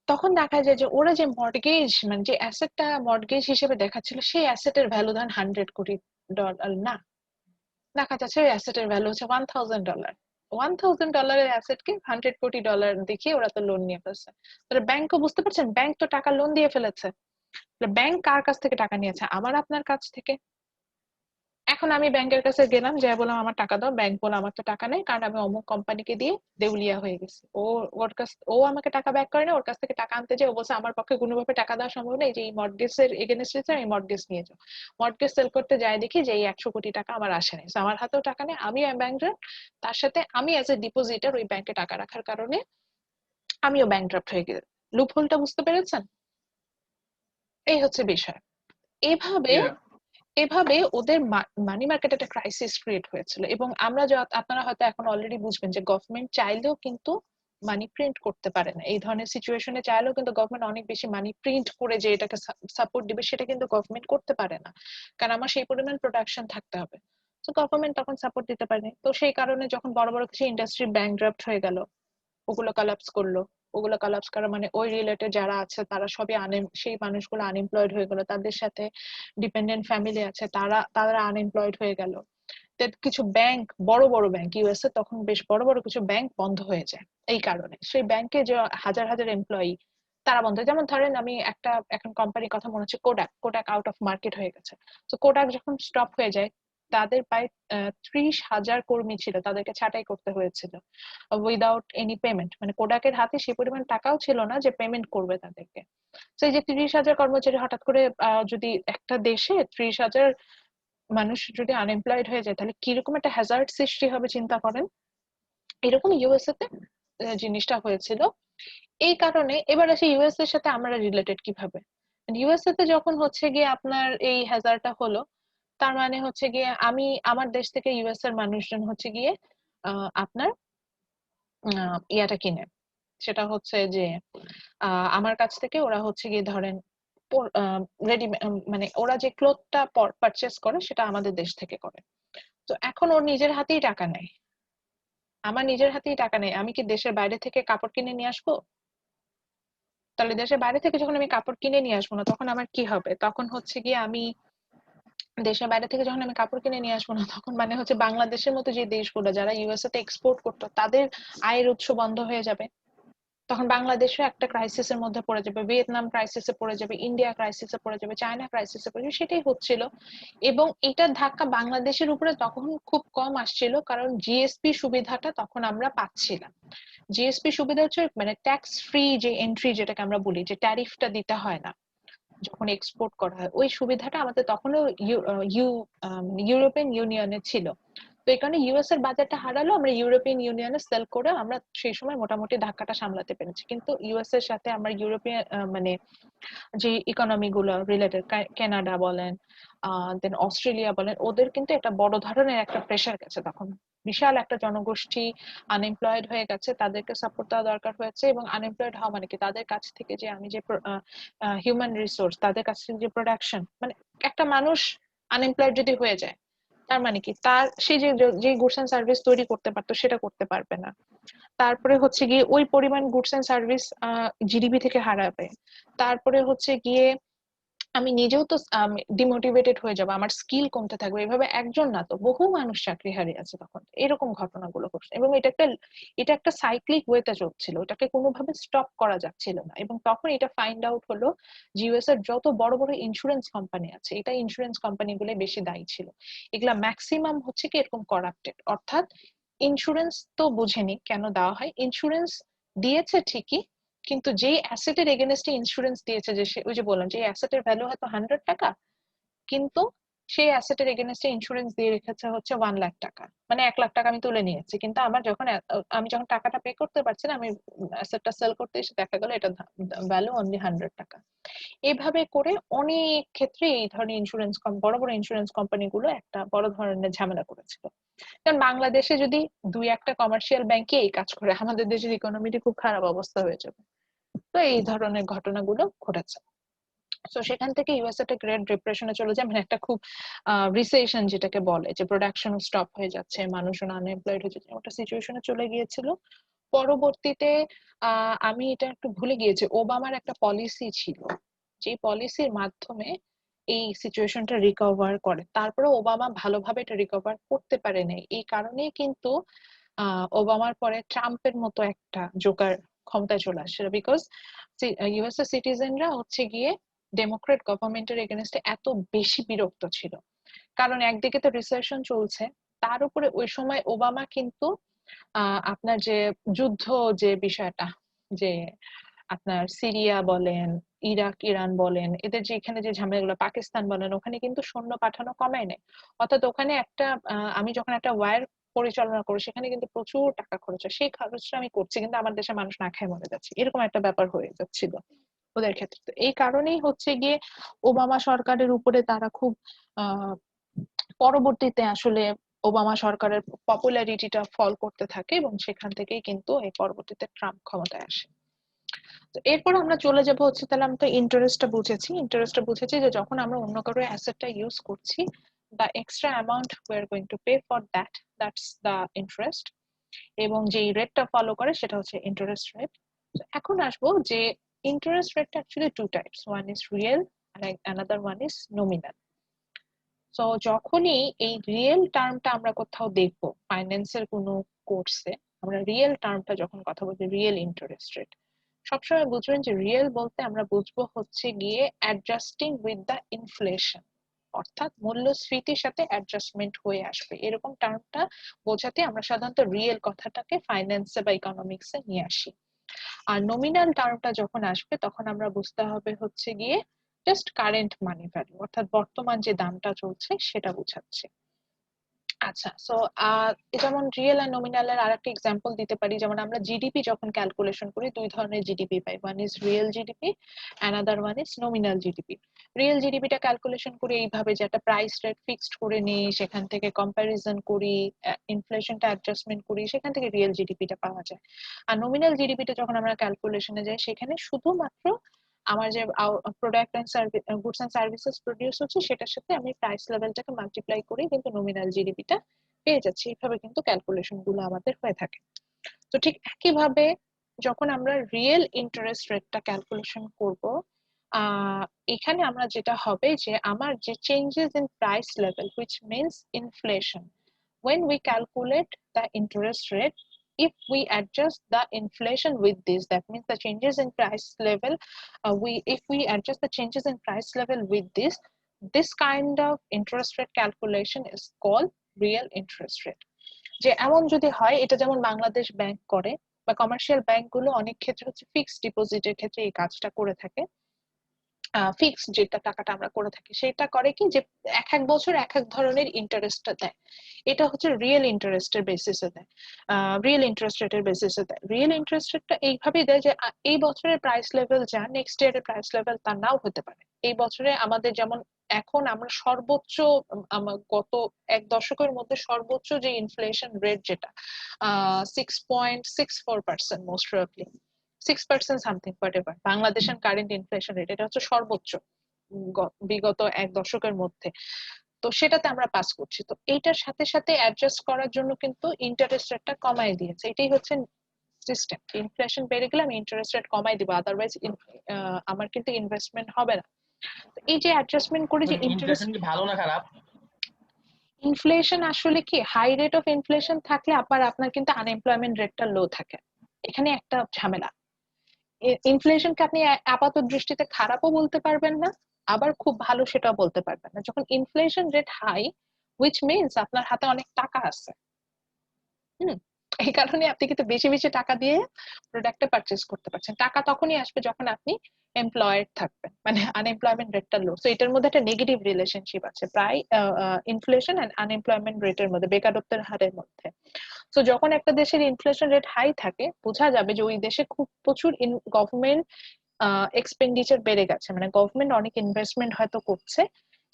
তখন দেখা যায় যে ওরা যে মর্টগেজ, মানে যে অ্যাসেটটা মর্টগেজ হিসেবে দেখাচ্ছিল, সেই অ্যাসেটের ভ্যালু ধরেন $100 কোটি না, দেখা যাচ্ছে ওই অ্যাসেটের ভ্যালু হচ্ছে $1000। $1000 অ্যাসেটকে $100 কোটি দেখিয়ে ওরা তো লোন নিয়ে ফেলছে। তাহলে ব্যাংকও বুঝতে পারছেন, ব্যাংক তো টাকা লোন দিয়ে ফেলেছে। ব্যাংক কার কাছ থেকে টাকা নিয়েছে, আমার আপনার কাছ থেকে। এখন আমি ব্যাংকের কাছে গেলাম, যে বললাম আমার টাকা দাও, ব্যাংক বলল আমার তো টাকা নেই, কারণ আমি অমুক কোম্পানিকে দিয়ে দেউলিয়া হয়ে গেছি। ও আমাকে টাকা ব্যাক করে না, ওর কাছ থেকে টাকা আনতে যায়, ও বলছে আমার পক্ষে কোনোভাবে টাকা দেওয়া সম্ভব নেই, যে এই মর্টগেজের এগেনস্টে এই মর্টগেজ নিয়ে যাও। মর্টগেজ সেল করতে যায়, দেখি যে এই 100 কোটি টাকা আমার আসে নাই, আমার হাতেও টাকা নেই, আমি ব্যাংকরাপ্ট, তার সাথে আমি অ্যাজ এ ডিপোজিটর ওই ব্যাংকে টাকা রাখার কারণে আমিও ব্যাংকরাপ্ট হয়ে গেছি। লুপহোলটা বুঝতে পেরেছেন? এই হচ্ছে বিষয়। এভাবে এভাবে ওদের মানি মার্কেটে একটা ক্রাইসিস ক্রিয়েট হয়েছিল, এবং আমরা আপনারা হয়তো এখন অলরেডি বুঝবেন যে গভর্নমেন্ট চাইলেও কিন্তু মানি প্রিন্ট করতে পারে না। এই ধরনের সিচুয়েশনে চাইলেও কিন্তু গভর্নমেন্ট অনেক বেশি মানি প্রিন্ট করে যে এটাকে সাপোর্ট দিবে, সেটা কিন্তু গভর্নমেন্ট করতে পারে না, কারণ আমার সেই পরিমাণ প্রোডাকশন থাকতে হবে। তো গভর্নমেন্ট তখন সাপোর্ট দিতে পারেনি। তো সেই কারণে যখন বড় বড় কিছু ইন্ডাস্ট্রি ব্যাংকরাপ্ট হয়ে গেল, ওগুলো কলাপস করলো, ওগুলো কলাপস করা মানে ওই রিলেটেড যারা আছে তারা সবই সেই মানুষগুলো আনএমপ্লয়েড হয়ে গেল, তাদের সাথে ডিপেন্ডেন্ট ফ্যামিলি আছে, তারা আনএমপ্লয়েড হয়ে গেল। কিছু ব্যাংক, বড় বড় ব্যাংক ইউএসএ তখন বেশ বড় বড় কিছু ব্যাংক বন্ধ হয়ে যায়। এই কারণে সেই ব্যাংকে যে হাজার হাজার এমপ্লয়ি, তারা বন্ধ। যেমন ধরেন আমি এখন কোম্পানির কথা মনে হচ্ছে, কোডাক আউট অফ মার্কেট হয়ে গেছে। তো কোডাক যখন স্টপ হয়ে যায়, তাদের প্রায় 30,000 কর্মী ছিল, তাদেরকে ছাঁটাই করতে হয়েছিল উইদাউট এনি পেমেন্ট। মানে কোডাকের হাতে সেই পরিমাণ টাকাও ছিল না যে পেমেন্ট করবে তাদেরকে। সেই যে 30,000 কর্মচারী হঠাৎ করে যদি একটা দেশে 30,000 মানুষ যদি আনএমপ্লয়েড হয়ে যায়, তাহলে কিরকম একটা হ্যাজার্ড সৃষ্টি হবে চিন্তা করেন। এরকম ইউএসএ তে জিনিসটা হয়েছিল। এই কারণে এবার আসে ইউএস এর সাথে আমরা রিলেটেড কিভাবে। ইউএসএ তে যখন হচ্ছে গিয়ে আপনার এই হ্যাজার্ডটা হলো, তার মানে হচ্ছে গিয়ে আমি আমার দেশ থেকে ইউএস এর মানুষজন হচ্ছে গিয়ে আপনার ইয়াটা কিনে, সেটা হচ্ছে যে আমার কাছ থেকে ওরা হচ্ছে গিয়ে ধরেন রেডি, মানে ওরা যে ক্লোথটা পারচেস করে সেটা আমাদের দেশ থেকে করে। তো এখন ওর নিজের হাতেই টাকা নেই, আমার নিজের হাতেই টাকা নেই, আমি কি দেশের বাইরে থেকে কাপড় কিনে নিয়ে আসবো? তাহলে দেশের বাইরে থেকে যখন আমি কাপড় কিনে নিয়ে আসবো না, তখন আমার কি হবে? তখন হচ্ছে গিয়ে আমি দেশের বাইরে থেকে যখন আমি কাপড় কিনে নিয়ে আসবো না, তখন মানে হচ্ছে বাংলাদেশের মতো যে দেশগুলো যারা ইউএসএ তে এক্সপোর্ট করতো তাদের আয়ের উৎস বন্ধ হয়ে যাবে। তখন বাংলাদেশও একটা ক্রাইসিসের মধ্যে পড়ে যাবে, ভিয়েতনাম ক্রাইসিসে পড়ে যাবে, ইন্ডিয়া ক্রাইসিসে পড়ে যাবে, চায়না ক্রাইসিসে পড়ে যাবে, সেটাই হচ্ছিল। এবং এটার ধাক্কা বাংলাদেশের উপরে তখন খুব কম আসছিল, কারণ জিএসপি সুবিধাটা তখন আমরা পাচ্ছিলাম। জিএসপি সুবিধা হচ্ছে মানে ট্যাক্স ফ্রি যে এন্ট্রি, যেটাকে আমরা বলি যে ট্যারিফটা দিতে হয় না যখন এক্সপোর্ট করা হয়, ওই সুবিধাটা আমাদের তখনও ইউরোপিয়ান ইউনিয়নে ছিল। তো এই কারণে ইউএস এর বাজারটা হারালো, আমরা ইউরোপিয়ান ইউনিয়নে সেল করে আমরা সেই সময় মোটামুটি ধাক্কাটা সামলাতে পেরেছি। কিন্তু ইউএস এর সাথে আমার ইউরোপিয়ান মানে যে ইকোনমি গুলো রিলেটেড, কানাডা বলেন, দেন অস্ট্রেলিয়া বলেন, ওদের কিন্তু একটা বড় ধরনের একটা প্রেশার গেছে তখন। বিশাল একটা জনগোষ্ঠী আনএমপ্লয়েড হয়ে গেছে, তাদেরকে সাপোর্ট দেওয়া দরকার হয়েছে। এবং আনএমপ্লয়েড হওয়া মানে কি, তাদের কাছ থেকে যে আমি যে হিউম্যান রিসোর্স, তাদের কাছ থেকে যে প্রোডাকশন, মানে একটা মানুষ আনএমপ্লয়েড যদি হয়ে যায় তার মানে কি, তার সে যে যে গুডস এন্ড সার্ভিস তৈরি করতে পারতো সেটা করতে পারবে না। তারপরে হচ্ছে গিয়ে ওই পরিমাণ গুডস এন্ড সার্ভিস জিডিপি থেকে হারাবে। তারপরে হচ্ছে গিয়ে আমি নিজেও তো ডিমোটিভেটেড হয়ে যাবো, আমার স্কিল কমতে থাকবে। এভাবে একজন না তো বহু মানুষ চাকরি হারিয়েছে তখন, এরকম ঘটনাগুলো ঘটছে। এবং এটা একটা সাইক্লিক ওয়েতে চলছিল, এটাকে কোনোভাবে স্টপ করা যাচ্ছিল না। এবং তখন এটা ফাইন্ড আউট হলো যে ইউএস এর যত বড় বড় ইন্স্যুরেন্স কোম্পানি আছে, এটা ইন্স্যুরেন্স কোম্পানিগুলো বেশি দায়ী ছিল। এগুলা ম্যাক্সিমাম হচ্ছে কি এরকম করাপ্টেড, অর্থাৎ ইন্স্যুরেন্স তো বুঝেনি কেন দেওয়া হয়, ইন্স্যুরেন্স দিয়েছে ঠিকই, কিন্তু যেই অ্যাসেটের এগেনস্টে ইন্স্যুরেন্স দিয়েছে, যে ওই যে বললাম যে অ্যাসেটের ভ্যালু হয়তো 100 টাকা, কিন্তু সেই অ্যাসেটের এগেনস্টে ইন্স্যুরেন্স দিয়ে রেখেছে হচ্ছে 1 লাখ টাকা, মানে 1 লাখ টাকা আমি তুলে নিয়েছি। কিন্তু আমার যখন আমি যখন টাকাটা পে করতে পারছি না, আমি অ্যাসেটটা সেল করতে এসে দেখা গেল এটা ভ্যালু অনলি 100 টাকা। এভাবে করে অনেক ক্ষেত্রে এই ধরনের ইন্স্যুরেন্স, বড় বড় ইন্স্যুরেন্স কোম্পানিগুলো একটা বড় ধরনের ঝামেলা করেছিল। কারণ বাংলাদেশে যদি দুই একটা কমার্শিয়াল ব্যাংকে এই কাজ করে, আমাদের দেশের ইকোনমিটি খুব খারাপ অবস্থা হয়ে যাবে। তো এই ধরনের ঘটনাগুলো ঘটেছে। তো সেখান থেকে ইউএস একটা গ্রেট ডিপ্রেশনে চলে যায়, মানে একটা খুব রিসেশন যেটাকে বলে, যে প্রোডাকশন স্টপ হয়ে যাচ্ছে, মানুষজন আনএমপ্লয়েড হয়ে যাচ্ছে, ওটা সিচুয়েশনে চলে গিয়েছিল। পরবর্তীতে আমি এটা একটু ভুলে গিয়েছি, ওবামার একটা পলিসি ছিল, যে পলিসির মাধ্যমে এই সিচুয়েশনটা রিকভার করে। তারপরে ওবামা ভালোভাবে এটা রিকভার করতে পারে নাই, এই কারণেই কিন্তু ওবামার পরে ট্রাম্পের মতো একটা জোকার ক্ষমতায় চলে আসে। বিকজ ইউএস এর সিটিজেনরা হচ্ছে গিয়ে ডেমোক্রেট গভর্নমেন্টের এগেনস্টে এত বেশি বিরক্ত ছিল, কারণ একদিকে তো রিসেশন চলছে, তার উপরে ওই সময় ওবামা কিন্তু আপনার যে যুদ্ধ, যে বিষয়টা, যে আপনার সিরিয়া বলেন, ইরাক ইরান বলেন, এদের যে এখানে যে ঝামেলাগুলো, পাকিস্তান বলেন, ওখানে কিন্তু সৈন্য পাঠানো কমায় নেই। অর্থাৎ ওখানে একটা আমি যখন একটা ওয়ার পরিচালনা করি, সেখানে কিন্তু প্রচুর টাকা খরচ হয়, সেই খরচটা আমি করছি কিন্তু আমার দেশের মানুষ না খেয়ে মরে যাচ্ছে, এরকম একটা ব্যাপার হয়ে যাচ্ছিল ওদের ক্ষেত্রে। তো এই কারণেই হচ্ছে গিয়ে ওবামা সরকারের উপরে তারা খুব আহ পরবর্তীতে আসলে ওবামা সরকারের পপুলারিটিটা ফল করতে থাকে, এবং সেখান থেকেই কিন্তু এই পরবর্তীতে ট্রাম্প ক্ষমতায় আসে। তো এরপর আমরা চলে যাব হচ্ছে, তাহলে আমরা তো ইন্টারেস্টটা বুঝেছি যে যখন আমরা অন্য কারো অ্যাসেটটা ইউজ করছি, the extra amount we are going to pay for that, that's the interest। এবং যে রেটটা ফলো করে সেটা হচ্ছে ইন্টারেস্ট রেট। এখন আসবো যে ইন্টারেস্ট রেটটা actually two types, one is real and another one is nominal। তো যখনই এই রিয়েল টার্মটা আমরা কোথাও দেখবো ফাইন্যান্সের কোনো কোর্সে, আমরা রিয়েল টার্মটা যখন কথা বলছি, রিয়েল ইন্টারেস্ট রেট, সবসময় বুঝবেন যে রিয়েল বলতে আমরা বুঝবো হচ্ছে গিয়ে অ্যাডজাস্টিং উইথ দ্য ইনফ্লেশন, অর্থাৎ মূল্যস্ফীতির সাথে অ্যাডজাস্টমেন্ট হয়ে আসবে, এরকম টার্মটা বোঝাতে আমরা সাধারণত রিয়েল কথাটাকে ফাইন্যান্সে বা ইকোনমিক্সে নিয়ে আসি। আর নমিনাল টার্মটা যখন আসবে তখন আমরা বুঝতে হবে হচ্ছে গিয়ে জাস্ট কারেন্ট মানি ভ্যালু, অর্থাৎ বর্তমান যে দামটা চলছে সেটা বোঝাচ্ছে। আচ্ছা, সো যেমন রিয়েল আর নমিনালের আরেকটা এক্সাম্পল দিতে পারি, যেমন আমরা জিডিপি যখন ক্যালকুলেশন করি, দুই ধরনের জিডিপি পাই, one is real GDP, another one is nominal GDP. Real জিডিপিটা ক্যালকুলেশন করি এইভাবে যে একটা প্রাইস রেট ফিক্সড করে নিই, সেখান থেকে কম্প্যারিজন করি, ইনফ্লেশনটা অ্যাডজাস্টমেন্ট করি, সেখান থেকে রিয়েল জিডিপিটা পাওয়া যায়। আর নমিনাল জিডিপিটা যখন আমরা ক্যালকুলেশনে যাই, সেখানে শুধুমাত্র আমার যে product and service goods and services produce হচ্ছে সেটার সাথে আমি প্রাইস লেভেলটাকে মাল্টিপ্লাই করে কিন্তু নমিনাল জিডিপিটা পেয়ে যাচ্ছি। এইভাবে কিন্তু ক্যালকুলেশন গুলো আমাদের হয়ে থাকে। তো ঠিক একইভাবে যখন আমরা রিয়েল ইন্টারেস্ট রেটটা ক্যালকুলেশন করব, এখানে আমরা যেটা হবে যে আমার যে changes in price level which means inflation, when we calculate the interest rate, if we adjust the inflation with this, that means the changes in price level, if we adjust the changes in price level with this kind of interest rate calculation is called real interest rate. যে এমন যদি হয়, এটা যেমন Bangladesh bank করে বা commercial ব্যাংকগুলো অনেক ক্ষেত্রে হচ্ছে ফিক্সড ডিপোজিটের ক্ষেত্রে এই কাজটা করে থাকে। ফিক্সড যেটা টাকাটা আমরা করে থাকি সেটা করে কি যে এক এক বছর এক এক ধরনের ইন্টারেস্টটা দেয়। এটা হচ্ছে রিয়েল ইন্টারেস্টের বেসিসে দেয়, রিয়েল ইন্টারেস্ট রেটের বেসিসে দেয়। রিয়েল ইন্টারেস্ট রেটটা এইভাবেই দেয় যে এই বছরের প্রাইস লেভেল যা নেক্সট ইয়ারের প্রাইস লেভেল তা নাও হতে পারে। এই বছরে আমাদের যেমন এখন আমরা সর্বোচ্চ গত এক দশকের মধ্যে সর্বোচ্চ যে ইনফ্লেশন রেট যেটা 6.64% মোস্ট প্রবাবলি 6% সামথিং হোয়াটএভার বাংলাদেশের কারেন্ট ইনফ্লেশন রেট, এটা হচ্ছে সর্বোচ্চ বিগত এক দশকের মধ্যে। তো সেটাতে আমরা পাস করছি। তো এইটার সাথে সাথে অ্যাডজাস্ট করার জন্য কিন্তু ইন্টারেস্ট রেটটা কমাই দিয়েছে। এটাই হচ্ছে সিস্টেম। ইনফ্লেশন বেড়ে গেলে আমি ইন্টারেস্ট রেট কমাই দিব, আদারওয়াইজ আমার কিন্তু ইনভেস্টমেন্ট হবে না। তো এই যে অ্যাডজাস্টমেন্ট করে যে ইন্টারেস্ট, ইনফ্লেশন কি ভালো না খারাপ? ইনফ্লেশন আসলে কি, হাই রেট অফ ইনফ্লেশন থাকলে আপনার কিন্তু আনএমপ্লয়মেন্ট রেটটা লো থাকে। এখানে একটা ঝামেলা। ইনফ্লেশনকে আপনি আপাত দৃষ্টিতে খারাপও বলতে পারবেন না, আবার খুব ভালো সেটাও বলতে পারবেন না। যখন inflation rate high, which means আপনার হাতে অনেক টাকা আছে, এই কারণে আপনি কিন্তু বেশি বেশি টাকা দিয়ে প্রোডাক্টটা পারচেজ করতে পারছেন। টাকা তখনই আসবে যখন আপনি এমপ্লয়েড থাকবেন, মানে আনএমপ্লয়মেন্ট রেটটা লো। সো এটার মধ্যে একটা নেগেটিভ রিলেশনশিপ আছে প্রায় ইনফ্লেশন এন্ড আনএমপ্লয়মেন্ট রেটের মধ্যে, বেকারত্বের হারের মধ্যে। তো যখন একটা দেশের ইনফ্লেশন রেট হাই থাকে, বোঝা যাবে যে ওই দেশে খুব প্রচুর গভর্নমেন্ট এক্সপেন্ডিচার বেড়ে গেছে, মানে গভর্নমেন্ট অনেক ইনভেস্টমেন্ট হয়তো করছে,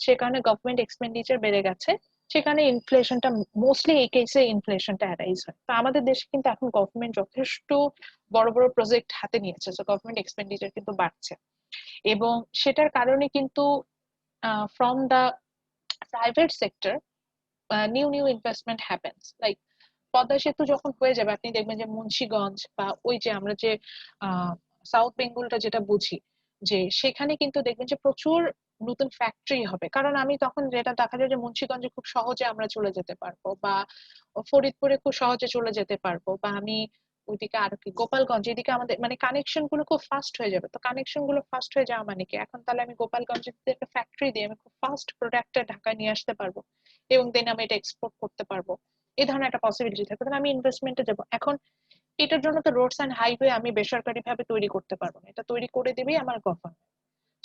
সে কারণে গভর্নমেন্ট এক্সপেন্ডিচার বেড়ে গেছে, সেখানে ইনফ্লেশনটা মোস্টলি এই কেসে ইনফ্লেশনটা অ্যারাইজ হয়। তো আমাদের দেশে কিন্তু এখন গভর্নমেন্ট যথেষ্ট বড় বড় প্রজেক্ট হাতে নিয়েছে, তো গভর্নমেন্ট এক্সপেন্ডিচার কিন্তু বাড়ছে, এবং সেটার কারণে কিন্তু from the private sector new investment happens. Like Padma সেতু যখন হয়ে যাবে, আপনি দেখবেন যে মুন্সিগঞ্জ বা ওই যে আমরা যে সাউথ বেঙ্গলটা যেটা বুঝি, যে সেখানে কিন্তু দেখবেন যে প্রচুর নতুন ফ্যাক্টরি হবে। কারণ আমি তখন যেটা দেখা যায় যে মুন্সিগঞ্জে খুব সহজে আমরা চলে যেতে পারবো, বা ফরিদপুরে খুব সহজে চলে যেতে পারবো, বা আমি ওইদিকে আর কি গোপালগঞ্জ, এদিকে আমাদের মানে কানেকশন গুলো খুব ফাস্ট হয়ে যাবে। তো কানেকশন গুলো ফাস্ট হয়ে যাওয়া মানে কি, এখন তাহলে আমি গোপালগঞ্জে একটা ফ্যাক্টরি দিয়ে আমি খুব ফাস্ট প্রোডাক্টটা ঢাকায় নিয়ে আসতে পারবো, এবং দেন আমি এটা এক্সপোর্ট করতে পারবো। এই ধরনের একটা পসিবিলিটি থাকে। তাহলে আমি ইনভেস্টমেন্টে যাবো। এখন এটার জন্য তো রোডস এন্ড হাইওয়ে আমি বেসরকারি ভাবে তৈরি করতে পারবো না, এটা তৈরি করে দেবেই আমার গভর্নমেন্ট।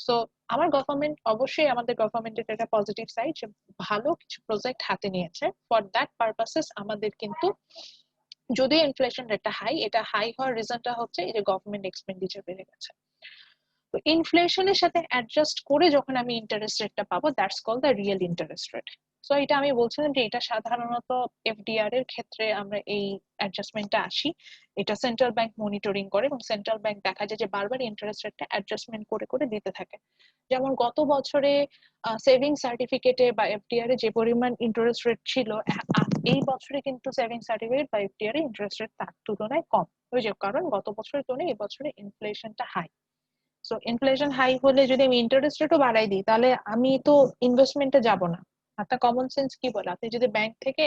সো আমার গভর্নমেন্ট, অবশ্যই আমাদের গভর্নমেন্টের একটা পজিটিভ সাইড যে ভালো কিছু প্রজেক্ট হাতে নিয়েছে। ফর দ্যাট পারপাসেস আমাদের কিন্তু, যদিও ইনফ্লেশন রেটটা হাই, এটা হাই হওয়ার রিজনটা হচ্ছে এই যে গভর্নমেন্ট এক্সপেন্ডিচার বেড়ে গেছে। তো ইনফ্লেশনের সাথে অ্যাডজাস্ট করে যখন আমি ইন্টারেস্ট রেটটা পাবো, that's call the real interest rate. So এটা আমি বলছিলাম যে এটা সাধারণত এফডিআর এর ক্ষেত্রে আমরা এই অ্যাডজাস্টমেন্টটা আসি, এটা সেন্ট্রাল ব্যাংক মনিটরিং করে, এবং সেন্ট্রাল ব্যাংক দেখা যায় যে বারবার ইন্টারেস্ট রেটটা অ্যাডজাস্টমেন্ট করে করে দিতে থাকে। যেমন গত বছরে সেভিং সার্টিফিকেটে বা এফডিআর এ যে পরিমাণ ইন্টারেস্ট রেট ছিল, এই বছরে কিন্তু সেভিং সার্টিফিকেট বা এফডিআর এ ইন্টারেস্ট রেট তার তুলনায় কম হয়ে যায়, কারণ গত বছরের তুলনায় এই বছরে ইনফ্লেশনটা হাই। সো ইনফ্লেশন হাই হলে যদি আমি ইন্টারেস্ট রেটও বাড়াই দিই, তাহলে আমি তো ইনভেস্টমেন্টে যাব না। আপনার কমন সেন্স কি বলে, আপনি যদি ব্যাংক থেকে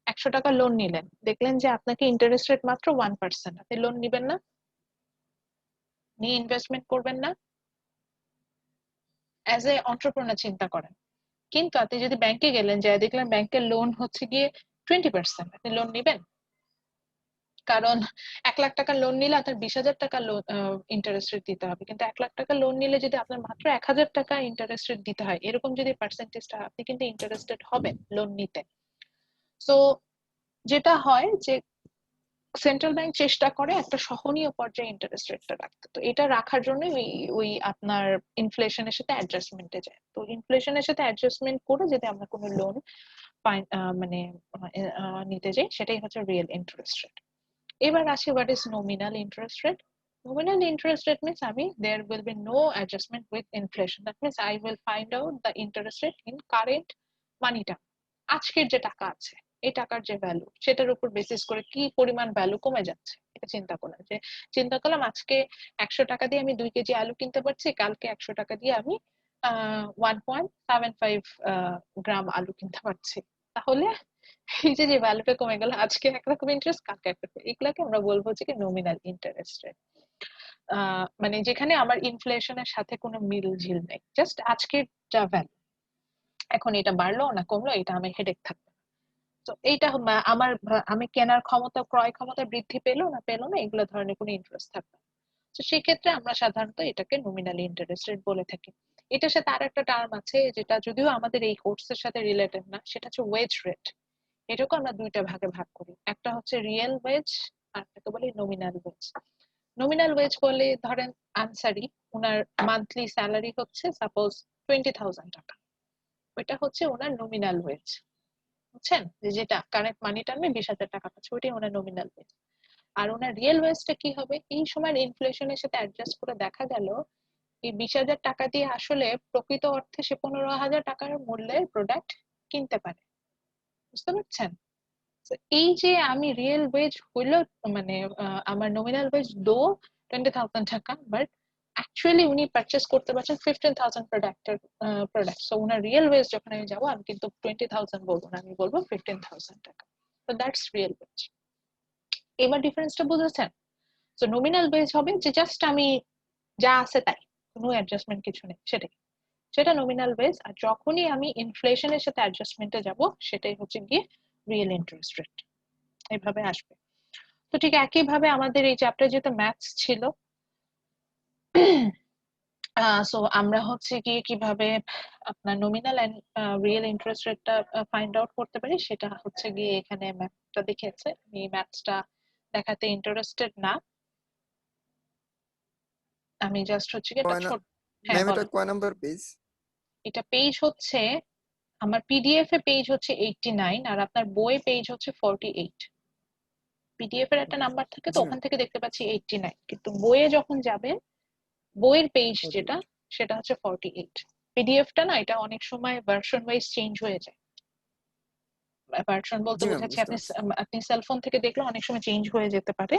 100 টাকা লোন নিলেন, দেখলেন যে আপনাকে ইন্টারেস্ট রেট মাত্র 1%, আপনি লোন নিবেন না? নিয়ে ইনভেস্টমেন্ট করবেন না? অ্যাজ এ এন্টারপ্রেনার চিন্তা করেন। কিন্তু আপনি যদি ব্যাংকে গেলেন, যে দেখলেন ব্যাংকের লোন হচ্ছে গিয়ে 20%, আপনি লোন নিবেন? কারণ 1 লাখ টাকা লোন নিলে আপনার 20,000 টাকা লোন ইন্টারেস্ট রেট দিতে হবে, কিন্তু 1 লাখ টাকা লোন নিলে যদি আপনার মাত্র 1,000 টাকা ইন্টারেস্ট রেট দিতে হয়, এরকম যদি পার্সেন্টেজটা, আপনি কিন্তু ইন্টারেস্টেড হবেন লোন নিতে। সো যেটা হয় যে সেন্ট্রাল ব্যাংক চেষ্টা করে একটা সহনীয় পর্যায়ে ইন্টারেস্ট রেটটা রাখতে। তো এটা রাখার জন্য ওই আপনার ইনফ্লেশনের সাথে অ্যাডজাস্টমেন্টে যায়। তো ইনফ্লেশনের সাথে অ্যাডজাস্টমেন্ট করে যদি আমরা কোনো লোন মানে নিতে যাই, সেটাই হচ্ছে রিয়েল ইন্টারেস্ট রেট। এবার আসি what is nominal interest rate. Nominal interest rate means there will be no adjustment with inflation. That means I will find out the interest rate in current money term. আজকের যে টাকা আছে এই টাকার যে value সেটার উপর বেসিস করে কি পরিমাণ ভ্যালু কমে যাচ্ছে এটা চিন্তা করলাম, যে চিন্তা করলাম আজকে 100 টাকা দিয়ে আমি 2 কেজি আলু কিনতে পারছি, কালকে 100 টাকা দিয়ে আমি 1.75 গ্রাম আলু কিনতে পারছি। তাহলে এই যে ভ্যালুটা কমে গেল, আজকে একরকম ইন্টারেস্ট কালকে একরকম, এগুলাকে আমরা বলবো যে কি নমিনাল ইন্টারেস্ট রেট। মানে যেখানে আমার ইনফ্লেশনের সাথে কোনো মিল ঝিল নেই, জাস্ট আজকের যা ভ্যালু, এখন এটা বাড়লো না কমলো এটা আমার হেডেক থাকবে। তো এইটা আমার আমি কেনার ক্ষমতা ক্রয় ক্ষমতা বৃদ্ধি পেলো না এগুলো ধরনের কোনো ইন্টারেস্ট থাকবে। তো সেই ক্ষেত্রে আমরা সাধারণত এটাকে নমিনাল ইন্টারেস্ট রেট বলে থাকি। এটার সাথে আর একটা টার্ম আছে যেটা যদিও আমাদের এই কোর্সের সাথে রিলেটেড না, সেটা হচ্ছে ওয়েজ রেট। এটাকে আমরা দুইটা ভাগে ভাগ করি, একটা হচ্ছে রিয়েল ওয়েজ আর একটা বলি নমিনাল ওয়েজ। নমিনাল ওয়েজ বলে ধরেন আনসারি ওনার মান্থলি স্যালারি হচ্ছে সাপোজ 20,000 টাকা, ওইটা হচ্ছে ওনার নমিনাল ওয়েজ, বুঝছেন, যেটা কারেন্ট মানি টার্মে 20,000 টাকা পাচ্ছে ওইটাই ওনার নমিনাল ওয়েজ। আর ওনার রিয়েল ওয়েজটা কি হবে, এই সময় ইনফ্লেশনের সাথে অ্যাডজাস্ট করে দেখা গেল এই 20,000 টাকা দিয়ে আসলে প্রকৃত অর্থে সে 15,000 টাকার মূল্যের প্রোডাক্ট কিনতে পারে, বুঝতে পারছেন? এই যে আমি রিয়েল ওয়েজ হইলো মানে আমার নমিনাল ওয়েজ 20,000 টাকা, বাট অ্যাকচুয়ালি উনি পারচেস করতে পারছেন 15,000 প্রোডাক্ট। সো উনার রিয়েল ওয়েজ যখন আমি যাবো আমি কিন্তু 20,000 বলবো না, আমি বলবো 15,000 টাকা। তো দ্যাটস রিয়েল ওয়েজ। এবার ডিফারেন্সটা বুঝেছেন? তো নমিনাল ওয়েজ হবে যে জাস্ট আমি যা আছে তাই, কোনো অ্যাডজাস্টমেন্ট কিছু নেই, সেটা নমিনাল ওয়েজ। আর যখনই আমি ইনফ্লেশনের সাথে অ্যাডজাস্টমেন্টে যাব সেটাই হচ্ছে গিয়ে রিয়েল ইন্টারেস্ট রেট, এইভাবে আসবে। তো ঠিক একইভাবে আমাদের এই চ্যাপ্টার যেহেতু ম্যাথস ছিল, সো আমরা হচ্ছে গিয়ে কিভাবে আপনার নমিনাল এন্ড রিয়েল ইন্টারেস্ট রেটটা ফাইন্ড আউট করতে পারি সেটা হচ্ছে গিয়ে এখানে ম্যাথটা দেখিয়েছে। আমি ম্যাথসটা দেখাতে ইন্টারেস্টেড না, আমি জাস্ট হচ্ছে গিয়ে একটা ছোট, হ্যাঁ ম্যাম এটা বলো। কয় নাম্বার পেজ? এটা পেজ হচ্ছে আমার পিডিএফ এ পেজ হচ্ছে 89 আর আপনার বই পেজ হচ্ছে 48। পিডিএফ এর একটা নাম্বার থাকে তো জি ওখান ম্যাম। থেকে দেখতে পাচ্ছি 89, কিন্তু বইয়ে যখন যাবেন বইয়ের পেজ যেটা সেটা হচ্ছে 48। পিডিএফটা না এটা অনেক সময় ভার্সন ওয়াইজ চেঞ্জ হয়ে যায়। ভার্সন বলতে জি ম্যাম বোঝাচ্ছে বুঝতে আপনি পারছি। আপনি সেলফোন থেকে দেখলে অনেক সময় চেঞ্জ হয়ে যেতে পারে,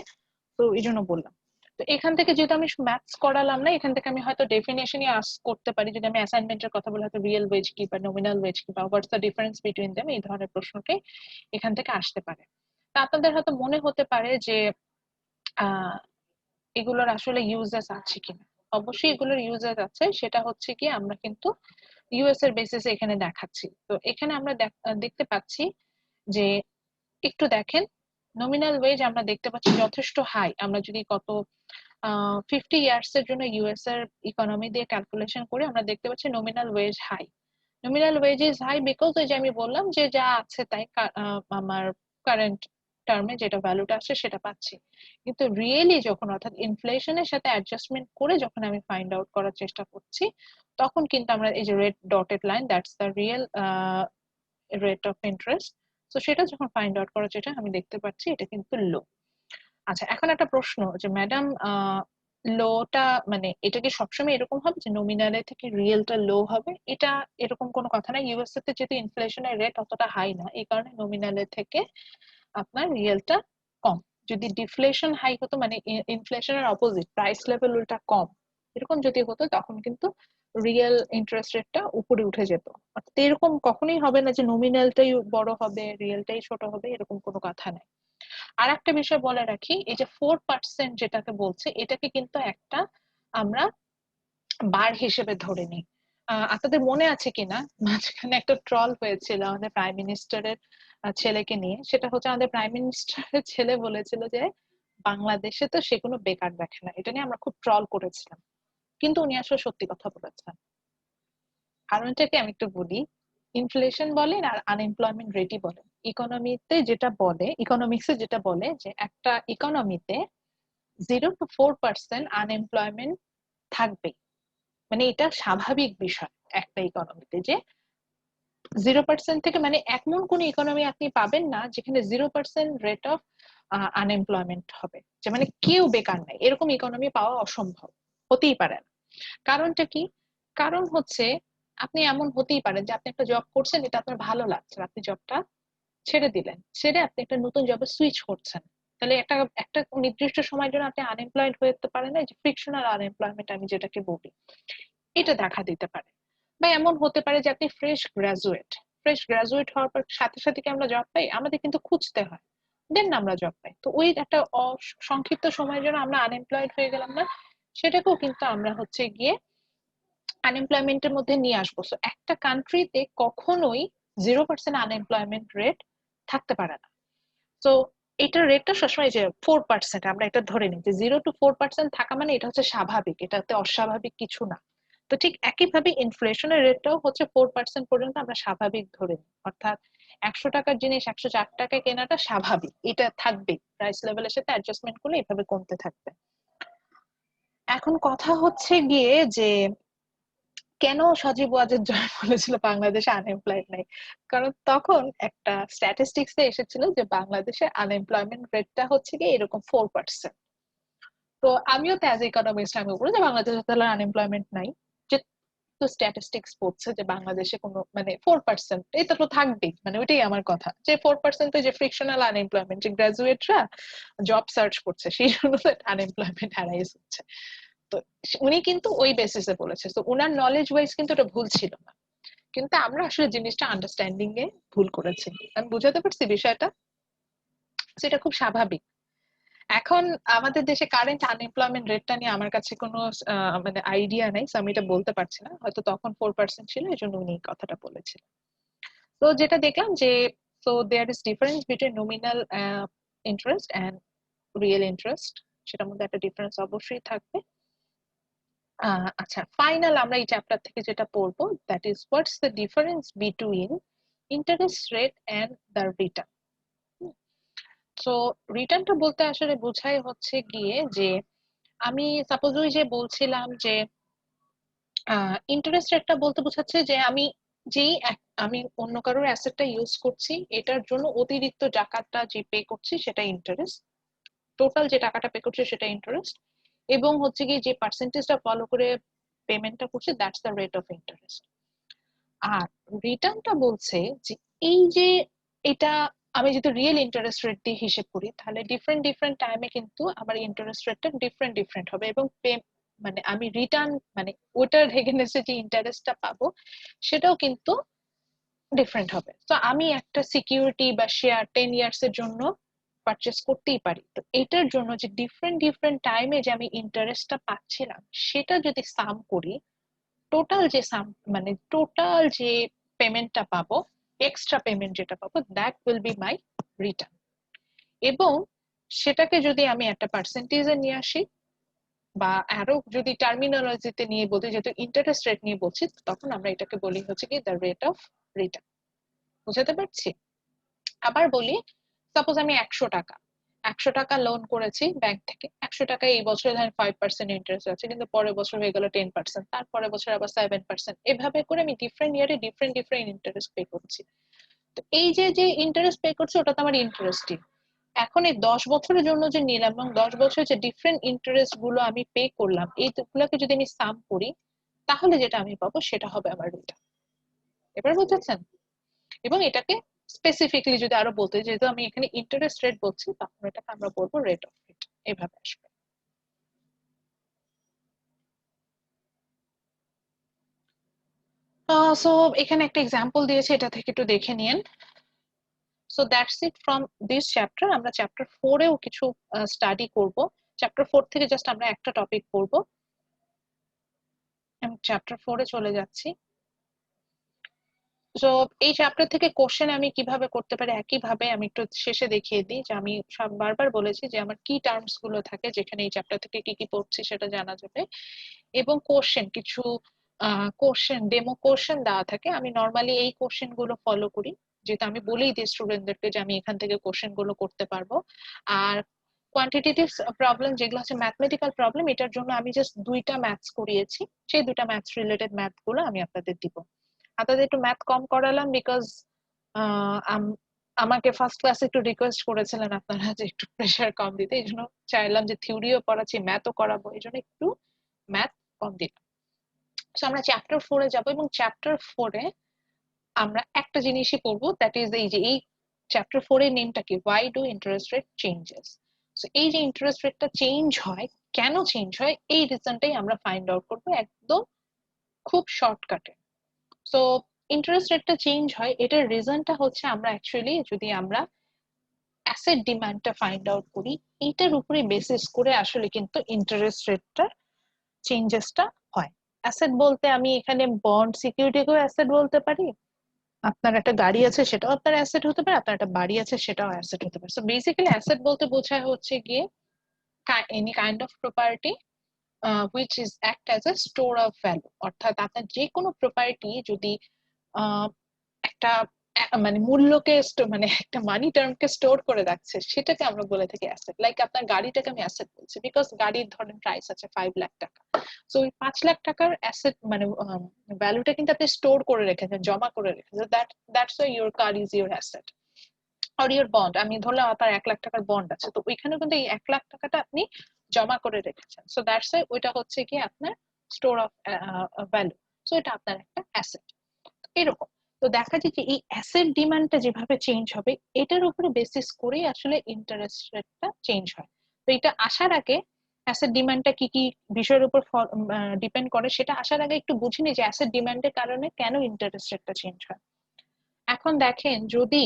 তো এই জন্য বললাম। তো এখান থেকে যেহেতু আমি ম্যাথস করালাম না, এখান থেকে আমি হয়তো ডেফিনেশনই আস্ক করতে পারি, যদি আমি অ্যাসাইনমেন্টের কথা বলি হয়তো রিয়েল ওয়েজ কি বা নমিনাল ওয়েজ কি বা হোয়াটস দ্য ডিফারেন্স বিটুইন দেম, এই ধরনের প্রশ্নকে এখান থেকে আসতে পারে। তা আপনাদের হয়তো মনে হতে পারে যে আহ এগুলোর আসলে ইউজেস আছে কিনা। অবশ্যই এগুলোর ইউজেস আছে, সেটা হচ্ছে কি আমরা কিন্তু ইউএস এর বেসিসে এখানে দেখাচ্ছি। তো এখানে আমরা দেখতে পাচ্ছি যে একটু দেখেন নমিনাল ওয়েজ আমরা দেখতে পাচ্ছি যথেষ্ট হাই। আমরা যদি গত 50 ইয়ার্স এর জন্য ইউএস এর ইকোনমি দিয়ে ক্যালকুলেশন করে আমরা দেখতে পাচ্ছি nominal wage high. Nominal wage is high because ওই যে আমি বললাম যে যা আছে তাই আমার কারেন্ট টার্মে যেটা ভ্যালুটা আসছে সেটা পাচ্ছি। কিন্তু রিয়েলি যখন অর্থাৎ ইনফ্লেশনের সাথে অ্যাডজাস্টমেন্ট করে যখন আমি ফাইন্ড আউট করার চেষ্টা করছি তখন কিন্তু আমরা এই যে red dotted line that's the real rate of interest, তো সেটা যখন ফাইন্ড আউট করার যেটা আমি দেখতে পাচ্ছি এটা কিন্তু লো। আচ্ছা এখন একটা প্রশ্ন যে ম্যাডাম লোটা মানে এটা কি সবসময় এরকম হবে যে নমিনালের থেকে রিয়েলটা লো হবে? এটা এরকম কোনো কথা না। ইউএসএ তে যেহেতু ইনফ্লেশনের রেট অতটা হাই না এই কারণে নমিনালের থেকে আপনার রিয়েলটা কম। যদি ডিফ্লেশন হাই হতো মানে ইনফ্লেশনের অপোজিট প্রাইস লেভেল উল্টা কম এরকম যদি হতো তখন কিন্তু রিয়েল ইন্টারেস্ট রেটটা উপরে উঠে যেত। অর্থাৎ এরকম কখনোই হবে না যে নমিনালটাই বড় হবে রিয়েলটাই ছোট হবে, এরকম কোনো কথা নাই। আর একটা বিষয় বলে রাখি, এই যে 4% যেটাকে বলছে এটাকে কিন্তু একটা আমরা বার হিসেবে ধরে নিই। আপনাদের মনে আছে কিনা মাঝখানে একটা ট্রল হয়েছিল আমাদের প্রাইম মিনিস্টারের ছেলেকে নিয়ে, সেটা হচ্ছে আমাদের প্রাইম মিনিস্টারের ছেলে বলেছিল যে বাংলাদেশে তো সে কোনো বেকার দেখে না, এটা নিয়ে আমরা খুব ট্রল করেছিলাম, কিন্তু উনি আসলে সত্যি কথা বলেছেন। কারণটাকে আমি একটু বলি, ইনফ্লেশন বলেন আর আনএমপ্লয়মেন্ট রেটই বলেন, ইকোনমিতে যেটা বলে ইকোনমিক্সে যেটা বলে যে একটা ইকোনমিতে 0 to 4% আনএমপ্লয়মেন্ট থাকবে, মানে এটা স্বাভাবিক বিষয় একটা ইকোনমিতে যে 0% থেকে মানে এমন কোন ইকোনমি আপনি পাবেন না যেখানে 0% রেট অফ আনএমপ্লয়মেন্ট হবে, যে মানে কেউ বেকার নাই, এরকম ইকোনমি পাওয়া অসম্ভব, হতেই পারে না। কারণটা কি? কারণ হচ্ছে আপনি এমন হতেই পারেন যে আপনি একটা জব করছেন, এটা আপনার ভালো লাগছে, আপনি জবটা ছেড়ে দিলেন, ছেড়ে আপনি একটা নতুন জবে সুইচ করছেন, তাহলে একটা একটা নির্দিষ্ট সময়ের জন্য আপনি আনএমপ্লয়েড হয়ে যেতে পারেন না, যে ফ্রিকশনাল আনএমপ্লয়মেন্ট আমি যেটাকে বলি, এটা দেখা দিতে পারে। বা এমন হতে পারে যে আপনি ফ্রেশ গ্রাজুয়েট হওয়ার পর সাথে সাথে কি আমরা জব পাই? আমাদের কিন্তু খুঁজতে হয়, দেন আমরা জব পাই। তো ওই একটা সংক্ষিপ্ত সময়ের জন্য আমরা আনএমপ্লয়েড হয়ে গেলাম না, সেটাকেও কিন্তু আমরা হচ্ছে গিয়ে আনএমপ্লয়মেন্টের মধ্যে নিয়ে আসবো। সো একটা কান্ট্রিতে কখনোই 0% আনএমপ্লয়মেন্ট রেট থাকতে পারে না। তো এটার রেটটা সবসময় যে 4%, আমরা এটা ধরে নিই যে 0 to 4% থাকা মানে এটা হচ্ছে স্বাভাবিক, এটাতে অস্বাভাবিক কিছু না। তো ঠিক একইভাবে ইনফ্লেশনের রেটটাও হচ্ছে 4% পর্যন্ত আমরা স্বাভাবিক ধরে নিই, অর্থাৎ 100 টাকার জিনিস 104 টাকায় কেনাটা স্বাভাবিক, এটা থাকবে, প্রাইস লেভেলের সাথে অ্যাডজাস্টমেন্ট করলে এভাবে কমতে থাকবে। এখন কথা হচ্ছে গিয়ে যে কেন সজীব ওয়াজেদ জয় বলেছিল বাংলাদেশে আনএমপ্লয়েড নাই, কারণ তখন একটা স্ট্যাটিস্টিক্স এ এসেছিল যে বাংলাদেশে আনএমপ্লয়মেন্ট রেটটা হচ্ছে কি এরকম 4%। তো আমিও তো অ্যাজ ইকোনমিস্ট আমি বলবো যে বাংলাদেশে তাহলে আনএমপ্লয়মেন্ট নাই, যে তো স্ট্যাটিস্টিক্স বলছে যে বাংলাদেশে কোনো মানে 4%, এটা তো থাকবেই, মানে ওইটাই আমার কথা, যে 4% যে ফ্রিকশনাল আনএমপ্লয়মেন্ট, যে গ্রাজুয়েটরা জব সার্চ করছে সেই জন্য আনএমপ্লয়মেন্ট হ্যারাইজ হচ্ছে। তো উনি কিন্তু ওই বেসিসে বলেছে, তো উনার নলেজ ওয়াইজ কিন্তু এটা ভুল ছিল না, কিন্তু আমরা আসলে জিনিসটা আন্ডারস্ট্যান্ডিং এ ভুল করেছি। আমি বুঝাতে পারছি বিষয়টা? সেটা খুব স্বাভাবিক। এখন আমাদের দেশে কারেন্ট আনএমপ্লয়মেন্ট রেটটা নিয়ে আমার কাছে কোনো মানে আইডিয়া নাই, আমি এটা বলতে পারছি না, হয়তো তখন 4% ছিল, এই জন্য উনি এই কথাটা বলেছিলেন। তো যেটা দেখলাম যে so there is difference between nominal interest and real interest, সেটার মধ্যে একটা ডিফারেন্স অবশ্যই থাকবে। আচ্ছা, ফাইনাল আমরা এই চ্যাপ্টার থেকে যেটা পড়বো, that is what's the difference between interest rate and the return. So রিটার্নটা বলতে আসলে বোঝায় হচ্ছে গিয়ে যে আমি সাপোজ ওই যে বলছিলাম যে ইন্টারেস্ট রেটটা বলতে বোঝাচ্ছে যে আমি যেই আমি অন্য কারোর অ্যাসেটটা ইউজ করছি, এটার জন্য অতিরিক্ত টাকাটা যে পে করছি সেটা ইন্টারেস্ট, টোটাল যে টাকাটা পে করছি সেটা ইন্টারেস্ট, এবং হচ্ছে কি যে পার্সেন্টেজটা ফলো করে পেমেন্টটা করছি, that's the rate of interest. আর রিটার্নটা বলছে যে এই যে এটা আমি যদি রিয়েল ইন্টারেস্ট রেট দিয়ে হিসেব করি, তাহলে ডিফারেন্ট ডিফারেন্ট টাইমে কিন্তু আমার ইন্টারেস্ট রেটটা ডিফারেন্ট ডিফারেন্ট হবে, এবং মানে আমি রিটার্ন মানে ওটার এগেইনস্টে যে ইন্টারেস্টটা পাবো সেটাও কিন্তু ডিফারেন্ট হবে। তো আমি একটা সিকিউরিটি বা শেয়ার 10 ইয়ার্স এর জন্য পারচেস করতেই পারি, তো এটার জন্য যে ডিফারেন্ট ডিফারেন্ট টাইমে যে আমি ইন্টারেস্টটা পাচ্ছিলাম সেটা যদি সাম করি, টোটাল যে সাম মানে টোটাল যে পেমেন্টটা পাবো, এক্সট্রা পেমেন্ট যেটা পাবো, that will be my return. এবং সেটাকে যদি আমি একটা পার্সেন্টেজে নিয়ে আসি, বা আরো যদি টার্মিনোলজিতে নিয়ে বলতে, যেহেতু ইন্টারেস্ট রেট নিয়ে বলছি, তখন আমরা এটাকে বলি হচ্ছে কি দ্য রেট অফ রিটার্ন। বুঝাতে পারছি? আবার বলি, সাপোজ আমি 100 টাকা লোন করেছি ব্যাংক থেকে, 100 টাকা এই বছরে ধরেন 5% ইন্টারেস্ট আছে, কিন্তু পরের বছর হয়ে গেল 10%, তারপরের বছর আবার 7%, এভাবে করে আমি ডিফারেন্ট ইয়ারে ডিফারেন্ট ডিফারেন্ট ইন্টারেস্ট পে করছি। তো এই যে যে ইন্টারেস্ট পে করছি ওটা তো আমার ইন্টারেস্টই। এখন এই 10 বছরের জন্য যে নিলাম এবং 10 বছরে যে ডিফারেন্ট ইন্টারেস্ট গুলো আমি পে করলাম, এইগুলোকে যদি আমি সাম করি, তাহলে যেটা আমি পাবো সেটা হবে আমার রিটার্ন। এবার বুঝেছেন? এবং এটাকে স্পেসিফিকলি যদি আরো বলতে, যেহেতু আমি এখানে ইন্টারেস্ট রেট বলছি, তখন এটাকে আমরা বলবো রেট অফ রিটার্ন, এভাবে আসবে। সো এখানে একটা এক্সাম্পল দিয়েছে, এটা থেকে একটু দেখে নিন। So that's it from this chapter. আমরা চ্যাপ্টার 4-এও কিছু স্টাডি করব। চ্যাপ্টার 4 থেকে জাস্ট আমরা একটা টপিক পড়ব। আমি চ্যাপ্টার 4-এ চলে যাচ্ছি। তো এই চ্যাপ্টার থেকে কোশ্চেন আমি কিভাবে করতে পারি, একইভাবে আমি একটু শেষে দেখিয়ে দিই যে আমি সব বারবার বলেছি যে আমার কি টার্মস গুলো থাকে যেখানে এই চ্যাপ্টার থেকে কি কি পড়ছি সেটা জানা যাবে, এবং কোশ্চেন কিছু কোশ্চেন ডেমো কোশ্চেন দেওয়া থাকে। আমি নর্মালি এই কোশ্চেন গুলো ফলো করি, যেটা আমি বলেই দিই স্টুডেন্টদেরকে যে আমি এখান থেকে কোশ্চেন গুলো করতে পারবো। আর কোয়ান্টিটেটিভ প্রবলেম যেগুলো হচ্ছে ম্যাথমেটিক্যাল প্রবলেম, এটার জন্য আমি জাস্ট 2টা ম্যাথস করিয়েছি, সেই 2টা ম্যাথস রিলেটেড ম্যাথ গুলো আমি আপনাদের দিব। আপনাদের একটু ম্যাথ কম করালাম বিকজ আমাকে ফার্স্ট ক্লাসে একটু রিকোয়েস্ট করেছিলেন আপনারা যে একটু প্রেশার কম দিতে, এই জন্য চাইলাম যে থিওরিও পড়াচ্ছি ম্যাথও করাবো, এই জন্য একটু ম্যাথ কম দিলাম। তো আমরা চ্যাপ্টার 4-এ যাবো এবং চ্যাপ্টার 4-এ আমরা একটা জিনিসই পড়বো, দ্যাট ইজ এই চ্যাপ্টার 4-এর নেমটা কি, why do interest rate changes. So এই যে ইন্টারেস্ট রেটটা চেঞ্জ হয়, কেন চেঞ্জ হয়, এই রিজনটাই আমরা ফাইন্ড আউট করবো একদম খুব শর্টকাটে। সো ইন্টারেস্ট রেটটা চেঞ্জ হয়, এটার রিজনটা হচ্ছে আমরা অ্যাকচুয়ালি যদি আমরা অ্যাসেট ডিমান্ডটা ফাইন্ড আউট করি, এইটার উপরে বেসিস করে আসলে কিন্তু ইন্টারেস্ট রেটটা চেঞ্জেসটা হয়। অ্যাসেট বলতে আমি এখানে বন্ড সিকিউরিটিকেও অ্যাসেট বলতে পারি, আপনার একটা গাড়ি আছে সেটাও আপনার অ্যাসেট হতে পারে, আপনার একটা বাড়ি আছে সেটাও অ্যাসেট হতে পারে। সো বেসিক্যালি অ্যাসেট বলতে বোঝায় হচ্ছে গিয়ে any kind of property which is act as a store of value, অর্থাৎ আপনার যে কোনো প্রপার্টি যদি একটা মানে মূল্যকে মানে একটা মানি টার্মকে স্টোর করে রাখছে, সেটাকে আমরা বলে থাকি অ্যাসেট। লাইক আপনার গাড়িটাকে আমি অ্যাসেট বলছি বিকজ গাড়ির ধরেন প্রাইস আছে 5 লাখ টাকা, সো ওই 5 লাখ টাকার অ্যাসেট মানে ভ্যালুটা কিন্তু আপনি স্টোর করে রেখেছেন, জমা করে রেখেছেন, that's why your car is your asset or your bond. আমি ধরলাম আপনার 1 লাখ টাকার বন্ড আছে, তো ওইখানে কিন্তু এই 1 লাখ টাকাটা আপনি জমা করে রেখেছেন, সো দ্যাটস ওয়াই ওইটা হচ্ছে কি আপনার স্টোর অফ ভ্যালু, সো এটা আপনার একটা অ্যাসেট। এরকম তো দেখা যায় যে এই অ্যাসেট ডিমান্ডটা যেভাবে চেঞ্জ হবে, এটার উপরে বেসিস করে আসলে ইন্টারেস্ট রেটটা চেঞ্জ হয়। তো এটা আসার আগে অ্যাসেট ডিমান্ডটা কি কি বিষয়ের উপর ডিপেন্ড করে সেটা আসার আগে একটু বুঝে নিই যে অ্যাসেট ডিমান্ডের কারণে কেন ইন্টারেস্ট রেটটা চেঞ্জ হয়। এখন দেখেন, যদি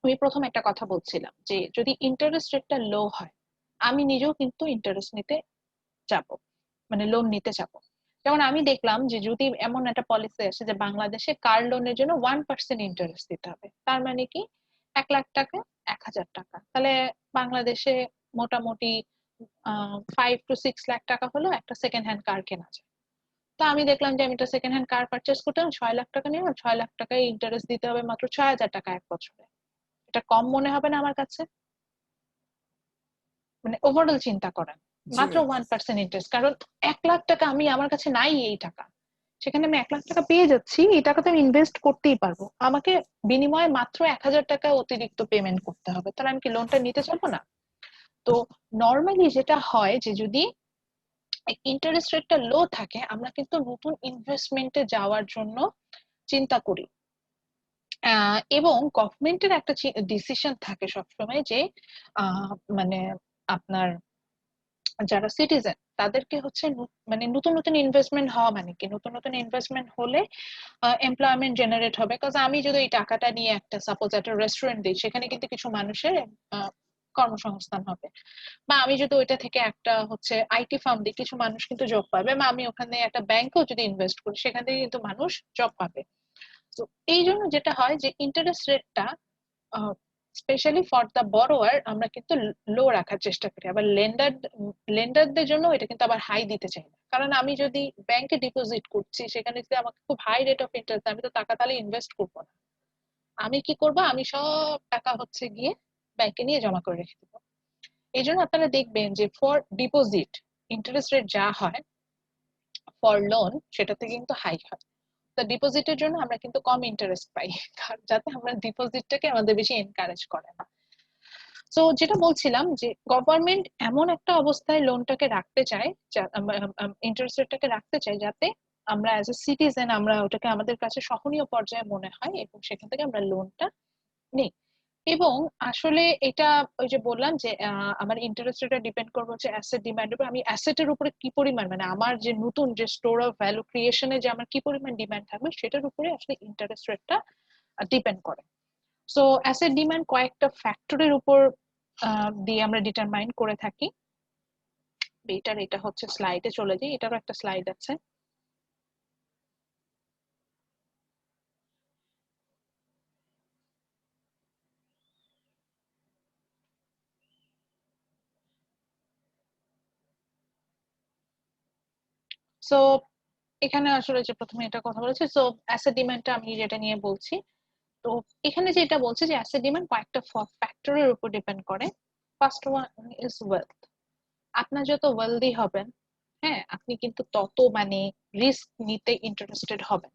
আমি প্রথম একটা কথা বলছিলাম যে যদি ইন্টারেস্ট রেটটা লো হয়, আমি নিজেও কিন্তু ইন্টারেস্ট নিতে যাব, মানে লোন নিতে যাব। যেমন আমি দেখলাম যে যদি এমন একটা পলিসি আসে যে বাংলাদেশে কার লোনের জন্য 1% ইন্টারেস্ট দিতে হবে, তার মানে কি 1 লাখ টাকা 1,000 টাকা, তাহলে বাংলাদেশে মোটামুটি 5 to 6 লাখ টাকা হলো একটা সেকেন্ড হ্যান্ড কার কেনা যায়। তো আমি দেখলাম যে আমি একটা সেকেন্ড হ্যান্ড কার পারচেস করতে 6 লাখ টাকা নিলাম, 6 লাখ টাকায় ইন্টারেস্ট দিতে হবে মাত্র 6,000 টাকা 1 বছরে। এটা কম মনে হবে না আমার কাছে? মানে ওভারঅল চিন্তা করেন, জি মাত্র ম্যাম। 1% ইন্টারেস্ট, কারণ 1 লাখ টাকা আমি আমার কাছে নাই এই টাকা, সেখানে আমি 1 লাখ টাকা পেয়ে যাচ্ছি, এই টাকা তো আমি ইনভেস্ট করতেই পারবো, আমাকে বিনিময়ে মাত্র 1,000 টাকা অতিরিক্ত পেমেন্ট করতে হবে, তাহলে আমি কি লোনটা নিতে চাইবো না? তো নর্মালি যেটা হয় যে যদি ইন্টারেস্ট রেটটা লো থাকে, আমরা কিন্তু নতুন ইনভেস্টমেন্টে যাওয়ার জন্য চিন্তা করি, এবং গভর্নমেন্টের একটা ডিসিশন থাকে সবসময় যে মানে আপনার যারা সিটিজেন তাদেরকে হচ্ছে মানে নতুন নতুন ইনভেস্টমেন্ট হওয়া মানে কি, নতুন নতুন ইনভেস্টমেন্ট হলে এমপ্লয়মেন্ট জেনারেট হবে, কারণ আমি যদি এই টাকাটা নিয়ে একটা সাপোজ একটা রেস্টুরেন্ট দিই, সেখানে কিন্তু কিছু মানুষের কর্মসংস্থান হবে, বা আমি যদি ওইটা থেকে একটা হচ্ছে আইটি ফার্ম দিই, কিছু মানুষ কিন্তু জব পাবে, বা আমি ওখানে একটা ব্যাংকেও যদি ইনভেস্ট করি, সেখান থেকে কিন্তু মানুষ জব পাবে। তো এই জন্য যেটা হয় যে ইন্টারেস্ট রেটটা স্পেশালি ফর দ্য বরোয়ার আমরা কিন্তু লো রাখার চেষ্টা করি, আবার লেন্ডারদের জন্য এটা কিন্তু আবার হাই দিতে চাই না, কারণ আমি যদি ব্যাংকে ডিপোজিট করছি, সেখানে যদি আমাকে খুব হাই রেট অফ ইন্টারেস্ট, আমি তো টাকা তাহলে ইনভেস্ট করবো না, আমি কি করব, আমি সব টাকা হচ্ছে গিয়ে ব্যাংকে নিয়ে জমা করে রেখে দেবো। এই জন্য আপনারা দেখবেন যে ফর ডিপোজিট ইন্টারেস্ট রেট যা হয়, ফর লোন সেটাতে কিন্তু হাই হয়। তো ডিপোজিটের জন্য আমরা কিন্তু কম ইন্টারেস্ট পাই, যাতে আমরা ডিপোজিটটাকে আমাদের বেশি এনকারেজ করে না। তো যেটা বলছিলাম যে গভর্নমেন্ট এমন একটা অবস্থায় লোনটাকে রাখতে চায়, ইন্টারেস্ট রেটটাকে রাখতে চায় যাতে আমরা অ্যাজ এ সিটিজেন আমরা ওটাকে আমাদের কাছে সহনীয় পর্যায়ে মনে হয় এবং সেখান থেকে আমরা লোনটা নেই। এবং আসলে এটা ওই যে বললাম যে আমার ইন্টারেস্ট রেটটা ডিপেন্ড করবে হচ্ছে অ্যাসেট ডিমান্ডের উপর, আমি অ্যাসেটের উপরে কি পরিমাণ মানে আমার যে নতুন যে স্টোর অফ ভ্যালু ক্রিয়েশনে যে আমার কি পরিমাণ ডিমান্ড থাকবে, সেটার উপরে আসলে ইন্টারেস্ট রেটটা ডিপেন্ড করে। সো অ্যাসেট ডিমান্ড কয়েকটা ফ্যাক্টরের উপর দিয়ে আমরা ডিটারমাইন করে থাকি। এটা হচ্ছে স্লাইডে চলে যাই, এটারও একটা স্লাইড আছে। সো এখানে আসলে যে প্রথমে এটা কথা বলেছি, সো অ্যাসেট ডিমান্ডটা আমি যেটা নিয়ে বলছি, তো এখানে যেটা বলছে যে অ্যাসেট ডিমান্ড কয়েকটা ফ্যাক্টরের উপর ডিপেন্ড করে। First one is wealth. আপনার যত ওয়েলদি হবেন, হ্যাঁ, আপনি কিন্তু তত মানে রিস্ক নিতে ইন্টারেস্টেড হবেন।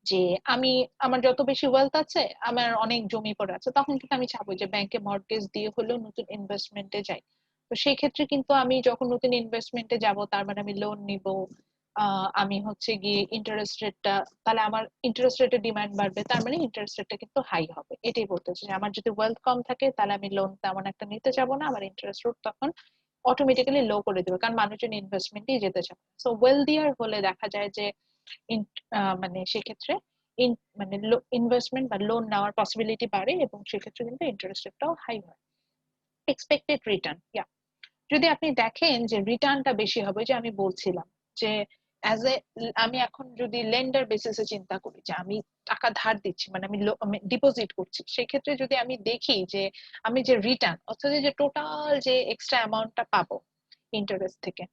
যে আমি আমার যত বেশি ওয়েলথ আছে, আমার অনেক জমি পড়ে আছে, তখন কিন্তু আমি চাবো যে ব্যাংকে মর্টগেজ দিয়ে হলেও নতুন ইনভেস্টমেন্টে যাই। তো সেই ক্ষেত্রে কিন্তু আমি যখন নতুন ইনভেস্টমেন্টে যাব, তার মানে আমি লোন নিব, আমি হচ্ছে গিয়ে ইন্টারেস্ট রেটটা, তাহলে আমার ইন্টারেস্ট রেটের ডিমান্ড বাড়বে, তার মানে ইন্টারেস্ট রেটটা কিন্তু হাই হবে। এটাই বলতে চাই, আমার যদি ওয়েলথ কম থাকে তাহলে আমি লোন তেমন একটা নিতে যাব না, আমার ইন্টারেস্ট রেট তখন অটোমেটিক্যালি লো করে দেবে, কারণ মানুষজন ইনভেস্টমেন্টই যেতে চায়। সো ওয়েলদিয়ার হলে দেখা যায় যে মানে সেক্ষেত্রে মানে ইনভেস্টমেন্ট বা লোন নেওয়ার পসিবিলিটি বাড়ে, এবং সেক্ষেত্রে কিন্তু ইন্টারেস্ট রেটটাও হাই হয়। এক্সপেক্টেড রিটার্ন, যদি আপনি দেখেন যে রিটার্নটা বেশি হবে, যে আমি বলছিলাম যে অ্যাজ এ, আমি এখন যদি লেন্ডার বেসিসে চিন্তা করি যে আমি টাকা ধার দিচ্ছি, মানে আমি ডিপোজিট করছি, সেক্ষেত্রে যদি আমি দেখি যে আমি যে রিটার্ন, অর্থাৎ যে টোটাল যে এক্সট্রা অ্যামাউন্টটা পাবো ইন্টারেস্ট থেকে,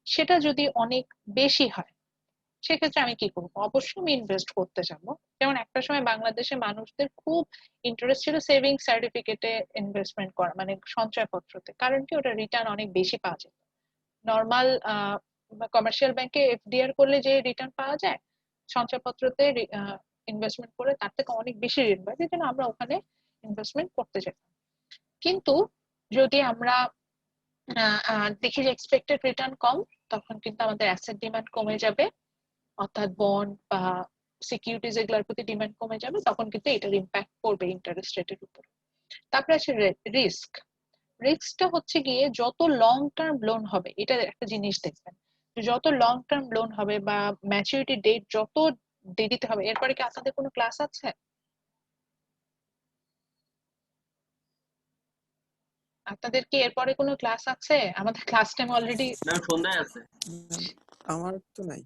সেটা যদি অনেক বেশি হয়, সেক্ষেত্রে আমি কি করবো? অবশ্যই আমি ইনভেস্ট করতে যাবো। যেমন একটা সময় বাংলাদেশে মানুষদের খুব ইন্টারেস্ট ছিল সেভিংস সার্টিফিকেটে ইনভেস্টমেন্ট করা, মানে সঞ্চয়পত্রতে, কারণ কি ওটা রিটার্ন অনেক বেশি পাওয়া যায়। নর্মাল কমার্শিয়াল ব্যাংকে এফডিআর করলে যে রিটার্ন পাওয়া যায়, সঞ্চয়পত্রতে ইনভেস্টমেন্ট করে তার থেকে অনেক বেশি রিটার্ন পায়, এই জন্য আমরা ওখানে ইনভেস্টমেন্ট করতে চাই। কিন্তু যদি আমরা দেখি যে এক্সপেক্টেড রিটার্ন কম, তখন কিন্তু আমাদের অ্যাসেট ডিমান্ড কমে যাবে, অর্থাৎ বন্ড বা সিকিউরিটিজ এগুলোর প্রতি ডিমান্ড কমে যাবে, তখন কিন্তু এটার ইম্প্যাক্ট পড়বে ইন্টারেস্ট রেটের উপর। তারপরে আছে রিস্ক। রিস্কটা হচ্ছে গিয়ে যত লং টার্ম লোন হবে, এটা একটা জিনিস দেখবেন, যত লং টার্ম লোন হবে বা ম্যাচুরিটি ডেট যত দেরিতে হবে। এরপরে কি আপনাদের কোনো ক্লাস আছে? আপনাদের কি এরপরে কোনো ক্লাস আছে? আমাদের ক্লাস টাইম অলরেডি। ম্যাম সন্ধ্যায় আছে। আমার তো নাই।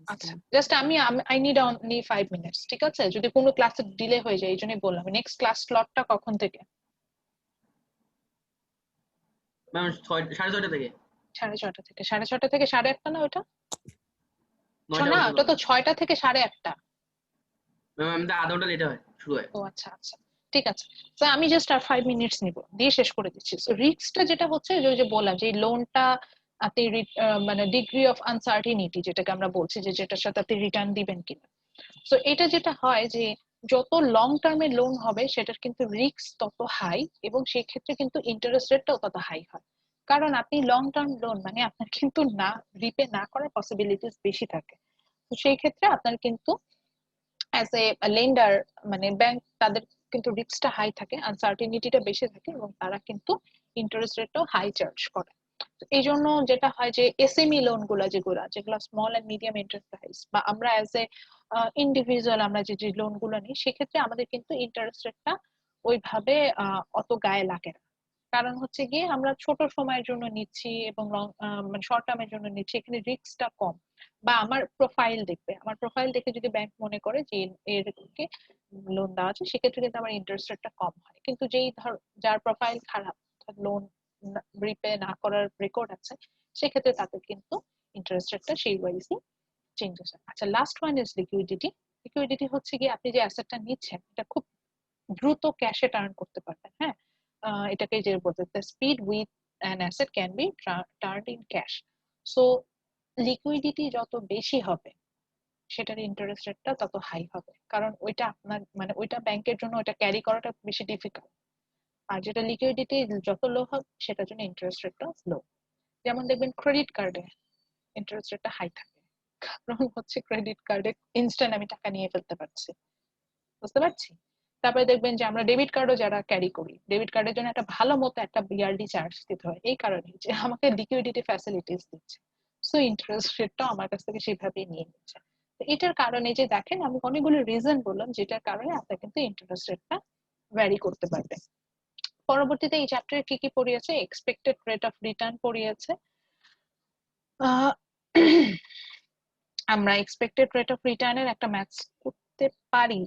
আচ্ছা, জাস্ট আমি আই নিড অনলি 5 মিনিটস, ঠিক আছে? যদি কোনো ক্লাসে ডিলে হয়ে যায়, এই জন্যই বললাম। নেক্সট ক্লাস স্লটটা কখন থেকে? ম্যাম 6:30 থেকে। 6:30 থেকে 6:30 থেকে 8:30 না ওটা? 9টা না, পর্যন্ত ওটা তো ম্যাম। 6টা থেকে 1:30। ম্যাম আমাদের আধা ঘন্টা লেটে হয়, শুরু হয়। ও আচ্ছা আচ্ছা, ঠিক আছে। তো আমি জাস্ট আর 5 মিনিটস নিব, দিয়ে শেষ করে দিচ্ছি। সো রিস্কটা যেটা হচ্ছে, যে ওই যে বললাম যে লোনটা আপনি মানে ডিগ্রি অফ আনসার্টিনিটি, যেটাকে আমরা বলছি, যে যেটার সাথে আপনি রিটার্ন দিবেন কিনা। সো এটা যেটা হয় যে যত লং টার্মে লোন হবে, সেটার কিন্তু রিস্ক তত হাই, এবং সেই ক্ষেত্রে কিন্তু ইন্টারেস্ট রেটটাও তত হাই হয়। কারণ আপনি লং টার্ম লোন মানে আপনার কিন্তু না রিপে না করার পসিবিলিটিস বেশি থাকে। তো সেই ক্ষেত্রে আপনার কিন্তু অ্যাজ এ লেন্ডার, মানে ব্যাংক, তাদের কিন্তু রিস্কটা হাই থাকে, আনসার্টিনিটিটা বেশি থাকে, এবং তারা কিন্তু ইন্টারেস্ট রেটটাও হাই চার্জ করে। এই জন্য যেটা হয় যে এসএমই লোন গুলা, যেগুলো স্মল এন্ড মিডিয়াম এন্টারপ্রাইজ, বা আমরা অ্যাজ এ ইন্ডিভিজুয়াল আমরা যে যে লোন গুলো নিই, সেক্ষেত্রে আমাদের কিন্তু ইন্টারেস্ট রেটটা ওইভাবে অত গায়ে লাগে না। কারণ হচ্ছে গিয়ে আমরা ছোট সময়ের জন্য নিচ্ছি, এবং মানে শর্ট টার্মের জন্য নিচ্ছি, এখানে রিস্কটা কম। বা আমার প্রোফাইল দেখবে, আমার প্রোফাইল দেখে যদি ব্যাংক মনে করে যে এরকে লোন দেওয়া আছে, সেক্ষেত্রে কিন্তু আমার ইন্টারেস্ট রেটটা কম হয়। কিন্তু যার প্রোফাইল খারাপ, লোন রিপে না করার রেকর্ড আছে, সেক্ষেত্রে তাদের কিন্তু ইন্টারেস্ট রেটটা সেই ওয়াইজই চেঞ্জেস হয়। আচ্ছা, last one is liquidity. Liquidity হচ্ছে গিয়ে আপনি যে অ্যাসেটটা নিচ্ছেন, এটা খুব দ্রুত ক্যাশে টার্ন করতে পারবেন। হ্যাঁ, এটাকে যে বলতে, the speed with an asset can be turned in cash. So liquidity যত বেশি হবে, সেটার ইন্টারেস্ট রেটটা তত হাই হবে, কারণ ওইটা আপনার মানে ওইটা ব্যাংকের জন্য ওইটা ক্যারি করাটা বেশি ডিফিকাল্ট। আর যেটা লিকুইডিটি যত লো হবে, সেটার জন্য ইন্টারেস্ট রেটটা লো। যেমন দেখবেন ক্রেডিট কার্ডে ইন্টারেস্ট রেটটা হাই থাকে, কারণ হচ্ছে ক্রেডিট কার্ডে ইনস্ট্যান্ট আমি টাকা নিয়ে ফেলতে পারছি। বুঝতে পারছি? তারপরে দেখবেন যে আমরা ডেবিট কার্ডও যারা ক্যারি করি, ডেবিট কার্ডের জন্য একটা ভালো মতো একটা বিআরডি চার্জ দিতে হয়, এই কারণে যে আমাকে লিকুইডিটি ফ্যাসিলিটিস দিচ্ছে। সো ইন্টারেস্ট রেটটাও আমার কাছ থেকে সেভাবেই নিয়ে নিচ্ছে। তো এটার কারণে যে দেখেন, আমি অনেকগুলো রিজন বললাম যেটার কারণে আপনার কিন্তু ইন্টারেস্ট রেটটা ভ্যারি করতে পারবে। পরবর্তীতে এই চ্যাপ্টারে কি কি পড়িয়েছে? এক্সপেক্টেড রেট অফ রিটার্ন পড়িয়েছে। আমরা এক্সপেক্টেড রেট অফ রিটার্নের একটা ম্যাথস করতে পারি।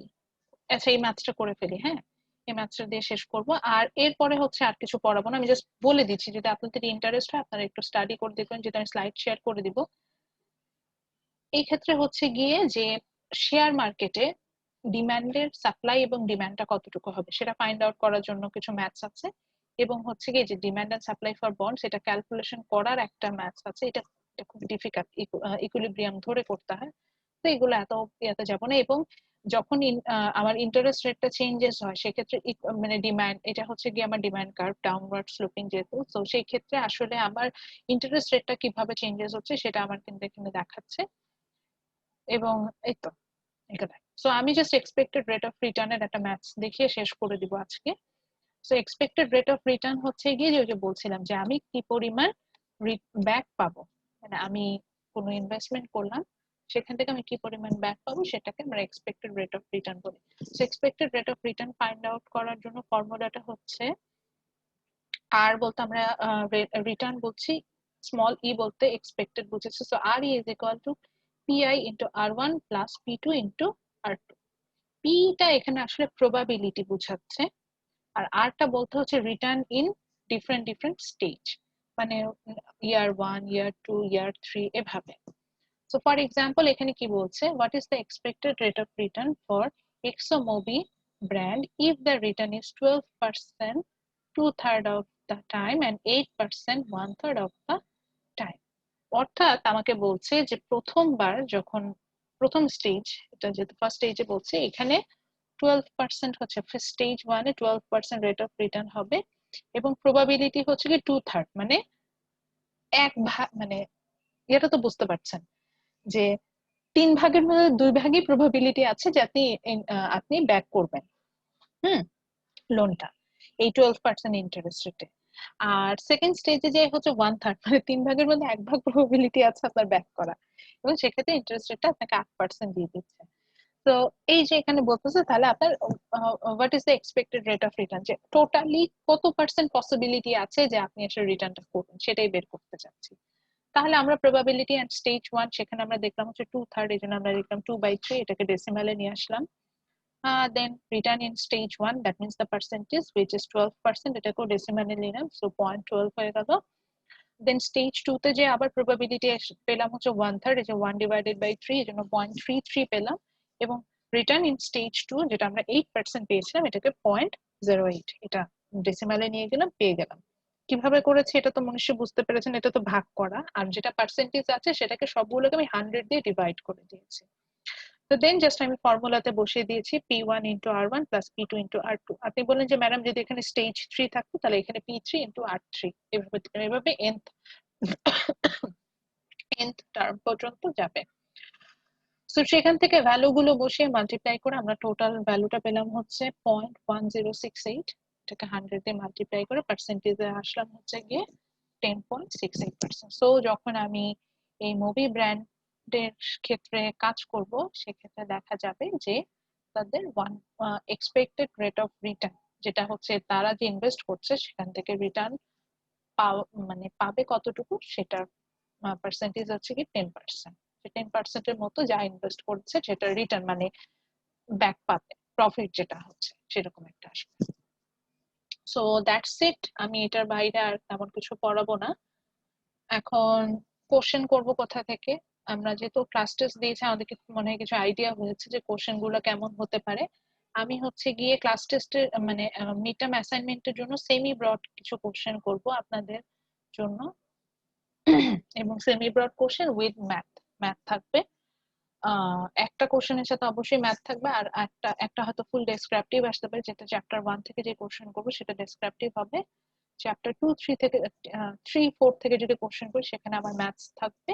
আচ্ছা, এই ম্যাথসটা করে ফেলি। হ্যাঁ, এই ম্যাথসটা দিয়ে শেষ করব, আর এরপরে হচ্ছে আর কিছু পড়াবো না। আমি জাস্ট বলে দিচ্ছি, যদি আপনাদের ইন্টারেস্ট হয় আপনারা একটু স্টাডি করে দেখবেন, যেটা আমি স্লাইড শেয়ার করে দিব। এই ক্ষেত্রে হচ্ছে গিয়ে যে শেয়ার মার্কেটে ডিমান্ডের সাপ্লাই এবং ডিমান্ডটা কতটুকু হবে, সেটা ফাইন্ড আউট করার জন্য কিছু ম্যাথস আছে, এবং হচ্ছে গিয়ে যে demand and supply for bond, সেটা ক্যালকুলেশন করার একটা ম্যাথস আছে। এটা খুব ডিফিকাল্ট, ইকুইলিব্রিয়াম ধরে করতে হয়। তো এগুলো এত ইয়াতে যাব না। এবং যখন আমার ইন্টারেস্ট রেটটা চেঞ্জেস হয় সেক্ষেত্রে মানে ডিমান্ড, এটা হচ্ছে গিয়ে আমার ডিমান্ড কার্ভ ডাউনওয়ার্ড স্লোপিং যেহেতু, তো সেই ক্ষেত্রে আসলে আমার ইন্টারেস্ট রেটটা কিভাবে চেঞ্জেস হচ্ছে সেটা আমার কিন্তু এখানে দেখাচ্ছে। এবং এই তো এখানে সো আমি জাস্ট এক্সপেক্টেড রেট অফ রিটার্নের একটা ম্যাথস দেখিয়ে শেষ করে দিব আজকে। So expected rate of return হচ্ছে গিয়ে যে বলছিলাম যে আমি কি পরিমাণ ব্যাক পাবো, মানে আমি কোনো ইনভেস্টমেন্ট করলাম সেখান থেকে আমি কি পরিমাণ ব্যাক পাবো সেটাকে আমরা এক্সপেক্টেড রেট অফ রিটার্ন বলি। So expected rate of return find out করার জন্য ফর্মুলাটা হচ্ছে আর বলতে আমরা রিটার্ন বলছি, স্মল ই বলতে এক্সপেক্টেড বুঝেছি। So R E is equal to PI into R one plus P two into R two. পিটা এখানে আসলে প্রবাবিলিটি বুঝাচ্ছে, আর আরটা বলতে হচ্ছে return in different different stage, মানে ইয়ার 1, ইয়ার 2, ইয়ার 3 এভাবে। সো ফর এক্সাম্পল এখানে কি বলছে, what is the expected rate of return for ExxonMobil brand if the return is 12% 2/3 of the time and 8% 1/3 of the time। অর্থাৎ আমাকে বলছে যে প্রথমবার যখন প্রথম স্টেজ, এটা যেহেতু ফার্স্ট স্টেজে বলছে এখানে 12% হচ্ছে stage 1 A 12% rate of return হবে, এবং প্রবাবিলিটি হচ্ছে কি 2/3, মানে এক ভাগ, মানে এটা তো বুঝতে পারছেন যে 3 ভাগের মধ্যে 2 ভাগই প্রবাবিলিটি আছে যে আপনি ব্যাক করবেন লোনটা এই 12% ইন্টারেস্ট রেটে। আর সেকেন্ড স্টেজে যে হচ্ছে 1/3, মানে 3 ভাগের মধ্যে 1 ভাগ প্রবাবিলিটি আছে আপনার ব্যাক করা, এবং সেক্ষেত্রে ইন্টারেস্ট রেটটা আপনাকে 8% দিয়ে দিচ্ছে। তো এই যে এখানে বলতেছে তাহলে আপনার what is the expected rate of return, যে টোটালি কত পার্সেন্ট পসিবিলিটি আছে যে আপনি আসলে রিটার্নটা করবেন সেটাই বের করতে চাচ্ছি। তাহলে আমরা প্রবাবিলিটি এন্ড স্টেজ 1 সেখানে আমরা দেখলাম হচ্ছে 2/3, এই জন্য আমরা দেখলাম 2/3, এটাকে ডেসিমালে নিয়ে আসলাম। Then return in stage 1, that means the percentage which is 12%, এটাকেও ডেসিমালে নিলাম, সো 0.12 হয়ে গেল। দেন স্টেজ 2 তে যে আবার প্রবাবিলিটি পেলাম হচ্ছে 1/3, এই যে 1/3, এই জন্য 0.33 পেলাম। এবং রিটার্ন ইন স্টেজ 2 যেটা আমরা 8% পেয়েছিলাম, এটাকে 0.08, এটা ডেসিমালে নিয়ে গেলাম, পেয়ে গেলাম। কিভাবে করেছি এটা তো মনুষ্য বুঝতে পেরেছেন, এটা তো ভাগ করা, আর যেটা পার্সেন্টেজ আছে সেটাকে সবগুলোকে আমি 100 দিয়ে ডিভাইড করে দিয়েছি। তো দেন জাস্ট আমি ফর্মুলাতে বসিয়ে দিয়েছি p1 into r1 plus p2 into r2। আপনি বলেন যে ম্যাডাম যদি এখানে স্টেজ 3 থাকতো তাহলে এখানে p3 ইন্টু r3, এভাবে nth টার্ম পর্যন্ত যাবে। সো সেখান থেকে ভ্যালু গুলো বসিয়ে মাল্টিপ্লাই করে আমরা টোটাল ভ্যালুটা পেলাম হচ্ছে 0.1068, এটাকে 100 দিয়ে মাল্টিপ্লাই করে পার্সেন্টেজে আসলাম হচ্ছে গিয়ে 10.68%। সো যখন আমি এই মুভি ব্র্যান্ডের ক্ষেত্রে কাজ করব সেক্ষেত্রে দেখা যাবে যে তাদের এক্সপেক্টেড রেট অফ রিটার্ন, যেটা হচ্ছে তারা যে ইনভেস্ট করছে সেখান থেকে রিটার্ন মানে পাবে কতটুকু, সেটার পার্সেন্টেজ হচ্ছে কি 10%। 10% এর মতো যা ইনভেস্ট করছে সেটা রিটার্ন মানে ব্যাক পাবে, প্রফিট যেটা হচ্ছে সেরকম একটা আসবে। সো দ্যাটস ইট, আমি এটার বাইরে আর তেমন কিছু পড়াবো না। এখন কোশ্চেন করব কোথা থেকে, আমরা যেহেতু ক্লাস টেস্ট দিয়েছি আমাদেরকে মনে হয় কিছু আইডিয়া হয়েছে যে কোশ্চেন গুলো কেমন হতে পারে। আমি হচ্ছে গিয়ে ক্লাস টেস্টের মানে মিড টার্ম অ্যাসাইনমেন্টের জন্য সেমি ব্রড কিছু কোশ্চেন করব আপনাদের জন্য, এবং semi broad question with math থাকবে। একটা কোশ্চেনের সাথে অবশ্যই ম্যাথ থাকবে, আর একটা হয়তো ফুল ডেসক্রিপটিভ আসতে পারে, যেটা চ্যাপ্টার 1 থেকে যে কোশ্চেন করবো সেটা ডেসক্রিপটিভ হবে। চ্যাপ্টার 2, 3 থেকে 3, 4 থেকে যদি কোশ্চেন করি সেখানে আবার ম্যাথস থাকবে।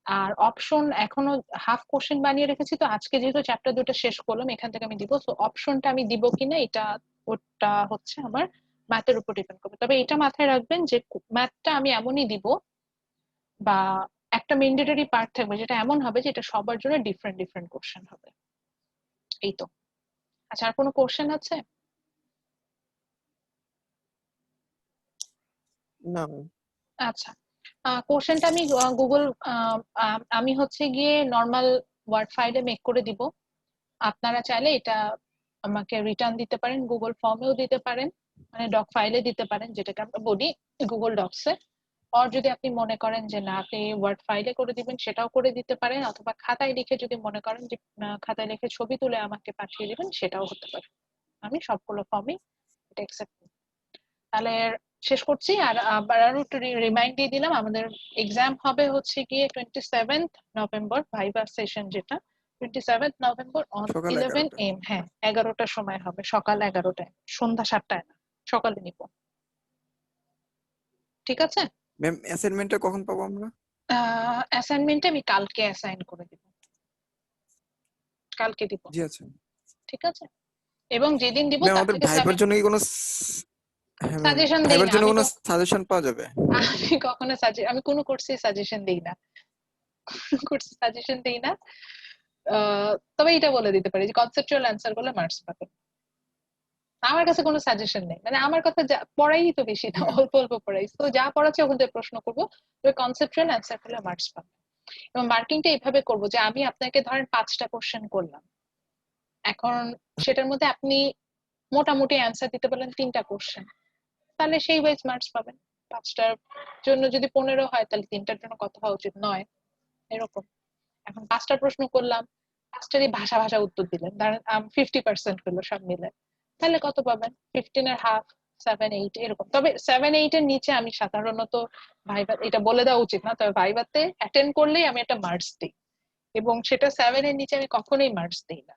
আর অপশন এখনো হাফ কোশ্চেন বানিয়ে রেখেছি, তো আজকে যেহেতু চ্যাপ্টার 2টা শেষ করলাম এখান থেকে আমি দিব, সো অপশনটা আমি দিব কিনা এটা ওটা হচ্ছে আমার ম্যাথের উপর ডিপেন্ড করবে। তবে এটা মাথায় রাখবেন যে ম্যাথটা আমি এমনই দিব, বা একটা ম্যান্ডেটরি পার্ট থাকবে যেটা এমন হবে যে এটা সবার জন্য ডিফারেন্ট ডিফারেন্ট কোশ্চেন হবে। এই তো। আচ্ছা, আর কোনো কোশ্চেন আছে? না আচ্ছা, কোশ্চেনটা আমি গুগল, আমি হচ্ছে গিয়ে নর্মাল ওয়ার্ড ফাইলে মেক করে দিব। আপনারা চাইলে এটা আমাকে রিটার্ন দিতে পারেন, গুগল ফর্মেও দিতে পারেন, মানে ডক ফাইলে দিতে পারেন যেটাকে আমরা বলি গুগল ডকসে। আর যদি আপনি মনে করেন যে না আপনি ওয়ার্ড ফাইলে করে দিবেন সেটাও করে দিতে পারেন, অথবা খাতায় লিখে যদি মনে করেন যে খাতায় লিখে ছবি তুলে আমাকে পাঠিয়ে দিবেন সেটাও হতে পারে। আমি সবগুলো ফর্মই এটা অ্যাকসেপ্ট করি। তাহলে শেষ করছি। আর আবার আরো একটু রিমাইন্ড দিয়ে দিলাম, আমাদের এক্সাম হবে হচ্ছে গিয়ে 27th নভেম্বর, ভাইভা সেশন যেটা 27th নভেম্বর অন সকাল 11 11টায়। AM, হ্যাঁ 11টার সময় হবে, সকাল 11টায়, সন্ধ্যা 7টায় না, সকালে নিব। ঠিক আছে? ম্যাম অ্যাসাইনমেন্টটা কখন পাবো আমরা? অ্যাসাইনমেন্টে আমি কালকে অ্যাসাইন করে দিব, কালকে দিব। জি আচ্ছা ঠিক আছে? এবং যেদিন দিব ম্যাম তার আমাদের থেকে ভাইবার জন্য কি কোনো হ্যাঁ ম্যাম সাজেশন দেই ভাইবার না জন্য আমি, কোনো সাজেশন পাওয়া যাবে? আমি কখনো আমি কোনো কোর্সে সাজেশন দেই না, কোর্সে সাজেশন দেই না। তবে এটা বলে দিতে পারি যে কনসেপচুয়াল অ্যান্সার গুলো মার্কস পাবে। আমার কাছে কোনো সাজেশন নেই, মানে আমার কথা পড়াই তো বেশি না, অল্প অল্প পড়াই, তো যা পড়াচ্ছি ওখান থেকে প্রশ্ন করবো, ওই কনসেপচুয়াল অ্যান্সার গুলো মার্কস পাবে। এবং মার্কিংটা এইভাবে করবো যে আমি আপনাকে ধরেন 5টা কোশ্চেন করলাম, এখন সেটার মধ্যে আপনি মোটামুটি অ্যান্সার দিতে পারলেন 3টা কোশ্চেন, তাহলে সেই ওয়াইজ মার্কস পাবেন। 5টার জন্য যদি 15 হয় তাহলে 3টার জন্য কত হওয়া উচিত, 9, এরকম। এখন 5টা প্রশ্ন করলাম, 5টারই ভাষা ভাষা উত্তর দিলেন, ধরেন 50% হলো সব মিলে, তাহলে কত পাবেন? 15.5, 7, 8 এরকম। তবে 7, 8 এর নিচে আমি সাধারণত ভাইবা, এটা বলে দেওয়া উচিত না, তবে ভাইভাতে অ্যাটেন্ড করলেই আমি একটা মার্কস দিই, এবং সেটা 7 এর নিচে আমি কখনোই মার্কস দিই না।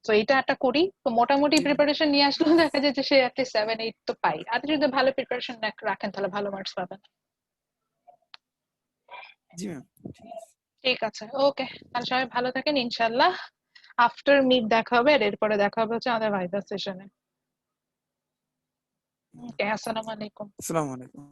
তো এটা একটা করি, তো মোটামুটি জি ম্যাম। প্রিপারেশন নিয়ে আসলেও দেখা যায় যে সে অ্যাটলিস্ট 7, 8 তো পাই। আর যদি ভালো প্রিপারেশন রাখেন তাহলে ভালো মার্কস পাবেন। জি ম্যাম। ঠিক আছে, ওকে, তাহলে সবাই ভালো থাকেন, ইনশাল্লাহ আফটার মিট দেখা হবে, আর এরপরে দেখা হবে হচ্ছে আমাদের ভাইভা সেশনে। ওকে, আসসালামু আলাইকুম। আসসালামু আলাইকুম।